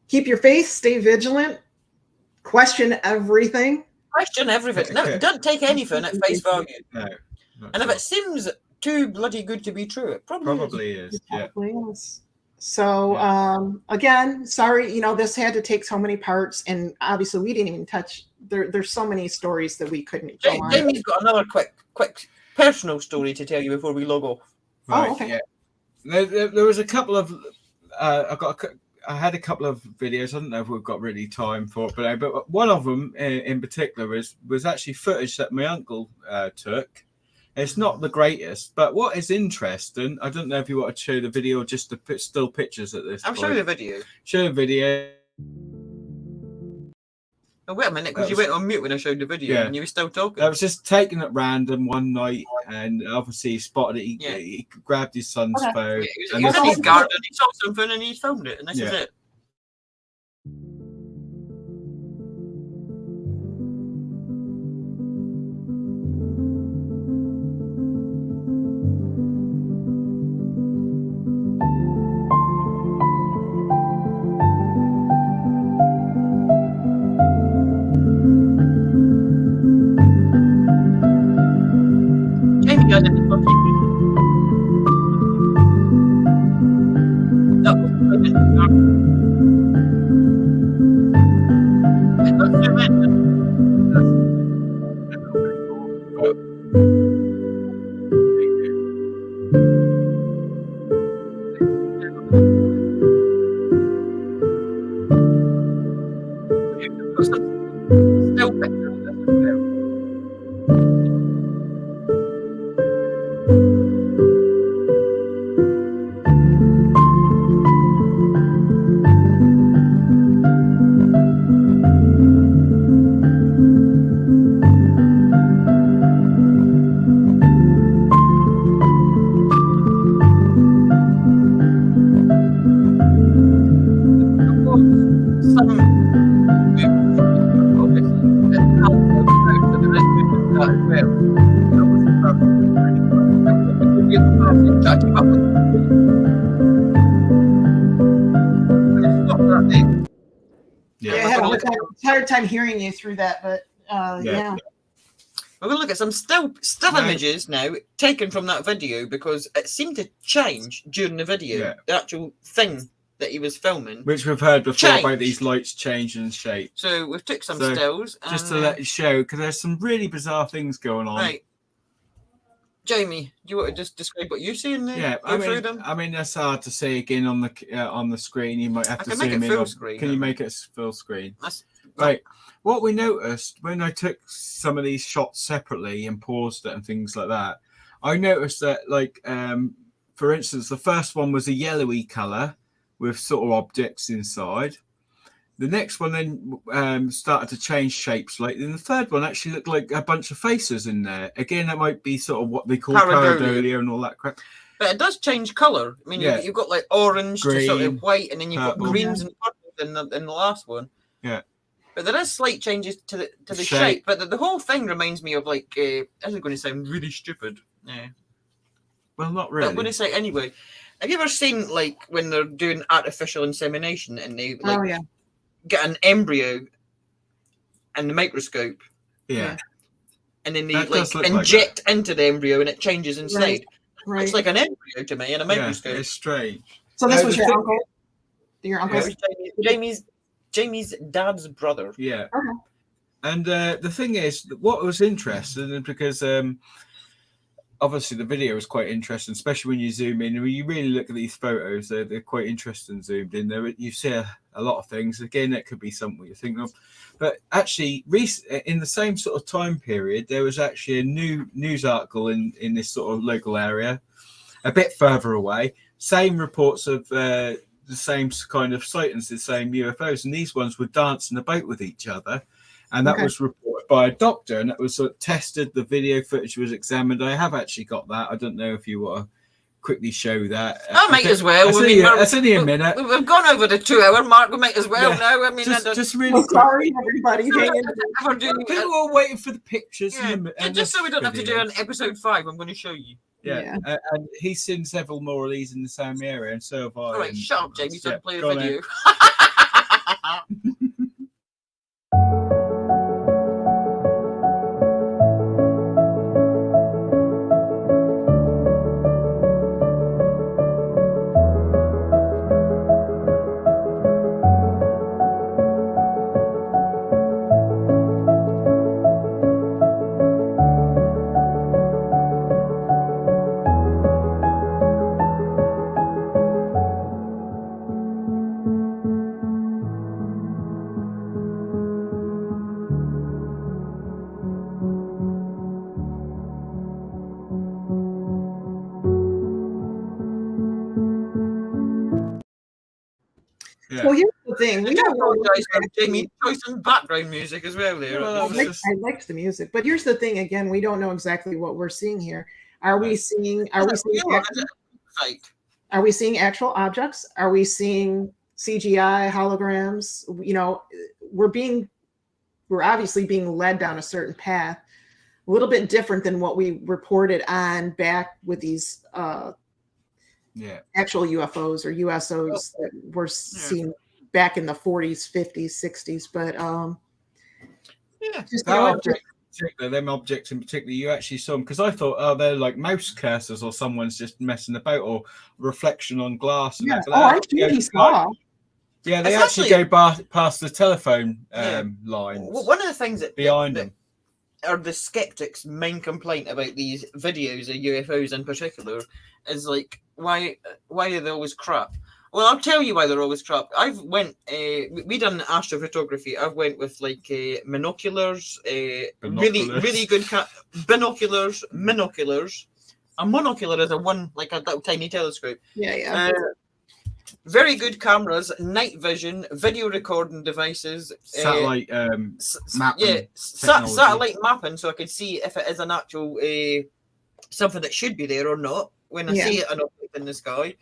keep your faith, stay vigilant, question everything. Question everything. No, don't take anything at face value. No. And if it seems too bloody good to be true, it probably is. It probably is. So again, sorry, this had to take so many parts, and obviously we didn't even touch. There's so many stories that we couldn't go on. Jamie's got another quick personal story to tell you before we log off. Right, oh, okay. Yeah. There was a couple of I had a couple of videos. I don't know if we've got really time for it, but one of them in particular was actually footage that my uncle took. It's not the greatest, but what is interesting, I don't know if you want to show the video or just to put still pictures at this point. Show the video. Show the video. Oh, wait a minute, because you went on mute when I showed the video and you were still talking. I was just taken at random one night, and obviously he spotted it. He grabbed his son's phone. He was in his garden, he saw something, and he filmed it, and this is it. Hard time hearing you through that, but yeah. We're gonna look at some still images now taken from that video, because it seemed to change during the video. The actual thing that he was filming, which we've heard before about these lights changing shape. So we've took some stills just to let you show, because there's some really bizarre things going on. Right, Jamie, do you want to just describe what you see in there? Yeah, I mean that's hard to see again on the screen. You might have to zoom in. Can you make it full screen? Right. What we noticed when I took some of these shots separately and paused it and things like that, I noticed that, like, for instance, the first one was a yellowy color with sort of objects inside. The next one then started to change shapes slightly. And the third one actually looked like a bunch of faces in there. Again, that might be sort of what they call pareidolia and all that crap. But it does change color. I mean, you've got like orange to sort of white, and then you've got greens and purples in the last one. Yeah. But there is slight changes to the shape. But the whole thing reminds me of, like, this is going to sound really stupid. Yeah. Well, not really. But I'm going to say anyway. Have you ever seen, like, when they're doing artificial insemination and they get an embryo in the microscope? Yeah. And then they inject into the embryo and it changes inside. Right. It's like an embryo to me in a microscope. It's strange. So this was your uncle? Your uncle? Jamie's dad's brother. Yeah. Okay. And the thing is, what was interesting, because obviously the video is quite interesting, especially when you zoom in. When you really look at these photos, they're quite interesting zoomed in. There, you see a lot of things. Again, that could be something you're thinking of. But actually, in the same sort of time period, there was actually a new news article in this sort of local area, a bit further away. Same reports of the same kind of sightings, the same UFOs, and these ones were dancing about with each other. And that was reported by a doctor, and that was sort of tested. The video footage was examined. I have actually got that. I don't know if you want to quickly show that. I might as well. That's only a minute. We've gone over the 2 hour mark. We might as well now. I mean, just really sorry, everybody. We're all waiting for the pictures. Yeah. And just so we don't have to do an episode 5, I'm going to show you. Yeah. And he's seen several more of these in the same area, and so have I. All right, shut up, Jamie. Don't play the video. Well, here's the thing. We don't apologize for Jamie choice and background music as well there. I liked the music, but here's the thing. Again, we don't know exactly what we're seeing here. Are we seeing actual objects? Are we seeing CGI holograms? You know, we're obviously being led down a certain path, a little bit different than what we reported on back with these actual UFOs or USOs that were seen back in the 40s, 50s, 60s. But them objects in particular, you actually saw them, because I thought, oh, they're like mouse cursors or someone's just messing about, or reflection on glass. And I actually saw. Yeah, they actually go past the telephone lines. One of the things that behind them are the skeptics' main complaint about these videos of UFOs in particular is like, why are they always crap? Well, I'll tell you why they're always crap. I've went, we done astrophotography. I've went with like binoculars, really good binoculars. A monocular is a little tiny telescope. Very good cameras, night vision, video recording devices, satellite mapping. Satellite mapping, so I could see if it is an actual something that should be there or not when I see an object in the sky.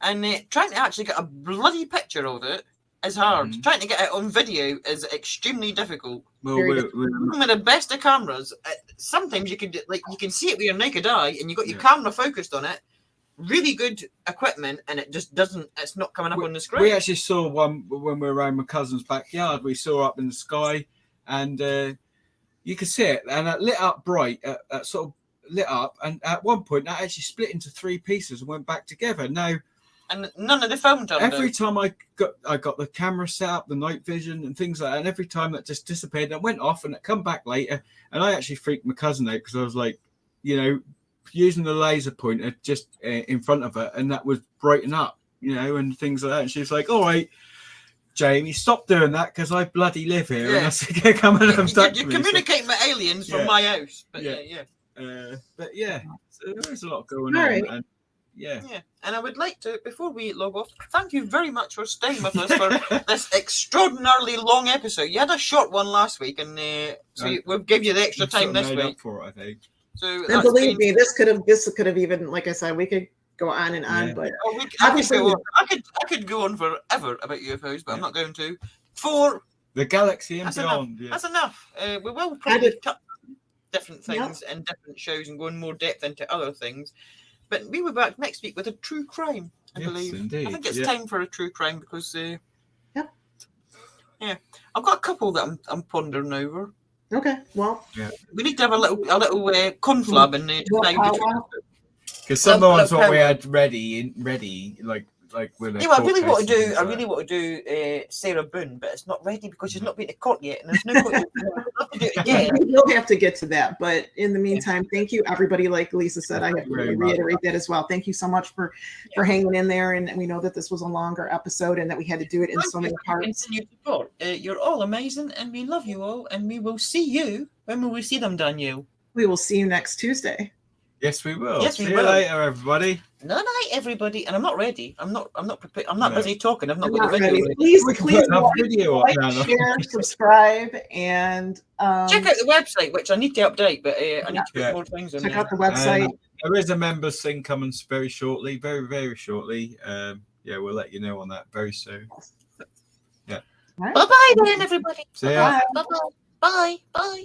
And trying to actually get a bloody picture of it is hard. Trying to get it on video is extremely difficult. Well, even with the best of cameras, sometimes you can see it with your naked eye, and you got your camera focused on it. Really good equipment, and it just doesn't. It's not coming up on the screen. We actually saw one when we were around my cousin's backyard. We saw up in the sky, and you could see it, and it lit up bright. Sort of lit up, and at one point that actually split into 3 pieces and went back together. Now, and none of the film done. Every time I got the camera set up, the night vision and things like that, and every time that just disappeared, and it went off, and it come back later, and I actually freaked my cousin out, because I was like, using the laser pointer just in front of her, and that was brighten up, and things like that. And she was like, "All right, Jamie, stop doing that, because I bloody live here." And I said, "Come and abduct me." You communicate with aliens from my house, but so there's a lot going on. And, and I would like to, before we log off, thank you very much for staying with us for this extraordinarily long episode. You had a short one last week, and so we'll give you the extra time this week. For it, I think. So, and believe me, this could have even, like I said, we could go on and on, but obviously I could go on forever about UFOs, but I'm not going to. For the galaxy and beyond, that's enough. We will probably touch different things and different shows and go in more depth into other things. But we will be back next week with a true crime, I believe. Indeed. I think it's time for a true crime, because I've got a couple that I'm pondering over. Okay, well, we need to have a little conflab and decide because some of the ones what we had ready, like like when Yeah, well, I really want to do Sarah Boone, but it's not ready because she's not been to court yet, and there's no point. We'll have to do it again. We'll have to get to that, but in the meantime, thank you, everybody. Like Lisa said, I have to reiterate that as well. Thank you so much for hanging in there, and we know that this was a longer episode and that we had to do it in so many parts. You're all amazing, and we love you all, and we will see you. When will we see them, Danielle? We will see you next Tuesday. Yes, we will. Yes, see you later, everybody. No, night, everybody. And I'm not ready. I'm not prepared. I'm not busy talking. I've not got the ready. video. Please like, share, subscribe, and check out the website, which I need to update, but I need to put more things on there. Check out the website. There is a members thing coming very shortly, very shortly. We'll let you know on that very soon. Yeah. Right. Bye-bye then, everybody. See ya. Bye-bye. Bye. Bye.